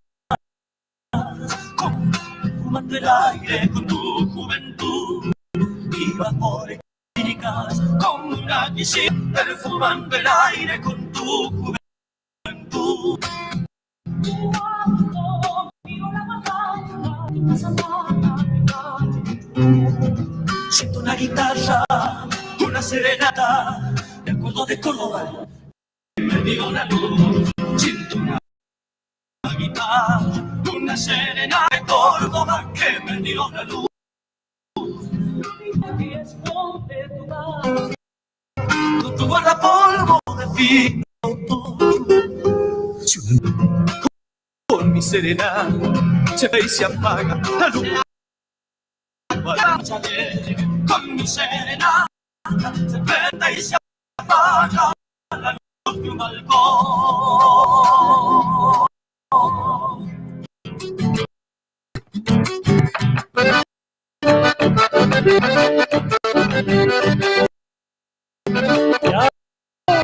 perfumando el aire con tu juventud. Ibas por clínicas como una quisiera, perfumando el aire con tu juventud. Siento una guitarra, una serenata, de acuerdo de Córdoba, me dio la luz. Siento una guitarra, una serenata de Córdoba que me dio la luz. Con tu guardapolvo de fino, con mi serenata se ve y se apaga la luz. Con mi serenata se prende y se apaga la luz de un balcón.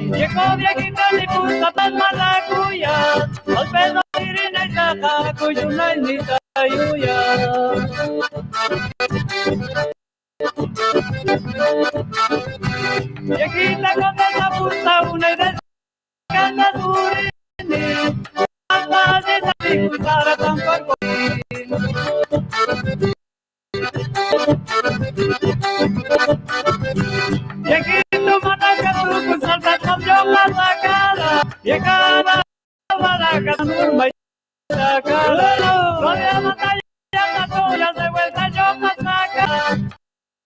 Llegó viejito y puso tan malacuya, al pedo irina y saca cuyuna y nita yuya. Viejita con la puta una y descansa turini, hasta de esa disculpara tampoco. Viejito mataca tu con salsa cambió la sacada, llegada maraca norma y sacada, no había batalla la tuya de vuelta yo masaca,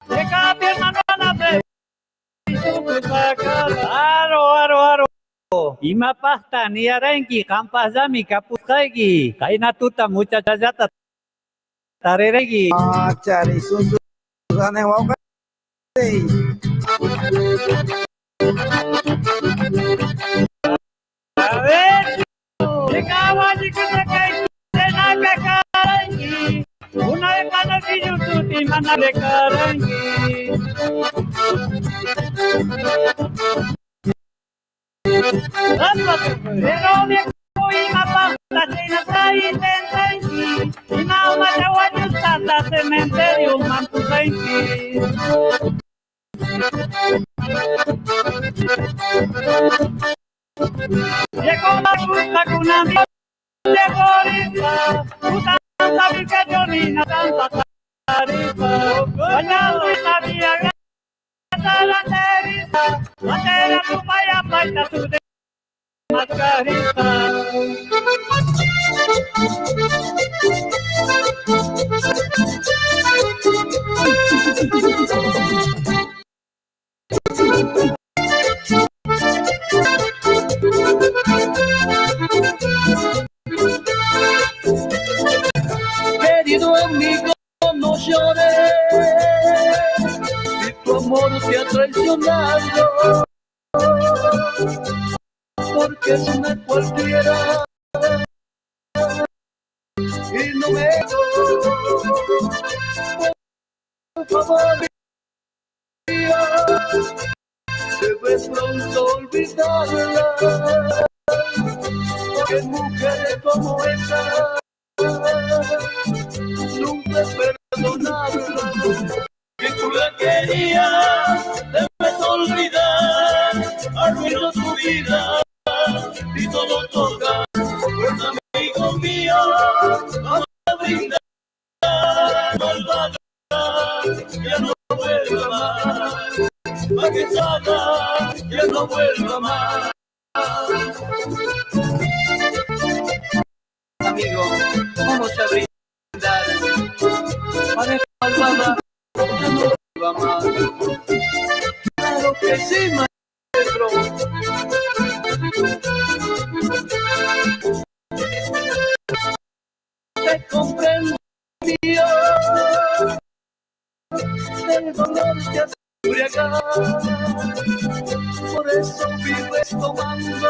llega pierna no nace y tu sacada. Aro. Ima pasta ni arenki kampas jami kapuskaigi, kaina tuta muchacha jata tareregi. Cari susu aneh wae. A ver, llegaba y que se cae de la carangi, una de cada fillo tu ti mana de carangi. Pero me fui a pasta sin atraí tentangi, y mamá de guayusata cementerio mantusaingi. Llegó la puta con una mierda de gorita, puta tanta picajonina, tanta tarifa, bañado en la vía grasa la terita, matera tu vaya paita tu de mascarita. Querido amigo, no llores, si tu amor te ha traicionado, porque es una cualquiera y no me por favor, debes pronto olvidarla, porque mujeres como esa nunca perdonarla. Que tú la querías, debes olvidar, arruinó tu vida y todo toca. Pues amigo mío, vamos a brindar, malvada, ya no vuelva más, pa' que salga, ya no vuelva más. Amigo, vamos a brindar, para que malvada, ya no vuelva más. Claro que sí, maestro. Te comprendo, el dolor te hace embriagar, por eso vives tomando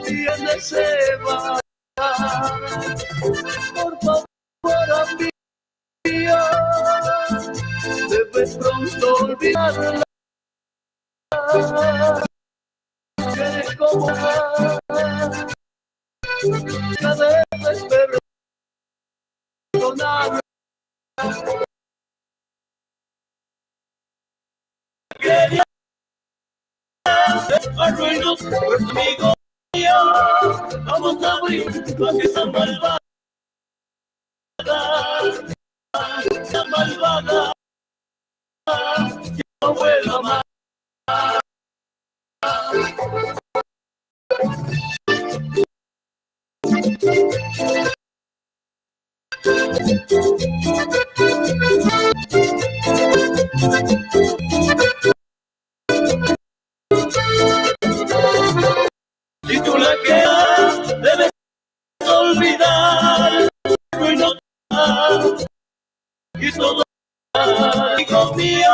y en ese bar. Por favor, amiga, debes pronto olvidarla, que eres como la debes perder. arruinos, pues amigo mío, vamos a abrir la fiesta malvada, la malvada, que no vuelva más. Si tú la quedas, debes olvidar, y no y todo, amigo mío,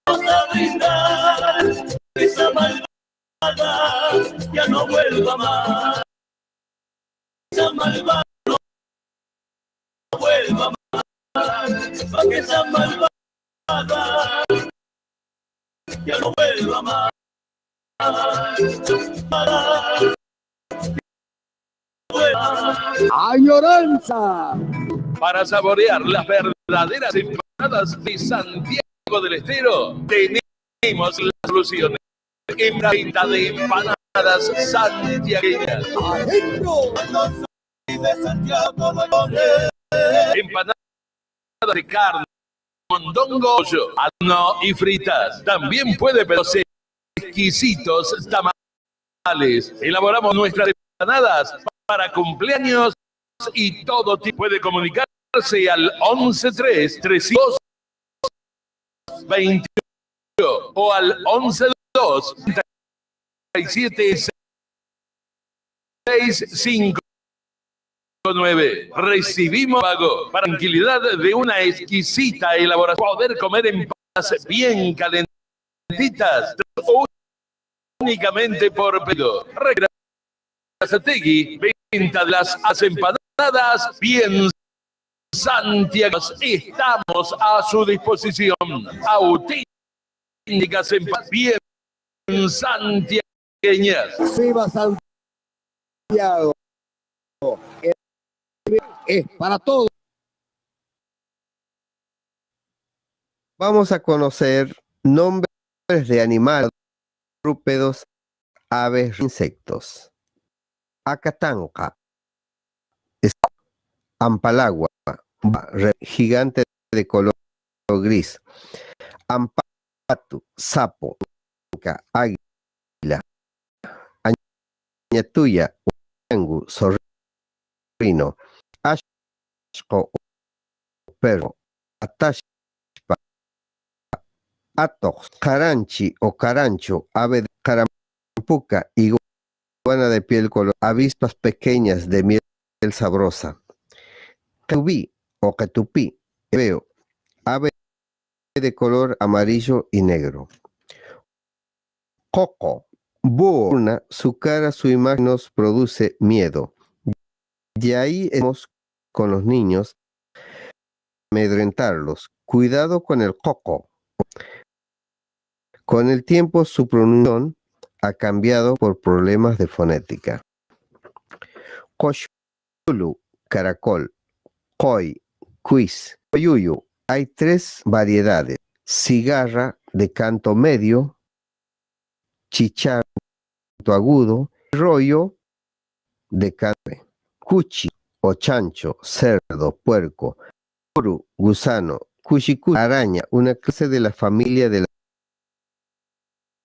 vamos a brindar, esa malvada ya no vuelva más, esa malvada no vuelva más, para que esa malvada ya no vuelva más. ¡Añoranza! Para saborear las verdaderas empanadas de Santiago del Estero, tenemos la solución en la venta de empanadas santiagueñas. ¡Adentro! De Santiago Empanadas de carne, mondongo, pollo, alno y fritas. También puede pedir exquisitos tamales. Elaboramos nuestras empanadas para cumpleaños y todo tipo. Puede comunicarse al 113-328 o al 112-37-659. Recibimos pago para tranquilidad de una exquisita elaboración. Poder comer empanadas bien calentitas únicamente por pedido. Regrasategui, venta de las empanadas bien Santiago. Estamos a su disposición. Auténticas empanadas bien santiagueñas. ¡Viva Santiago! Es para todos. Vamos a conocer nombres de animales, cuadrúpedos, aves, insectos. Acatanca, ampalagua, gigante de color gris. Ampatu, sapo, águila. Añatuya, uangu, zorrino. Ashko, perro. Atashpa, atos, caranchi o carancho, ave de carampuca, iguana de piel color, avispas pequeñas de miel sabrosa. Catubí o catupí, veo, ave de color amarillo y negro. Coco, búho, su cara, su imagen nos produce miedo. Y ahí estamos con los niños, amedrentarlos. Cuidado con el coco. Con el tiempo su pronunciación ha cambiado por problemas de fonética. Cochulu, caracol. Koi, quiz, coyuyu. Hay 3 variedades. Cigarra de canto medio, chicharra de canto agudo, rollo de canto. Cuchi o chancho, cerdo, puerco. Puru, gusano. Cuchicu, araña, una clase de la familia de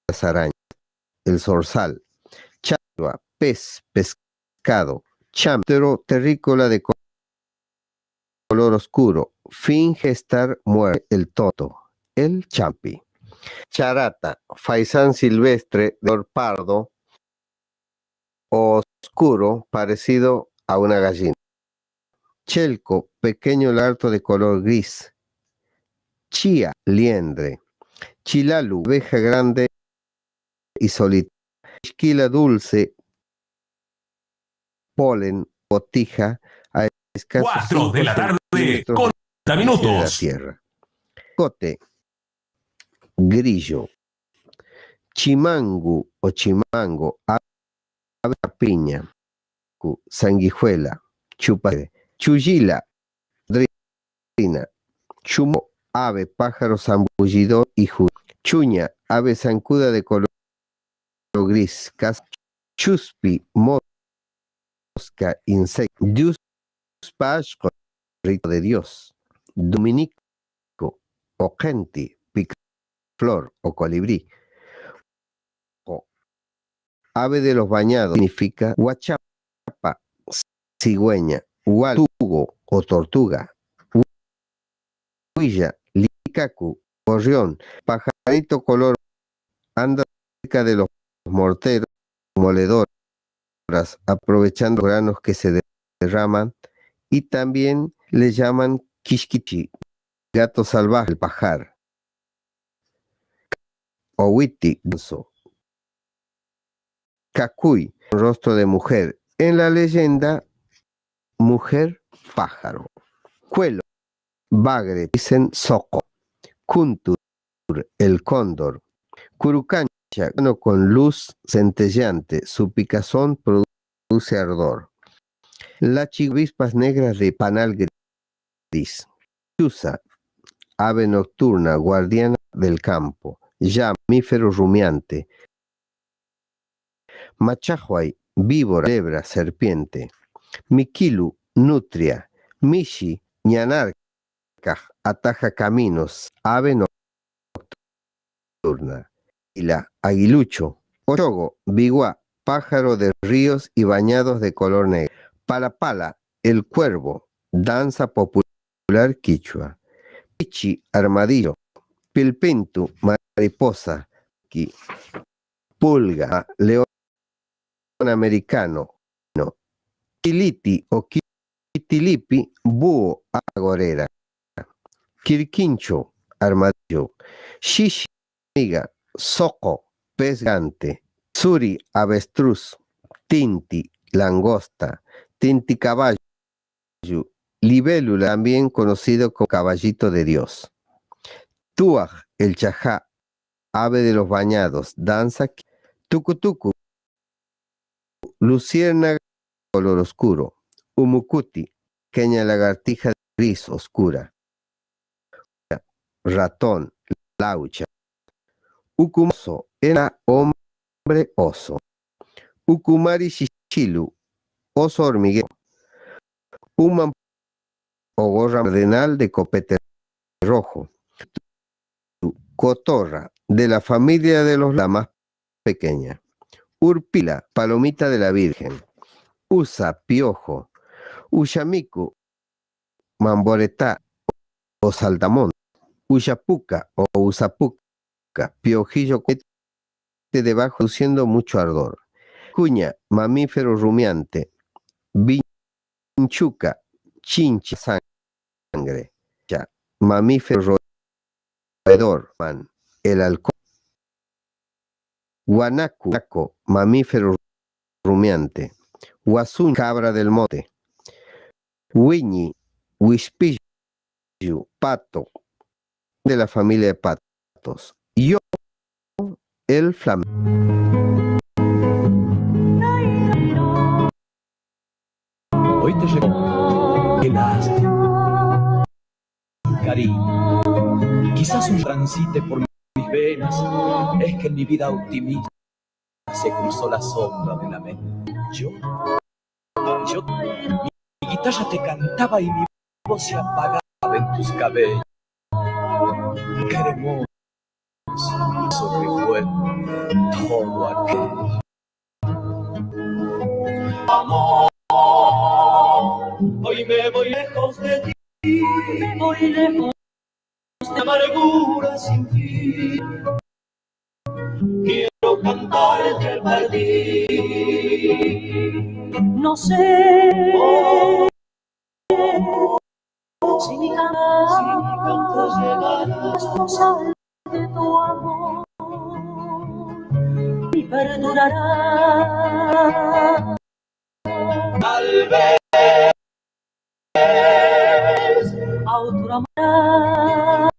las arañas. El zorzal. Chagua, pez, pescado. Chámtero, terrícola de color oscuro. Finge estar muerto. El toto. El champi. Charata, faisán silvestre de color pardo oscuro, parecido a una gallina. Chelco, pequeño lagarto de color gris. Chía, liendre. Chilalu, oveja grande y solitaria. Esquila dulce, polen, botija, a escasos 4 de la tarde, con 30 minutos. De la tierra. Cote, grillo. Chimangu o chimango, ave piña. Sanguijuela, chupace. Chuyila, drina. Chumo, ave, pájaro zambullidor y chuña, ave zancuda de color gris, chuspi, mosca, insecto, dius pashko, rito de Dios, dominico, o genti, picaflor o colibrí. Ave de los bañados significa huachapa, cigüeña, hualtugo o tortuga, huilla, licacu, gorrión, pajarito color, anda cerca de los morteros, moledoras, aprovechando granos que se derraman, y también le llaman quisquichi, gato salvaje, el pajar, ohuiti, ganso, cacuy, rostro de mujer, en la leyenda, mujer pájaro, cuelo, bagre, dicen soco, cuntur, el cóndor, curucancha, con luz centelleante, su picazón produce ardor. Las chivispas negras de panal gris, chusa, ave nocturna, guardiana del campo, ya, mamífero rumiante, machahuay, víbora, lebra, serpiente, miquilu, nutria, mishi, ñanarca, ataja caminos, ave nocturna, y la aguilucho, ochogo, biguá, pájaro de ríos y bañados de color negro, palapala, el cuervo, danza popular quichua, pichi, armadillo, pilpintu, mariposa, pulga, león americano, quiliti o quitilipi, búho, agorera, quirquincho, armadillo, shishi, miga, soco, pez gante, suri, avestruz, tinti, langosta, tinti caballo, libélula, también conocido como caballito de Dios, tuaj, el chajá, ave de los bañados, danza, tucutucu, luciérnaga, color oscuro, umucuti, pequeña lagartija gris oscura, ratón, laucha, ucumoso, era hombre oso, ucumari chichilu, oso hormiguero, uman o gorra cardenal de copete rojo, cotorra, de la familia de los la más pequeña, urpila, palomita de la Virgen, usa, piojo, ushamiku, mamboretá o saltamón, uyapuca o usapuca, piojillo debajo produciendo mucho ardor, cuña, mamífero rumiante, vinchuca, chincha, sangre, ya, mamífero roedor, man, el halcón, guanaco, mamífero rumiante, huazún, cabra del monte, huiñi, huispillo, pato, de la familia de patos, yo, el flamenco. Hoy te llegó, qué lástima, cariño, quizás un transite por mis venas, es que en mi vida optimista se cruzó la sombra de la mente. Yo, mi guitarra te cantaba y mi voz se apagaba en tus cabellos. Qué hermoso que fue todo aquello. Amor, hoy me voy lejos de ti, me voy lejos de amargura sin fin. Quiero cantarte al partir. No sé si mi canto llegará posar de tu amor y perdurará. Tal vez autoamarás,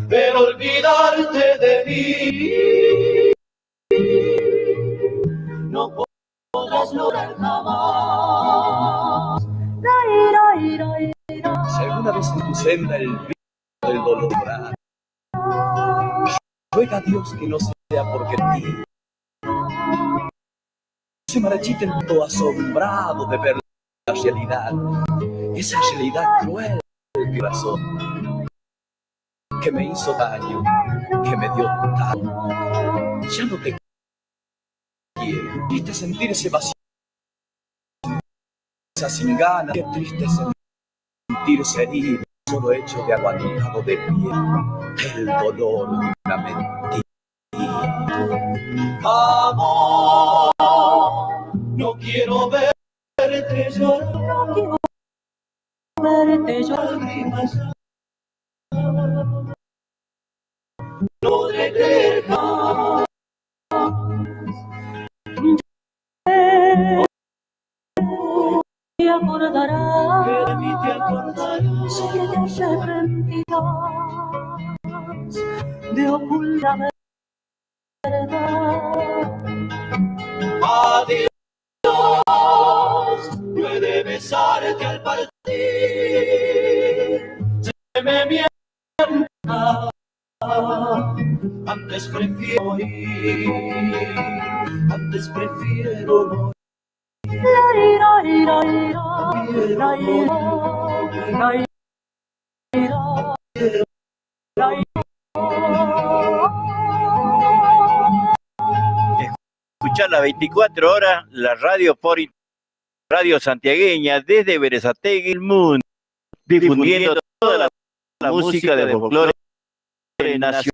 pero olvidarte de mí no podrás lograr jamás. Si alguna vez en tu senda el viento del dolor, ruega a Dios que no sea porque ti se marchita el mundo asombrado de ver la realidad, esa realidad cruel del corazón, que me hizo daño, que me dio daño. Ya no te quiero, triste sentirse vacío, sin ganas, qué triste sentirse herido, solo hecho de aguantado de pie, el dolor de una mentira. Amor, no quiero verte llorar, no quiero verte llorar, no podré creer jamás. Te acordarás, de mí te acordarás, sé que te arrepentirás de ocultar la verdad. Adiós, no he de besarte al partir, se me mienta, antes prefiero ir, antes prefiero no. Escuchar las 24 horas la radio por Radio Santiagueña desde Berazategui, el mundo, difundiendo toda la música del folclore nacional.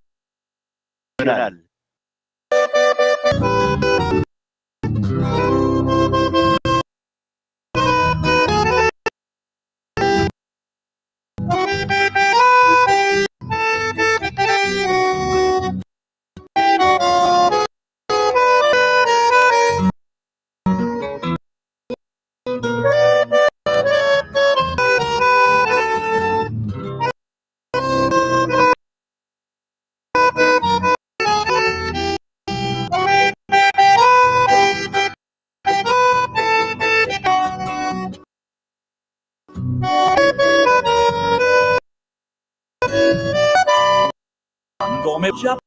Cuando me vaya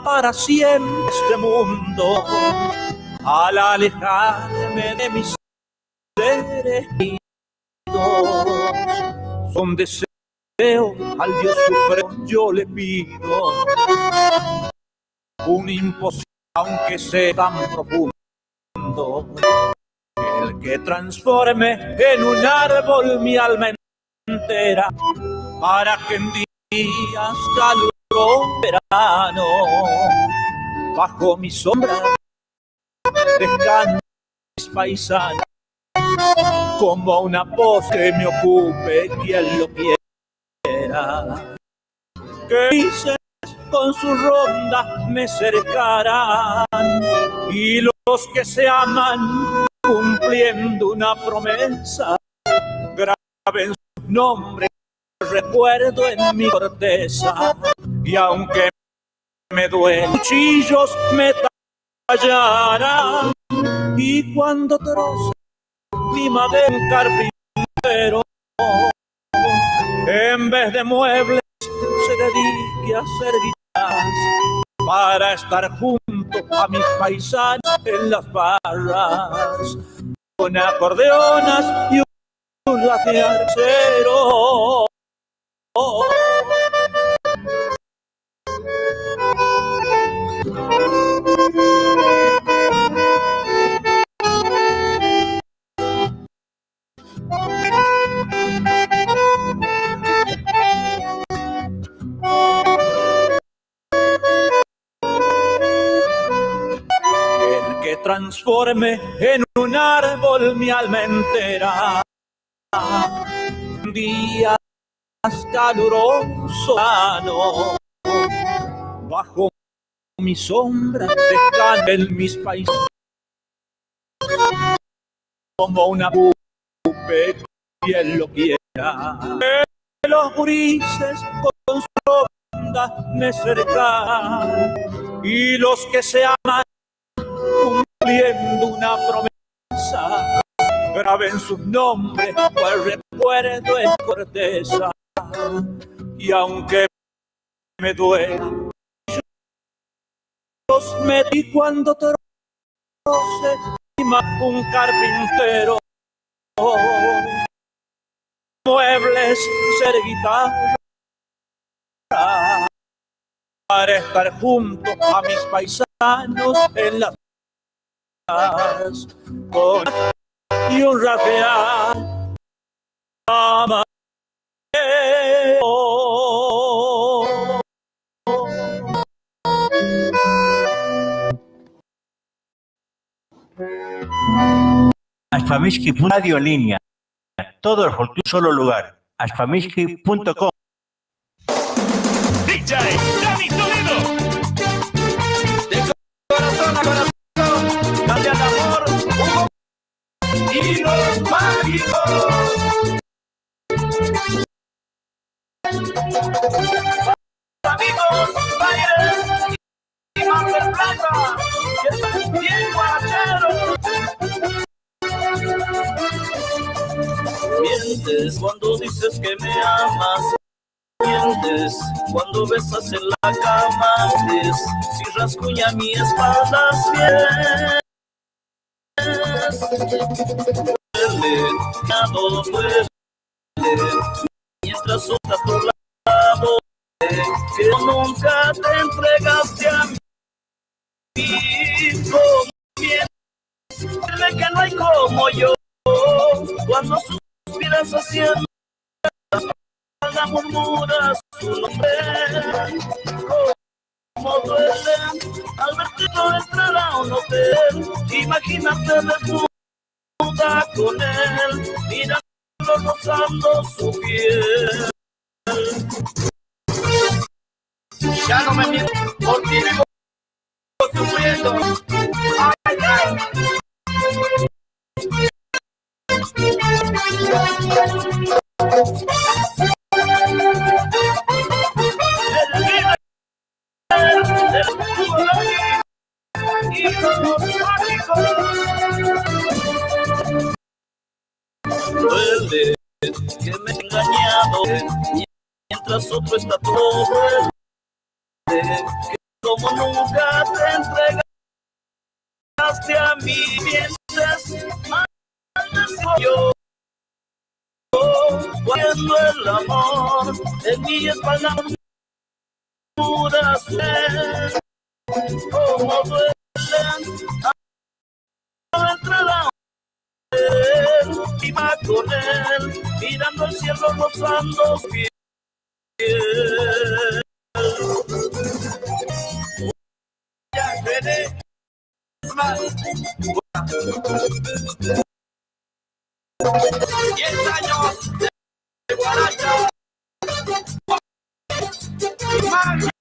para siempre este mundo, al alejarme de mis seres queridos, son deseos al Dios supremo yo le pido, un imposible aunque sea tan profundo, el que transforme en un árbol mi alma entera, para que en días calurosos verano, bajo mi sombra descansen mis paisanos, como una voz que me ocupe quien lo quiera, que dicen con su ronda me cercarán, y los que se aman cumpliendo una promesa, graben su nombre, recuerdo en mi corteza, y aunque me duelen cuchillos me tallarán, y cuando troce mi madera un carpintero, en vez de muebles se dedique a hacer guitarras, para estar junto a mis paisanos en las barras, con acordeonas y un de arcero. El que transforme en un árbol mi alma entera, días caluroso, bajo mi sombra descansen mis paisanos, como una pupe quien lo quiera, que los gurises con su ronda me cercan, y los que se aman cumpliendo una promesa, graben sus nombres pues recuerdo en corteza, y aunque me duela yo los metí cuando troce un carpintero, muebles, ser guitarra, para estar junto a mis paisanos en las con y un rapear amarelo. Ashpamishki Radio en línea. Todo el folclore en un solo lugar. Ashpamishki.com. DJ Dani Toledo. De corazón a corazón, cambia el amor, Hugo y los mágicos. Amigos, bailes y más de plata, que están bien guaracheros. Mientes cuando dices que me amas. Mientes cuando besas en la cama. Si rasguña mi espalda, duele, a todo duele. Mientras otra a tu lado, que nunca te entregaste a mí. Dile que no hay como yo. Cuando suspiras haciendo la murmuras su nombre, como duele al verte no entrar a un hotel. Imagínate desnuda con él, mirando, rozando su piel. Ya no me miento, por ti vivo sufriendo. Ay, ay. Duele que me he engañado mientras otro está todo. Duele que como nunca te entregaste a mí. Mientes más yo cuando el amor en mi espalda puras como duelen al entrar a él y va con él mirando el cielo rozando su piel. Ya veré más 10 años de guaracha mágico.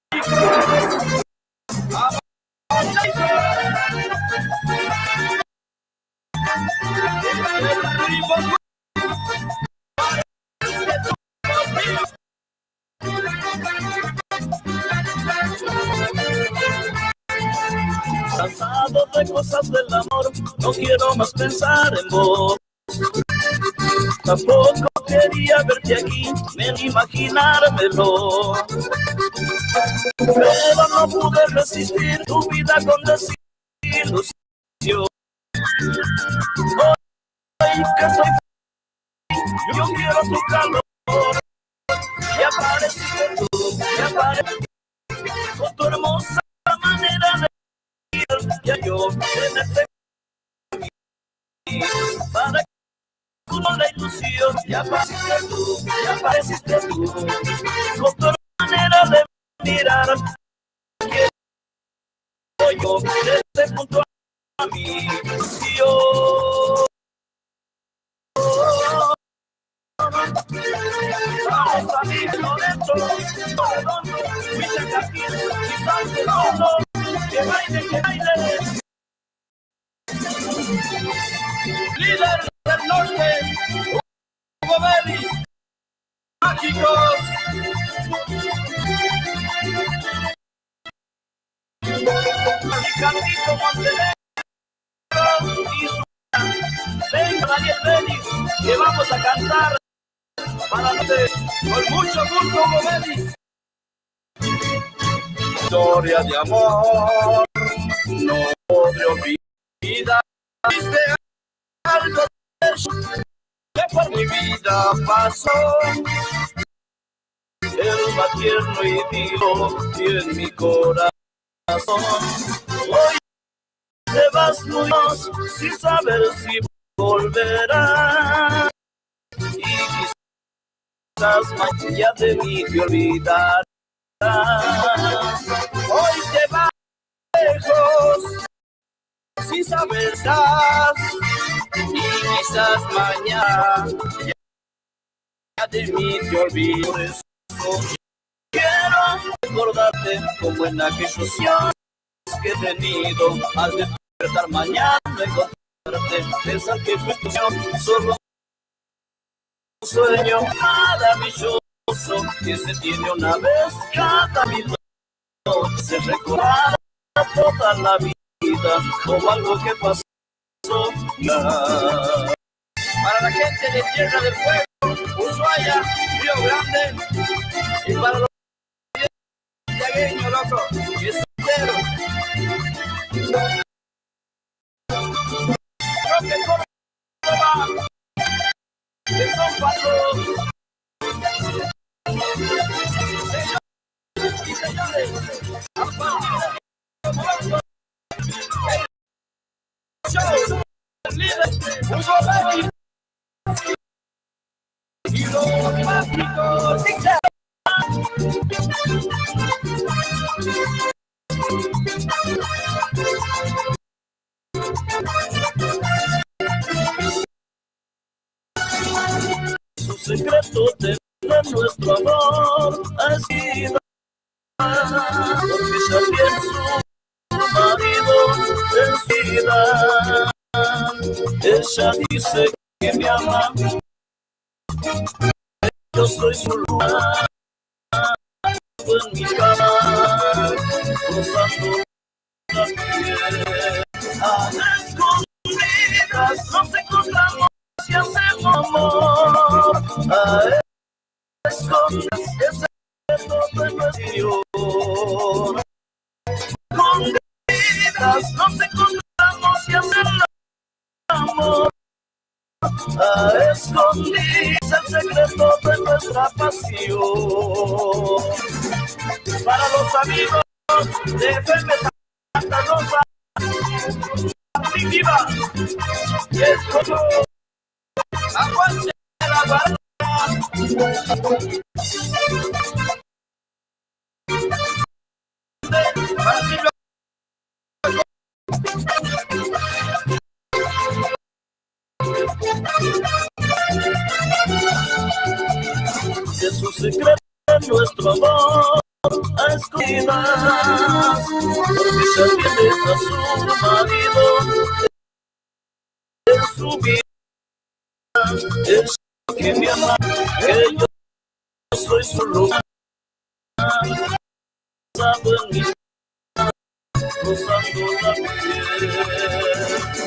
Cansado de cosas del amor, no quiero más pensar en vos. Tampoco quería verte aquí, ni imaginármelo. Pero no pude resistir tu vida con desilusión. Hoy que soy yo quiero tu calor. Y apareciste tú, y apareciste con tu hermosa manera de ir. Ya yo tenerte para con la ilusión, ya apareciste tú, con tu manera de mirar. Quiero yo desde junto a mi ilusión. Vamos a vivirlo dentro, redondo, fuiste aquí, quizás de solo, que baile, líder del norte, Hugo Vélez, mágicos. Cantito Montenegro y su venga Daniel Vélez, que vamos a cantar para ustedes con mucho gusto, Hugo Vélez. Historia de amor, no podré olvidar. Viste algo de eso que por mi vida pasó. El más tierno y vivo y en mi corazón. Hoy te vas muy lejos sin saber si volverás. Y quizás mañana de mí te olvidarás. Hoy te vas lejos sin saber estás. Y quizás mañana ya de mí te olvides. Quiero recordarte como en aquellos años que he tenido al despertar mañana, encontrarte, pensar que fue tu solo un sueño maravilloso que se tiene una vez cada minuto, se recordará toda la vida como algo que pasó. Para la gente de Tierra del Fuego, Ushuaia, Río Grande, y para los santiagueños, loco, y es entero. Creo que Córdoba, que son pasos. Señores y señores, a partir de momento, el show del líder Hugo Baby y los mágicos Dixon. Su secreto de nuestro amor ha sido porque ya tiene su marido en vida. Ella dice que me ama, yo soy su lugar en mi cama, cruzando la piel. A escondidas nos encontramos y hacemos amor. A escondidas es el todo en nuestro. Escondidas nos encontramos y hacemos amor. A escondidas el secreto de nuestra pasión. Para los amigos de FM Santa Rosa, viva y es como aguante la barra. De su secreto nuestro amor a escondidas, porque ya tiene a su marido en su vida. Es que me ama, que yo soy su lugar, pasado en mi vida, cruzando la piel.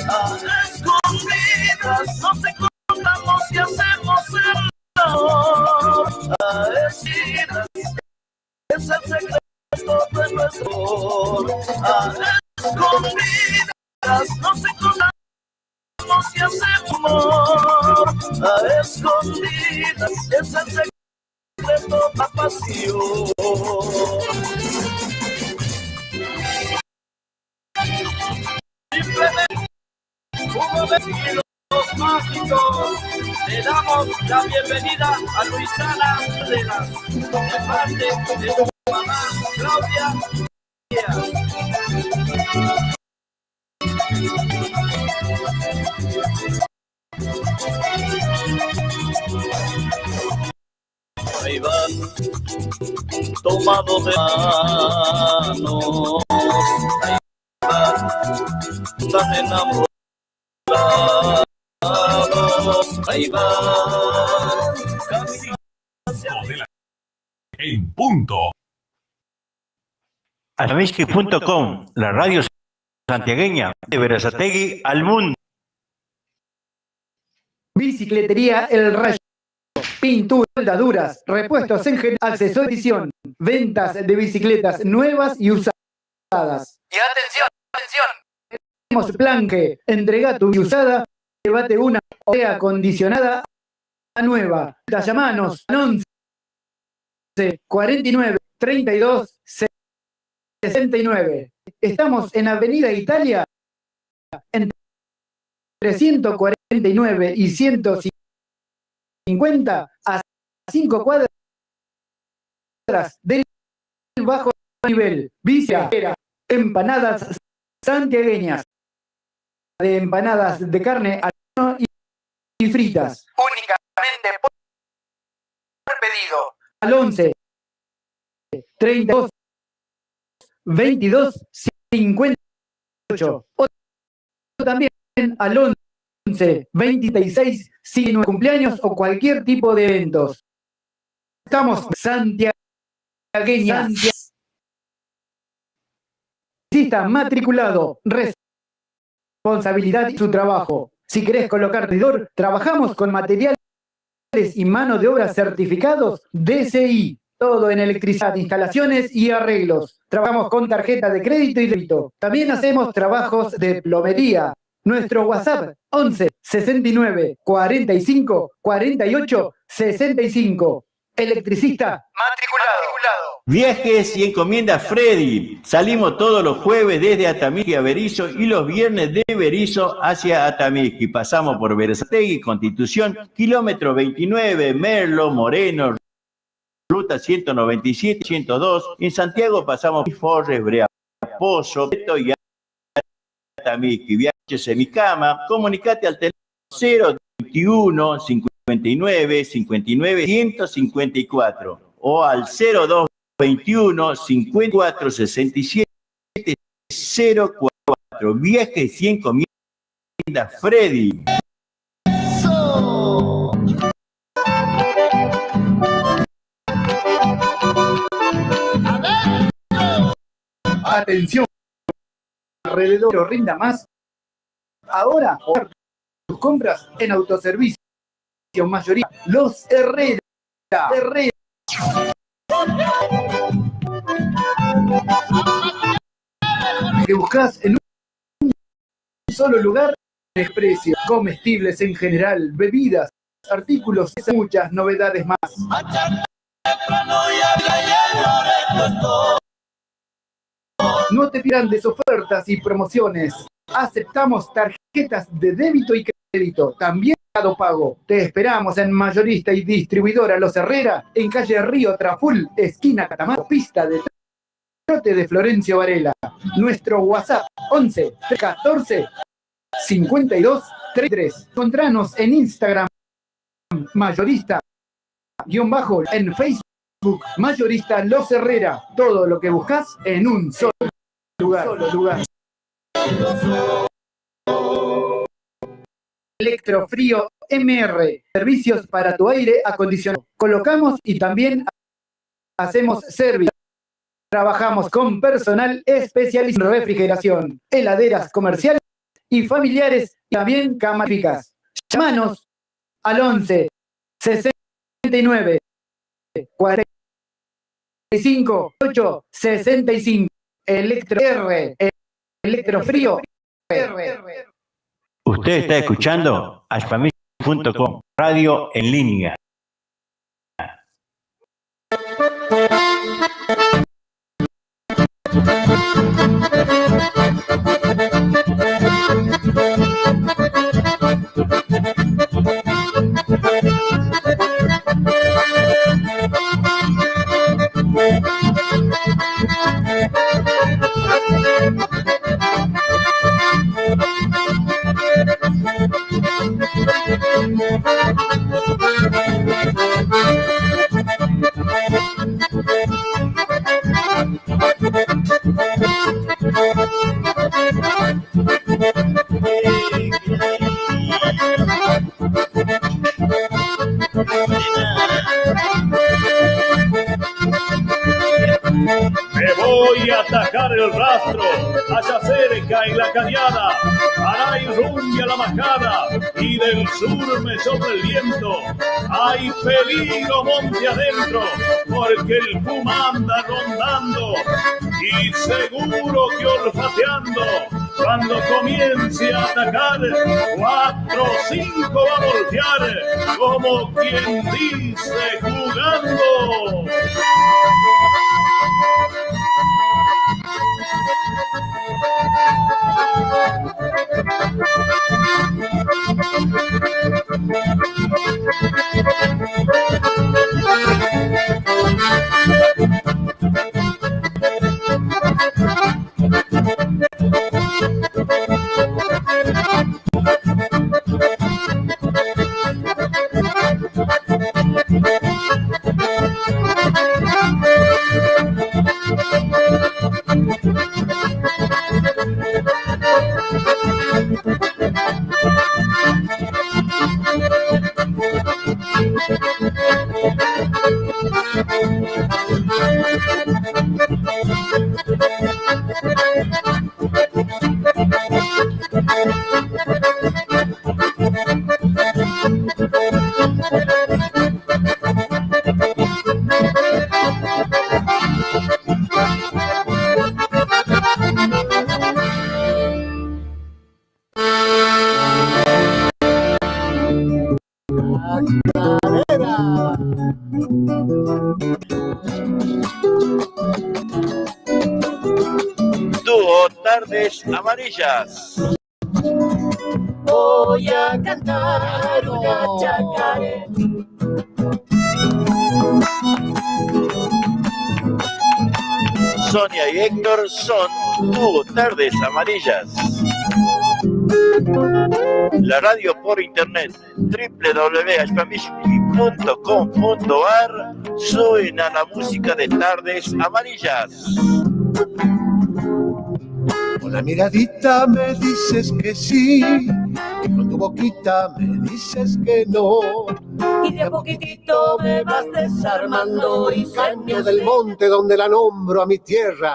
A escondidas nos encontramos y hacemos el amor. A escondidas es el secreto de nuestro amor. A escondidas nos encontramos y hacemos amor. A escondidas es el secreto de la pasión. Simplemente Hugo Baby los mágicos, le damos la bienvenida a Luisana Cárdenas, de parte de su mamá Claudia Díaz. Ahí van, tomados de manos, ahí van, tan enamorados. Ahí va, casi en punto. Amiski.com, la radio santiagueña de Berazategui al mundo. Bicicletería El Rayo. Pintura, soldaduras, repuestos en general, accesorios de edición, ventas de bicicletas nuevas y usadas. Y atención, atención. plan que entrega tu usada, llévate una acondicionada nueva. Llamanos al 11 49 32 69. Estamos en Avenida Italia, entre 149 y 150, a 5 cuadras del bajo nivel. Vicia, empanadas santiagueñas, de empanadas de carne al horno y fritas. Únicamente por pedido. Al 11 32 22 58. O también al 11 26 19 cumpleaños o cualquier tipo de eventos. Estamos santiagueñas. Está matriculado, responsabilidad y su trabajo. Si querés colocar medidor, trabajamos con materiales y mano de obra certificados DCI. Todo en electricidad, instalaciones y arreglos. Trabajamos con tarjeta de crédito y débito. También hacemos trabajos de plomería. Nuestro WhatsApp 11 69 45 48 65. Electricista matriculado. Viajes y encomiendas Freddy. Salimos todos los jueves desde Atamisqui a Berisso y los viernes de Berisso hacia Atamisqui. Pasamos por Berazategui, Constitución, kilómetro 29, Merlo, Moreno, ruta 197, 102. En Santiago pasamos por Forres, Brea, Pozo, Beto y Atamisqui. Viajes en mi cama. Comunicate al teléfono 021 59 59 154 o al 0221 54 67 04. Viajes y encomiendas Freddy. Atención, alrededor rinda más. Ahora, tus compras en autoservicio, mayoría, Los Herrera. Que buscas en un solo lugar, desprecio, comestibles en general, bebidas, artículos, muchas novedades más. No te pierdas ofertas y promociones. Aceptamos tarjetas de débito y crédito, también Mercado Pago. Te esperamos en mayorista y distribuidora Los Herrera, en calle Río Traful, esquina Catamarca, pista de trote de Florencio Varela. Nuestro WhatsApp 11 14 52 33. Encontranos en Instagram mayorista _ en Facebook mayorista Los Herrera. Todo lo que buscas en un solo lugar. Electrofrío MR, servicios para tu aire acondicionado. Colocamos y también hacemos servicio. Trabajamos con personal especializado en refrigeración, heladeras comerciales y familiares y también cámaras. Llámanos al 11 69 45 8 65. Electrofrío R. Usted está escuchando Ashpamisqui.com, radio en línea. Me voy a atacar el rastro, allá cerca en la cañada, hará irrumbia la majada, y del sur me sopla el viento. Hay peligro monte adentro, porque el puma anda rondando, y seguro que olfateando Cuando comience a atacar, 4 o 5 va a voltear, como quien dice, jugando. Dúo Tardes Amarillas. Voy a cantar una chacarera. Sonia y Héctor son Dúo Tardes Amarillas. La radio por internet www.alpamispi.com.ar suena la música de Tardes Amarillas. Con la miradita me dices que sí, y con tu boquita me dices que no. Y de a poquitito me vas desarmando y Canto del monte donde la nombro a mi tierra,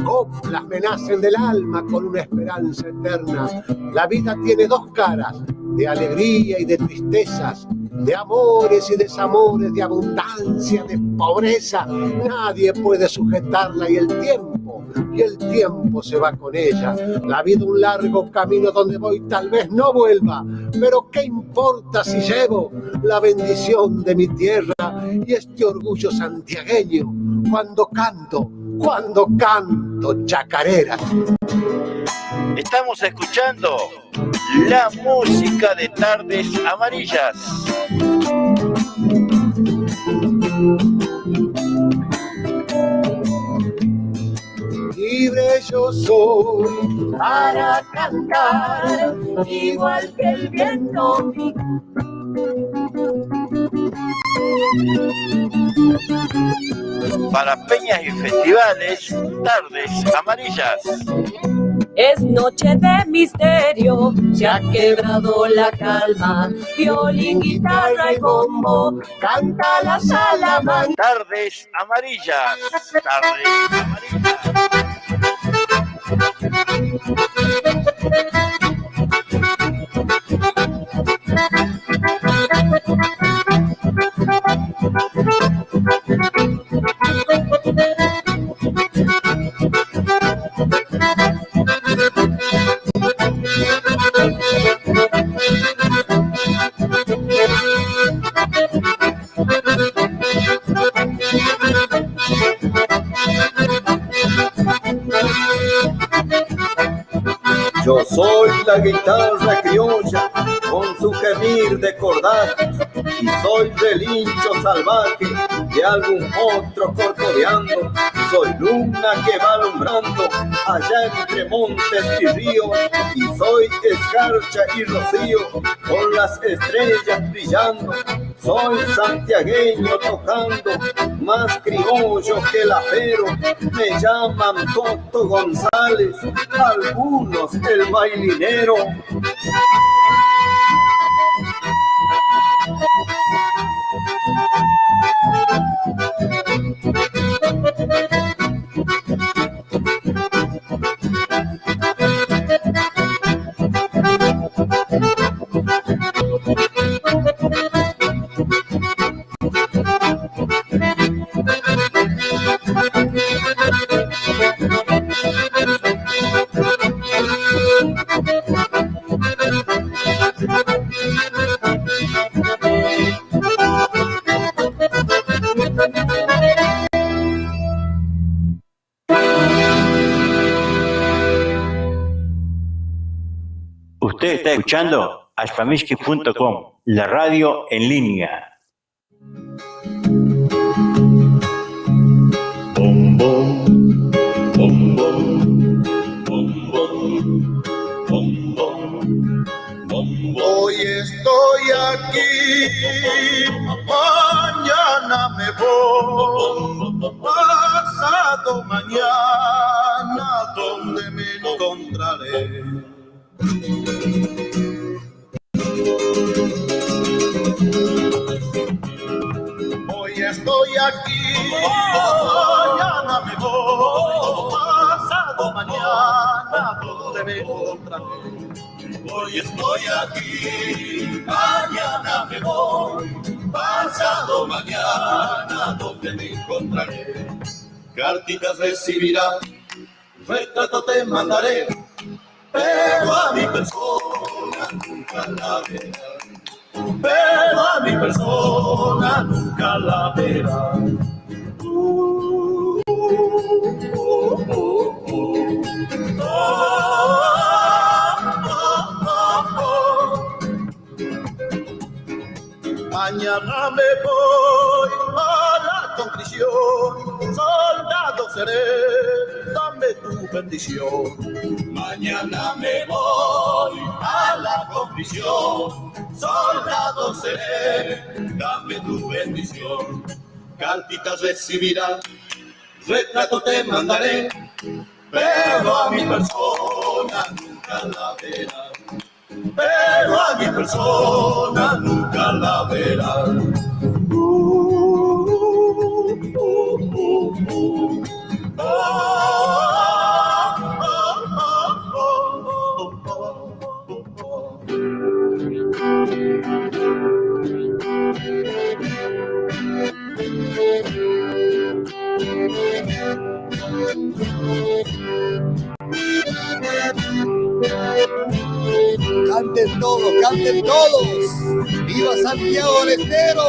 coplas me nacen del alma con una esperanza eterna. La vida tiene dos caras, de alegría y de tristezas, de amores y desamores, de abundancia, de pobreza. Nadie puede sujetarla y el tiempo se va con ella. La vida un largo camino donde voy tal vez no vuelva, pero qué importa si llevo la bendición de mi tierra y este orgullo santiagueño cuando canto chacareras. Estamos escuchando la música de Tardes Amarillas. Libre yo soy para cantar igual que el viento. Para peñas y festivales, Tardes Amarillas. Es noche de misterio, se ha quebrado la calma. Violín, guitarra y bombo, canta la Salamanca. Tardes Amarillas. Tardes Amarillas. Yo soy la guitarra criolla con su gemir de cordaje y soy relincho salvaje de algún otro corcoveando. Soy luna que va alumbrando allá entre montes y ríos y soy escarcha y rocío con las estrellas brillando. Soy santiagueño tocando, más criollo que el apero. Me llaman Toto González, algunos el bailinero. escuchando ashpamishki.com, la radio en línea. Bom, bom, bom, bom, bom, bom, bom, bom, bom. Hoy estoy aquí, mañana me voy, pasado mañana, ¿dónde me encontraré? Hoy estoy aquí, mañana me voy, pasado mañana, ¿dónde me encontraré? Hoy estoy aquí, mañana me voy, pasado mañana, ¿dónde me encontraré? Cartitas recibirás, retrato te mandaré, pero a mi persona nunca la verás. Pero a mi persona nunca la verás. Mañana me voy a la condición, soldado seré, dame tu bendición. Mañana me voy a la condición, soldado seré, dame tu bendición. Cartitas recibirás, retrato te mandaré, pero a mi persona nunca la verás. Pero a mi persona nunca la verás. Canten todos, ¡viva Santiago del Estero!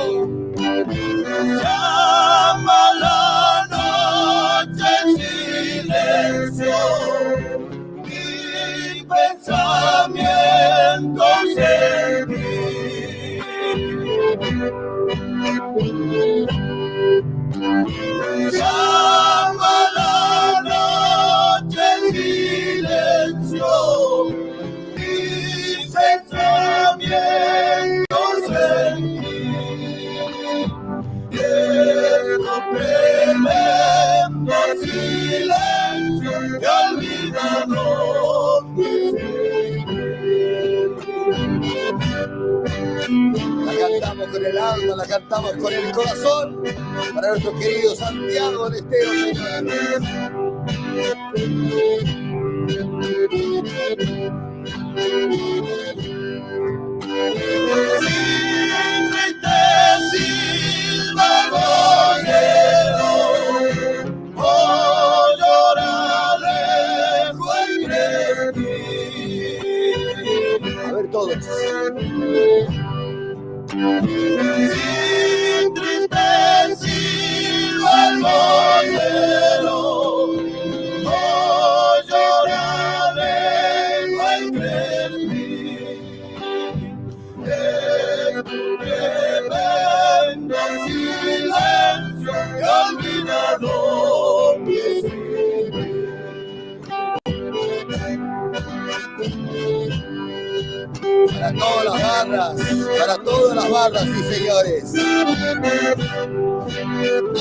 Llama la noche en silencio, mi pensamiento en ti. Llama la noche en silencio, pensamientos en ti, y este tremendo silencio que olvidado. La cantamos con el alma, la cantamos con el corazón, para nuestro querido Santiago del Estero, señores. Sin tristeza vagonero, oh lloraré con ti. A ver todos. Sin tristeza vagonero, oh lloraré con ti. Tremendo silencio que olvidado mi para todas las barras, sí señores.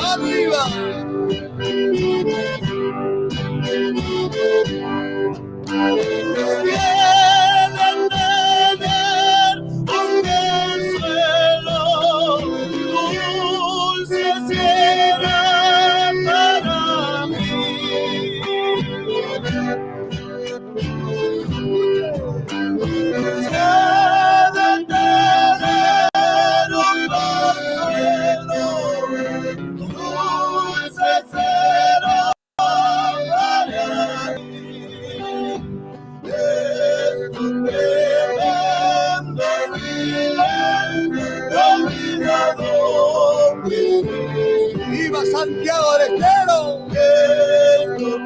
¡Arriba! Quieren tener un consuelo, dulce será para mí. Quieren tener un consuelo, dulce será para mí. Tremendo silencio olvidado. ¡Viva Santiago del Estero!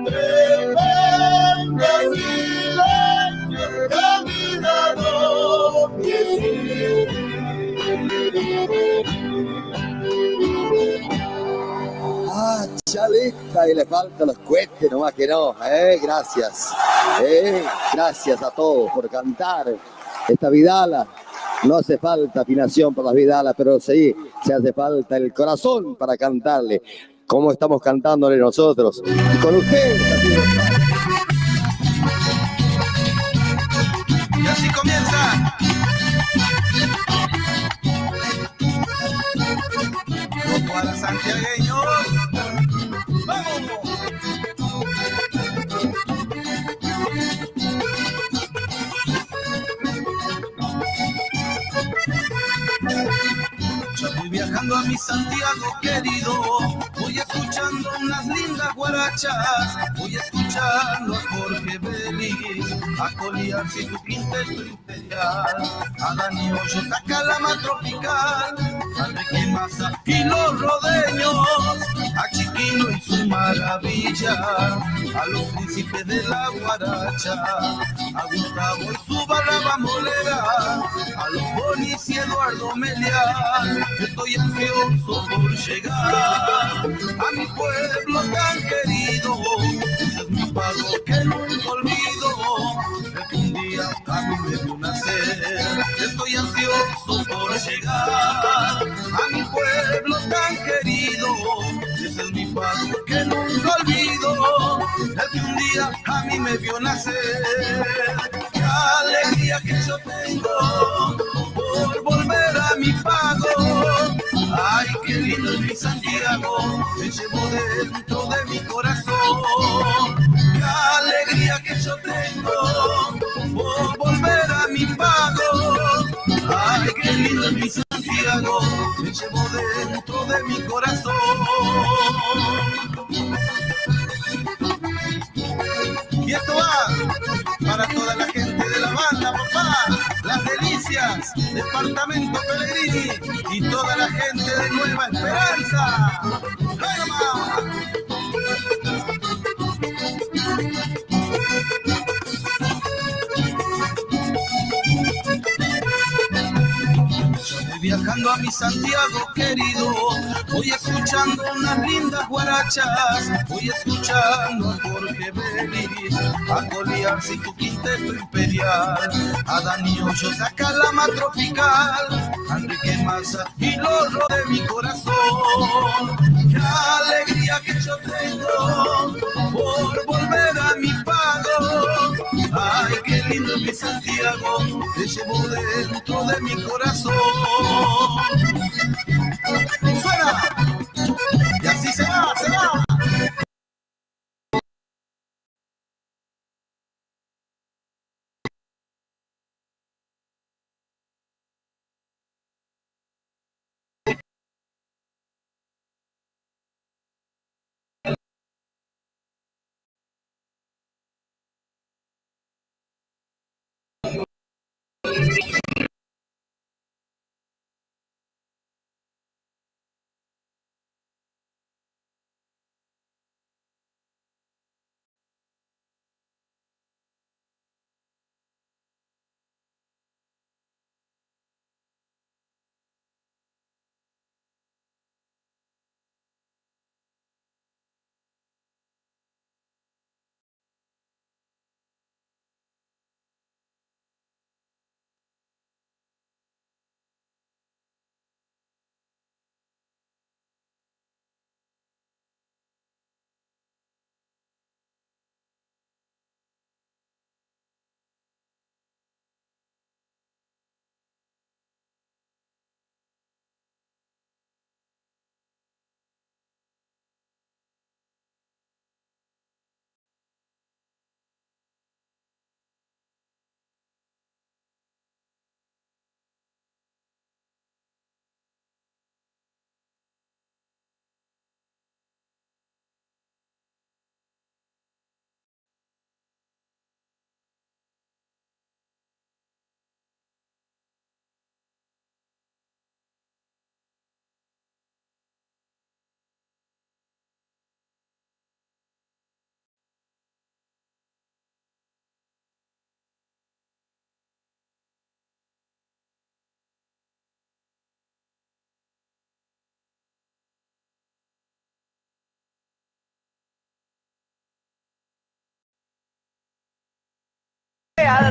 Tremendo silencio olvidado. ya lista y le faltan los cohetes, nomás que no. Gracias. Gracias a todos por cantar esta vidala. No hace falta afinación para las vidalas, pero sí se hace falta el corazón para cantarle, como estamos cantándole nosotros. Y con ustedes. Y así comienza. Los para santiagueños. ¡Vamos! Ya voy viajando a mi Santiago querido, voy escuchando unas lindas guarachas, voy escuchando a Jorge Vélez, a Coliarse y su quinteto imperial, a Dani Hoyos, a Calama Tropical, a Enrique Maza y los rodeños, a Chiquino y su maravilla, a los príncipes de la guaracha, a Gustavo y su barra bambolera, a los Bonis y Eduardo Melián. Estoy ansioso por llegar a mi pueblo tan querido. Ese es mi pago que nunca olvido, el que un día a mí me vio nacer. Estoy ansioso por llegar a mi pueblo tan querido. Ese es mi pago que nunca olvido, el que un día a mí me vio nacer. Qué alegría que yo tengo por volver a mi pago. Ay, qué lindo es mi Santiago, me llevo dentro de mi corazón. Qué alegría que yo tengo por volver a mi pago. Ay, qué lindo es mi Santiago, me llevo dentro de mi corazón. Y esto va para toda la gente de la banda, papá, Las Delicias, Departamento Pellegrini y toda la gente de Nueva Esperanza. ¡Vamos! Viajando a mi Santiago querido, voy escuchando unas lindas guarachas, voy escuchando a Jorge Vélez, a Coliarse y su quinteto imperial, a Dani Hoyos, a Calama Tropical, a Enrique Maza y Lorro de mi corazón. Qué alegría que yo tengo por volver a mi pago. Ay, qué lindo es mi Santiago, te llevo dentro de mi corazón. ¡Suena! Y así se va, se va.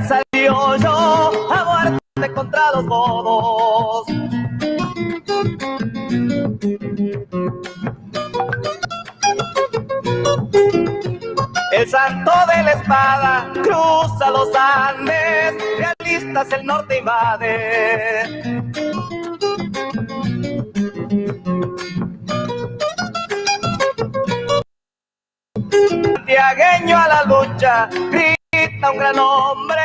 salió yo a muerte contra los modos. El santo de la espada cruza los Andes, realistas el norte invade. Santiagueño a la lucha, grita un gran hombre,